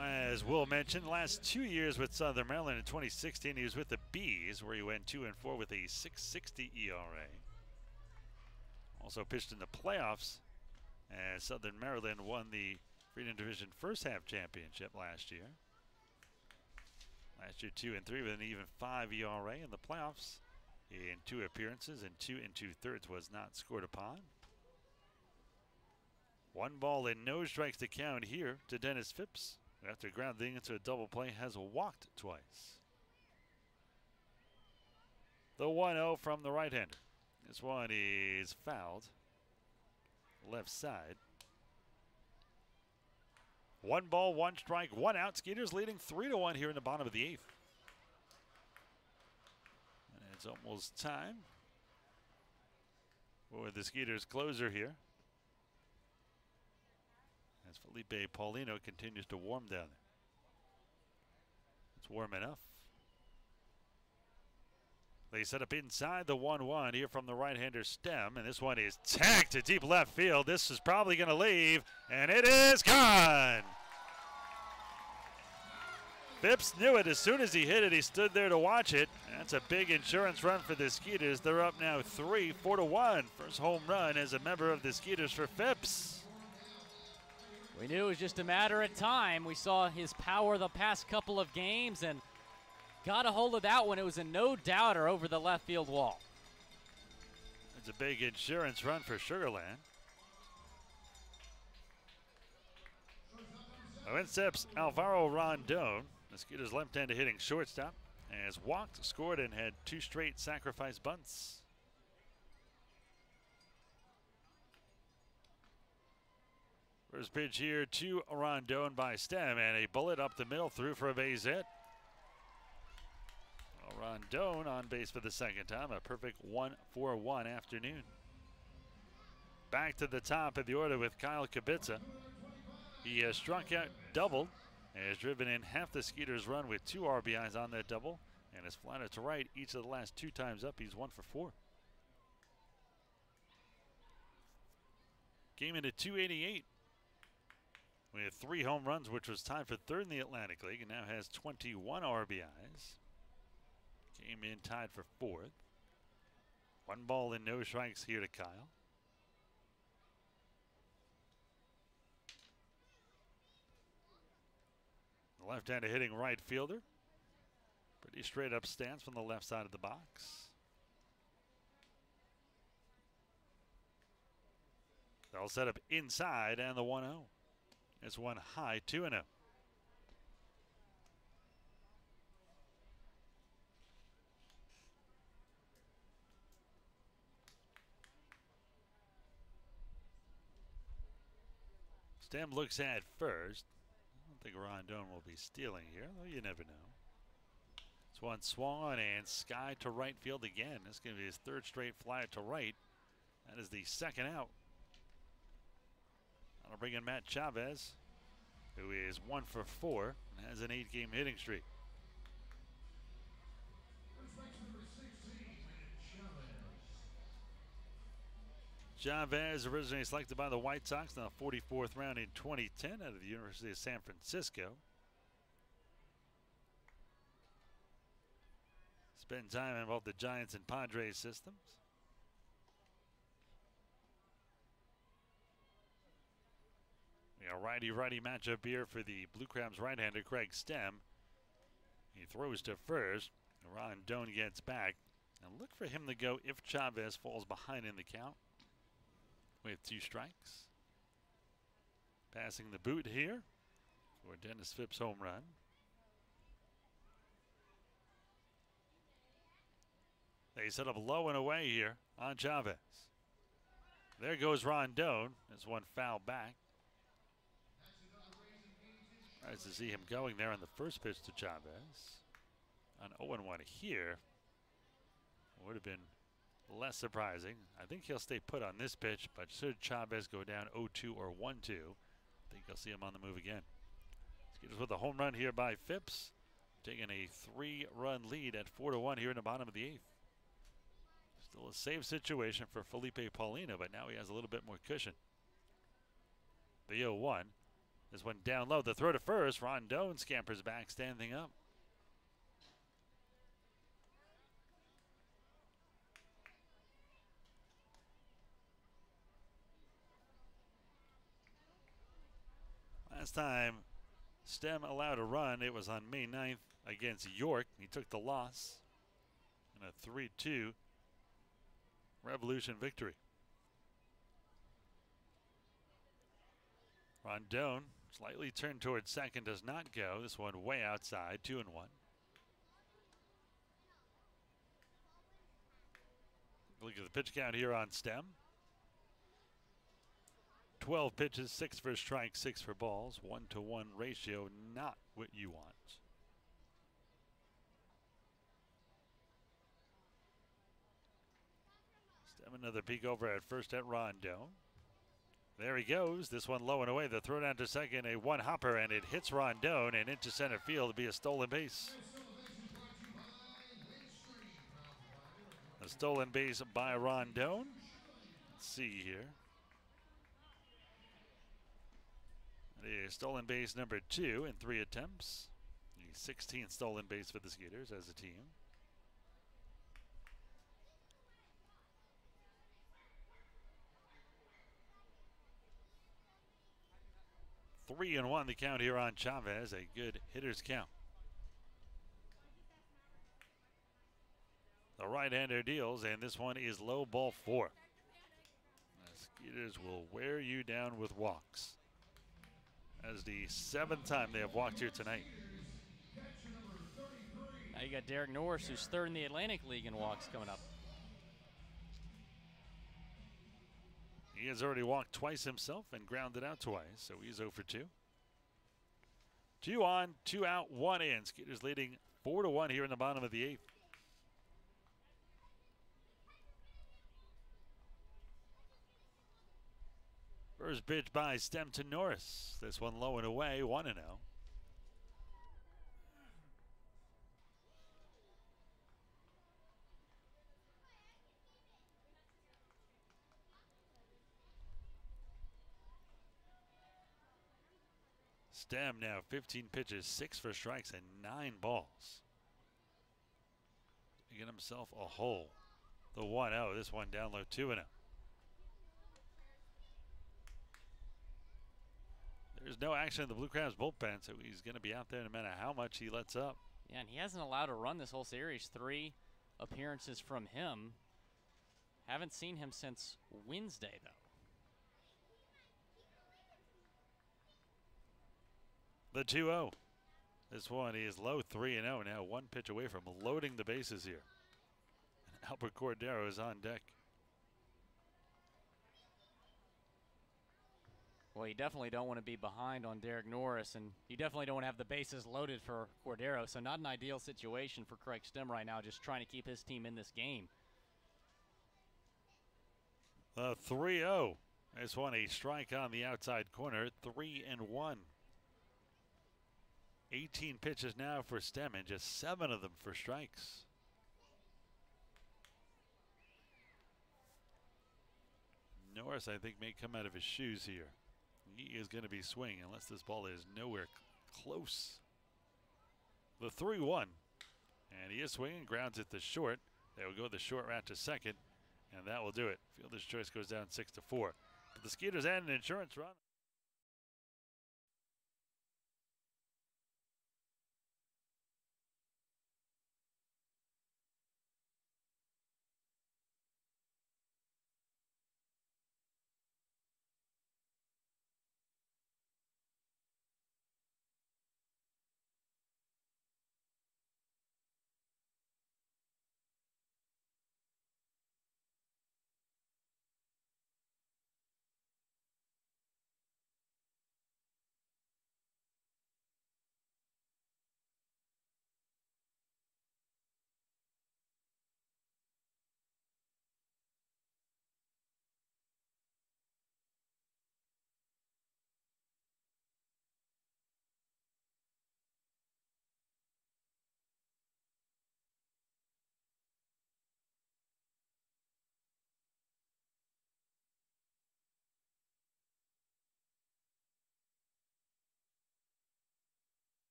As Will mentioned, last 2 years with Southern Maryland. In 2016, he was with the Bees, where he went 2-4 with a 6.60 ERA. Also pitched in the playoffs, as Southern Maryland won the Freedom Division first half championship last year. Last year 2-3 with an even 5 ERA in the playoffs. In 2 appearances and 2 2/3 was not scored upon. 1 ball and no strikes to count here to Dennis Phipps, who after grounding into a double play has walked twice. The 1-0 from the right-hander. This one is fouled. Left side. 1 ball, 1 strike, 1 out. Skeeters leading 3-1 here in the bottom of the 8th. And it's almost time for the Skeeters closer here, as Felipe Paulino continues to warm down there. It's warm enough. They set up inside the 1-1 here from the right-hander Stem, and this one is tagged to deep left field. This is probably going to leave, and it is gone. Phipps knew it as soon as he hit it. He stood there to watch it. That's a big insurance run for the Skeeters. They're up now 4-1. First home run as a member of the Skeeters for Phipps. We knew it was just a matter of time. We saw his power the past couple of games and got a hold of that one. It was a no-doubter over the left field wall. It's a big insurance run for Sugarland. In steps Alvaro Rondon, the Skeeters left-hander hitting shortstop, has walked, scored, and had 2 straight sacrifice bunts. First pitch here to Rondon by Stem, and a bullet up the middle, through for a base hit. Rondon on base for the second time. A perfect 1-4-1 afternoon. Back to the top of the order with Kyle Kubica. He has struck out, doubled, and has driven in half the Skeeters' run with 2 RBIs on that double, and has flatted to right each of the last 2 times up. He's 1 for 4. Came into 288 with 3 home runs, which was tied for 3rd in the Atlantic League, and now has 21 RBIs. Came in tied for 4th. 1 ball and no strikes here to Kyle. The left-hander hitting right fielder. Pretty straight up stance from the left side of the box. They'll set up inside, and the 1-0. It's one high, 2-0. Stem looks at first. I don't think Rondon will be stealing here, though you never know. This one swung on and sky to right field again. This is going to be his 3rd straight fly to right. That is the 2nd out. That'll bring in Matt Chavez, who is 1 for 4 and has an 8-game hitting streak. Chavez originally selected by the White Sox in the 44th round in 2010 out of the University of San Francisco. Spent time in both the Giants and Padres systems. A righty-righty matchup here for the Blue Crabs right-hander Craig Stem. He throws to first. Rondon gets back. And look for him to go if Chavez falls behind in the count with 2 strikes. Passing the boot here for Dennis Phipps' home run. They set up low and away here on Chavez. There goes Rondon. There's one foul back. Nice to see him going there on the first pitch to Chavez. On 0-1 here. Would have been less surprising. I think he'll stay put on this pitch, but should Chavez go down 0-2 or 1-2, I think you'll see him on the move again. Skeeters with a home run here by Phipps, taking a 3-run lead at 4-1 here in the bottom of the 8th. Still a save situation for Felipe Paulino, but now he has a little bit more cushion. The 0-1. This one down low. The throw to first. Rondon scampers back, standing up. Last time Stem allowed a run, it was on May 9th against York. He took the loss in a 3-2 Revolution victory. Rondon slightly turned towards second, does not go. This one way outside, 2-1. Look at the pitch count here on Stem. 12 pitches, 6 for strikes, 6 for balls. 1-to-1 ratio, not what you want. Stem another peek over at first at Rondon. There he goes. This one low and away. The throw down to second, a one hopper, and it hits Rondon and into center field to be a stolen base. A stolen base by Rondon. Let's see here. A stolen base number 2 in 3 attempts. The 16th stolen base for the Skeeters as a team. Three and 1 the count here on Chavez. A good hitter's count. The right-hander deals, and this one is low, ball 4. The Skeeters will wear you down with walks. As the 7th time they have walked here tonight. Now you got Derek Norris, who's 3rd in the Atlantic League in walks, coming up. He has already walked twice himself and grounded out twice, so he's 0 for 2. 2 on, 2 out, 1 in. Skeeters leading 4-1 here in the bottom of the 8th. First pitch by Stem to Norris. This one low and away, 1-0. Stem now 15 pitches, 6 for strikes, and 9 balls. He get himself a hole. The 1-0, this one down low, 2-0. There's no action in the Blue Crabs bullpen, so he's going to be out there no matter how much he lets up. Yeah, and he hasn't allowed a run this whole series. 3 appearances from him. Haven't seen him since Wednesday, though. The 2-0. This one is low, 3-0. Now 1 pitch away from loading the bases here. And Albert Cordero is on deck. Well, you definitely don't want to be behind on Derek Norris, and you definitely don't want to have the bases loaded for Cordero. So not an ideal situation for Craig Stem right now, just trying to keep his team in this game. 3-0. This one a strike on the outside corner, 3-1. 18 pitches now for Stem and just 7 of them for strikes. Norris, I think, may come out of his shoes here. He is going to be swinging unless this ball is nowhere close. The 3-1. And he is swinging, grounds it to short. They will go the short route to second, and that will do it. Fielder's choice goes down 6-4. But the Skeeters add an insurance run.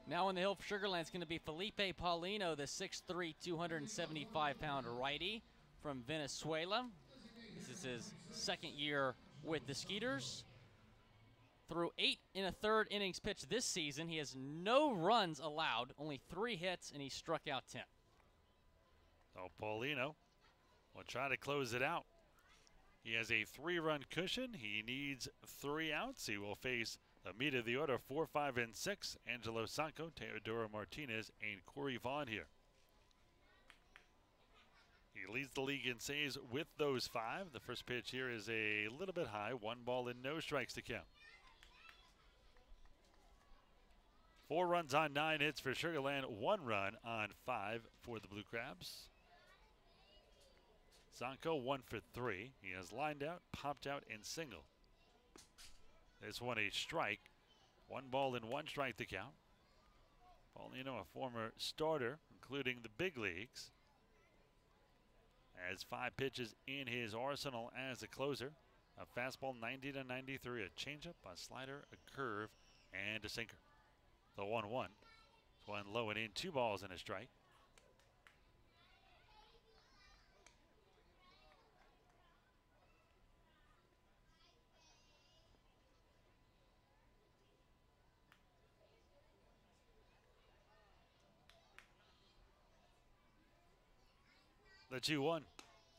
Now on the hill for Sugar Land is going to be Felipe Paulino, the 6'3", 275-pound righty from Venezuela. This is his second year with the Skeeters. Through 8 1/3 innings pitched this season, he has no runs allowed, only 3 hits, and he struck out 10. So Paulino will try to close it out. He has a 3-run cushion. He needs 3 outs. He will face the meat of the order, 4, 5, and 6. Angelo Sanco, Teodoro Martinez, and Corey Vaughn here. He leads the league in saves with those 5. The first pitch here is a little bit high. 1 ball and no strikes to count. 4 runs on 9 hits for Sugar Land. 1 run on 5 for the Blue Crabs. Sanco 1 for 3. He has lined out, popped out, and singled. This one a strike. 1 ball and 1 strike to count. Paulino, a former starter, including the big leagues, has 5 pitches in his arsenal as a closer. A fastball 90 to 93, a changeup, a slider, a curve, and a sinker. The 1-1. This one low and in, 2 balls and a strike. The 2-1.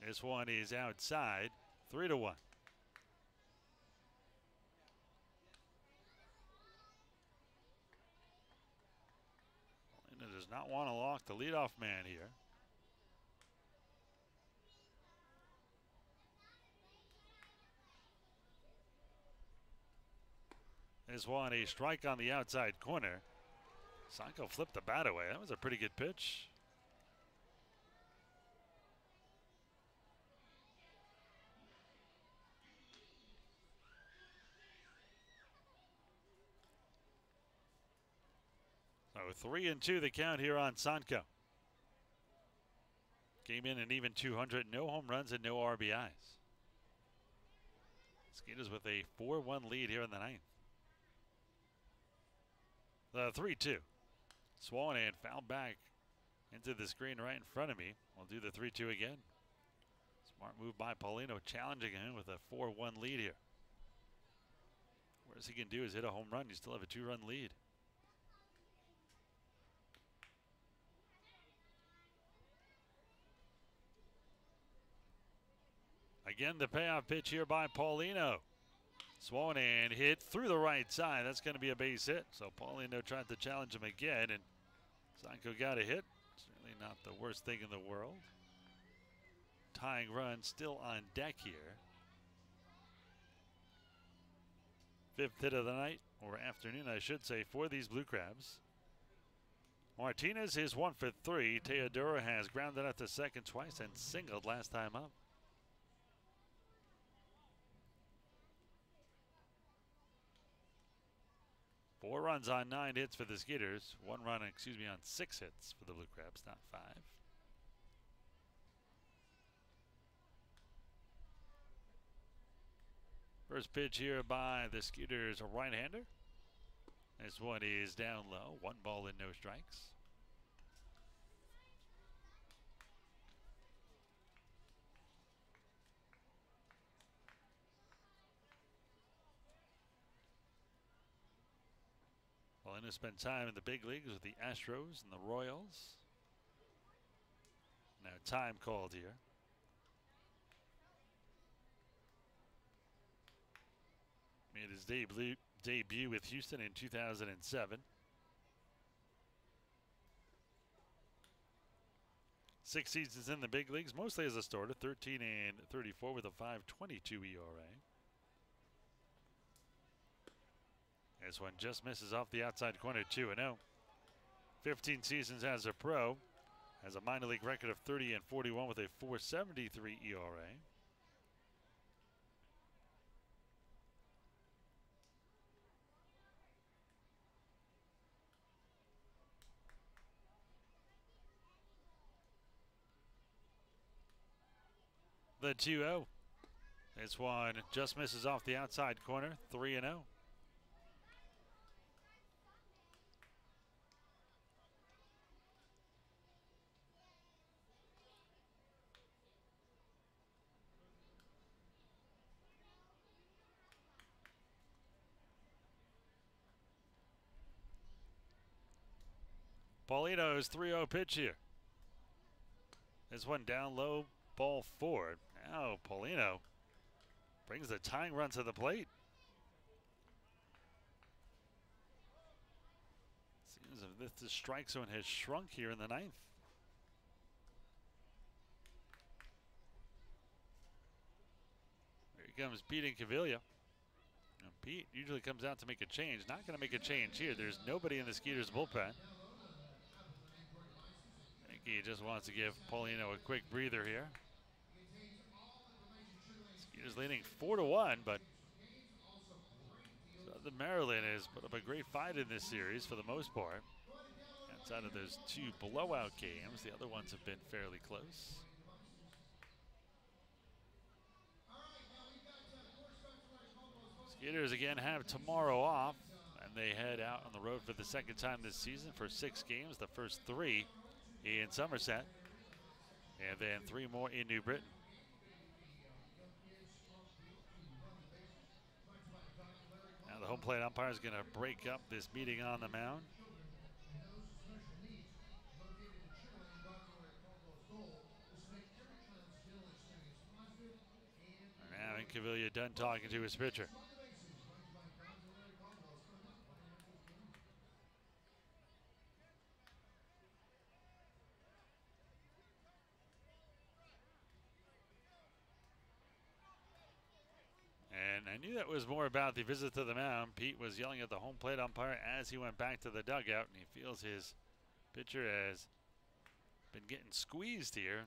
This one is outside, 3-1. Paulino does not want to lock the leadoff man here. This one a strike on the outside corner. Sanco flipped the bat away. That was a pretty good pitch. So 3-2 the count here on Sanco. Came in an even 200, no home runs and no RBIs. Skeeters with a 4-1 lead here in the 9th. The 3-2. Swollen and fouled back into the screen right in front of me. We'll do the 3-2 again. Smart move by Paulino, challenging him with a 4-1 lead here. Worst he can do is hit a home run. You still have a 2-run lead. Again, the payoff pitch here by Paulino. Swung and hit through the right side. That's going to be a base hit. So Paulino tried to challenge him again, and Sanco got a hit. Certainly not the worst thing in the world. Tying run still on deck here. 5th hit of the night, or afternoon, I should say, for these Blue Crabs. Martinez is 1 for 3. Teodoro has grounded out to second twice and singled last time up. Four runs on 9 hits for the Skeeters. 1 run, on 6 hits for the Blue Crabs, not 5. First pitch here by the Skeeters, a right-hander. This one is down low. 1 ball and no strikes. Paulino spent time in the big leagues with the Astros and the Royals. Now time called here. Made his debut with Houston in 2007. 6 seasons in the big leagues, mostly as a starter, 13 and 34 with a 5.22 ERA. This one just misses off the outside corner, 2-0. 15 seasons as a pro, has a minor league record of 30 and 41 with a 4.73 ERA. The 2-0. This one just misses off the outside corner, 3-0. Paulino's 3-0 pitch here. This one down low, ball 4. Now Paulino brings the tying run to the plate. Seems as if the strike zone has shrunk here in the 9th. Here comes Pete Incaviglia. Pete usually comes out to make a change. Not going to make a change here. There's nobody in the Skeeters bullpen. I think he just wants to give Paulino a quick breather here. Skeeters leading 4-1, but Southern Maryland has put up a great fight in this series for the most part. Outside of those 2 blowout games, the other ones have been fairly close. Skeeters again have tomorrow off, and they head out on the road for the 2nd time this season for 6 games, the first 3 in Somerset, and then 3 more in New Britain. Now the home plate umpire is going to break up this meeting on the mound. Now Incaviglia done talking to his pitcher. And I knew that was more about the visit to the mound. Pete was yelling at the home plate umpire as he went back to the dugout, and he feels his pitcher has been getting squeezed here.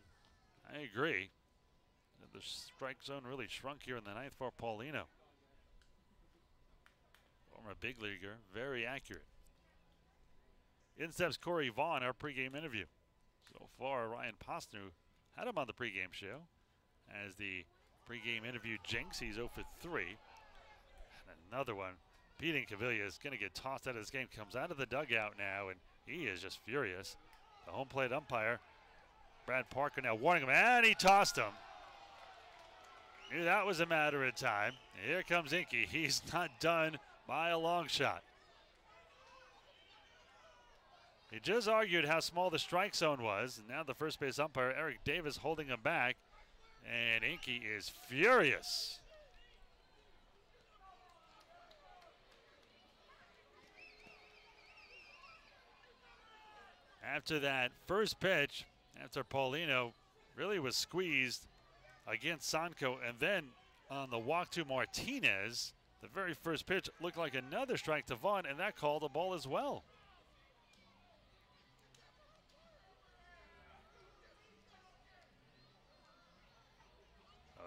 I agree. The strike zone really shrunk here in the 9th for Paulino. Former big leaguer, very accurate. In steps Corey Vaughn, our pregame interview. So far, Ryan Posner had him on the pregame show as the pregame interview jinx. He's 0 for 3. And another one. Pete Incaviglia is going to get tossed out of this game. Comes out of the dugout now, and he is just furious. The home plate umpire, Brad Parker, now warning him, and he tossed him. Knew that was a matter of time. Here comes Inky. He's not done by a long shot. He just argued how small the strike zone was, and now the first base umpire, Eric Davis, holding him back. And Inky is furious. After that first pitch, after Paulino really was squeezed against Sanko, and then on the walk to Martinez, the very first pitch looked like another strike to Vaughn, and that called a ball as well.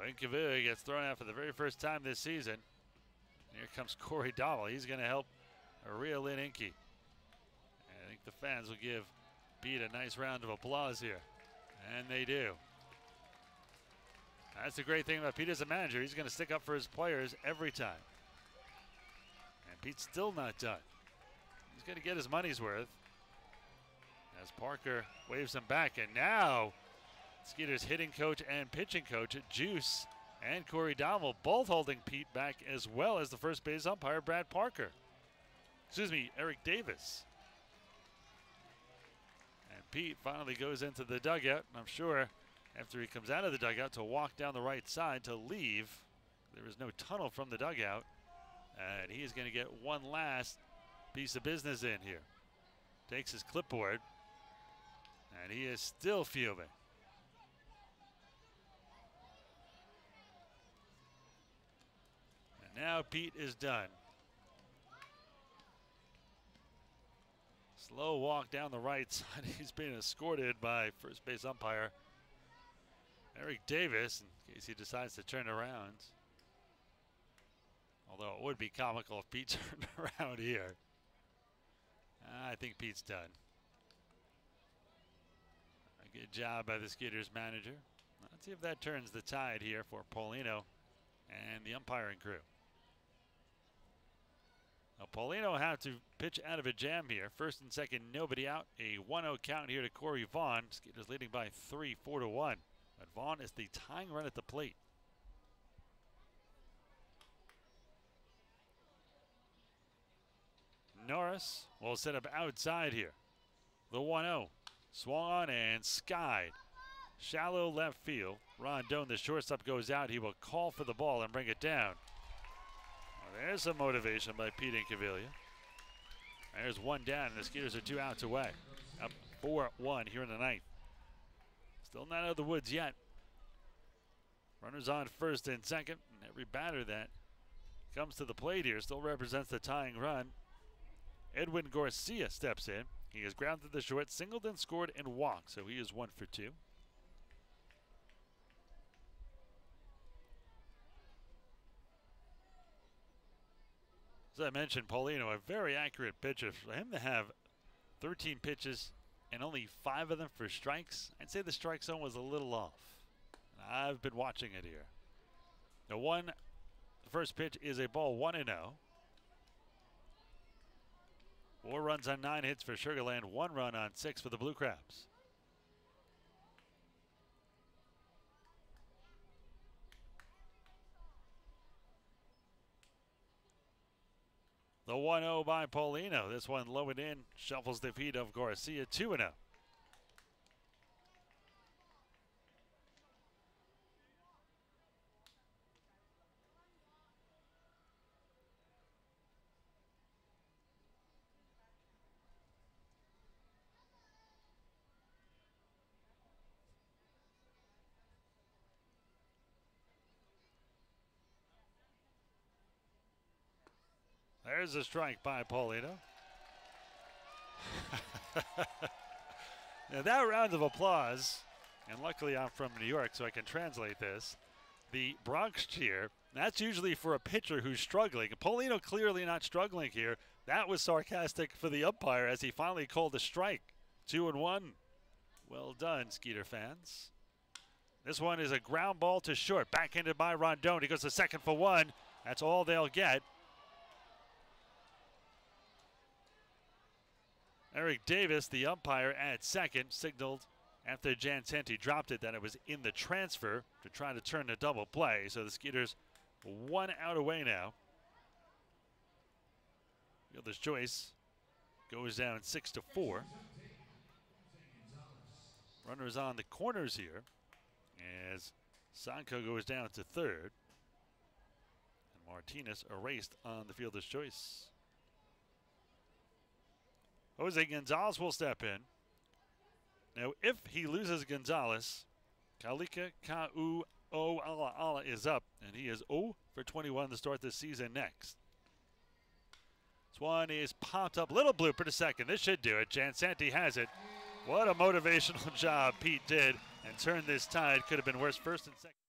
Incaviglia gets thrown out for the very first time this season. Here comes Corey Dowell. He's going to help reel in Inky. I think the fans will give Pete a nice round of applause here. And they do. That's the great thing about Pete as a manager. He's going to stick up for his players every time. And Pete's still not done. He's going to get his money's worth. As Parker waves him back. And now Skeeters hitting coach and pitching coach Juice and Corey Dowell both holding Pete back, as well as the first base umpire Brad Parker. Excuse me, Eric Davis. And Pete finally goes into the dugout. I'm sure after he comes out of the dugout to walk down the right side to leave. There is no tunnel from the dugout. And he is going to get one last piece of business in here. Takes his clipboard. And he is still fuming. And now Pete is done. Slow walk down the right side. He's being escorted by first base umpire Eric Davis in case he decides to turn around. Although it would be comical if Pete turned around here. I think Pete's done. A good job by the Skeeters manager. Let's see if that turns the tide here for Paulino and the umpiring crew. Now Paulino have to pitch out of a jam here. First and second, nobody out. A 1-0 count here to Corey Vaughn. Skeeters leading by 3, 4-1. But Vaughn is the tying run at the plate. Norris will set up outside here. The 1-0. Swung on and skied. Shallow left field. Rondon, the shortstop, goes out. He will call for the ball and bring it down. Well, there's some motivation by Pete Incaviglia. There's one down, and the Skeeters are 2 outs away. Up 4-1 here in the ninth. Still not out of the woods yet. Runners on first and second, and every batter that comes to the plate here still represents the tying run. Edwin Garcia steps in. He has grounded the short, singled and scored and walked, so he is 1 for 2. As I mentioned, Paulino, a very accurate pitcher. For him to have 13 pitches and only 5 of them for strikes, I'd say the strike zone was a little off. I've been watching it here. The first pitch is a ball, 1-0. 4 runs on 9 hits for Sugarland, 1 run on 6 for the Blue Crabs. The 1-0 by Paulino. This one low and in, shuffles the feet of Garcia, 2-0. There's a strike by Paulino. Now that round of applause, and luckily I'm from New York so I can translate this, the Bronx cheer, that's usually for a pitcher who's struggling. Paulino clearly not struggling here. That was sarcastic for the umpire as he finally called a strike. 2-1. Well done, Skeeter fans. This one is a ground ball to short, backhanded by Rondon. He goes to second for 1. That's all they'll get. Eric Davis, the umpire at second, signaled after Jansanti dropped it that it was in the transfer to try to turn the double play. So the Skeeters 1 out away now. Fielder's choice goes down 6-4. Runners on the corners here as Sanko goes down to third. And Martinez erased on the fielder's choice. Jose Gonzalez will step in. Now, if he loses Gonzalez, Kalika Ka'u-O-Ala-Ala is up, and he is 0 for 21 to start this season next. This one is popped up. Little blooper to second. This should do it. Jansanti has it. What a motivational job Pete did and turned this tide. Could have been worse. First and second.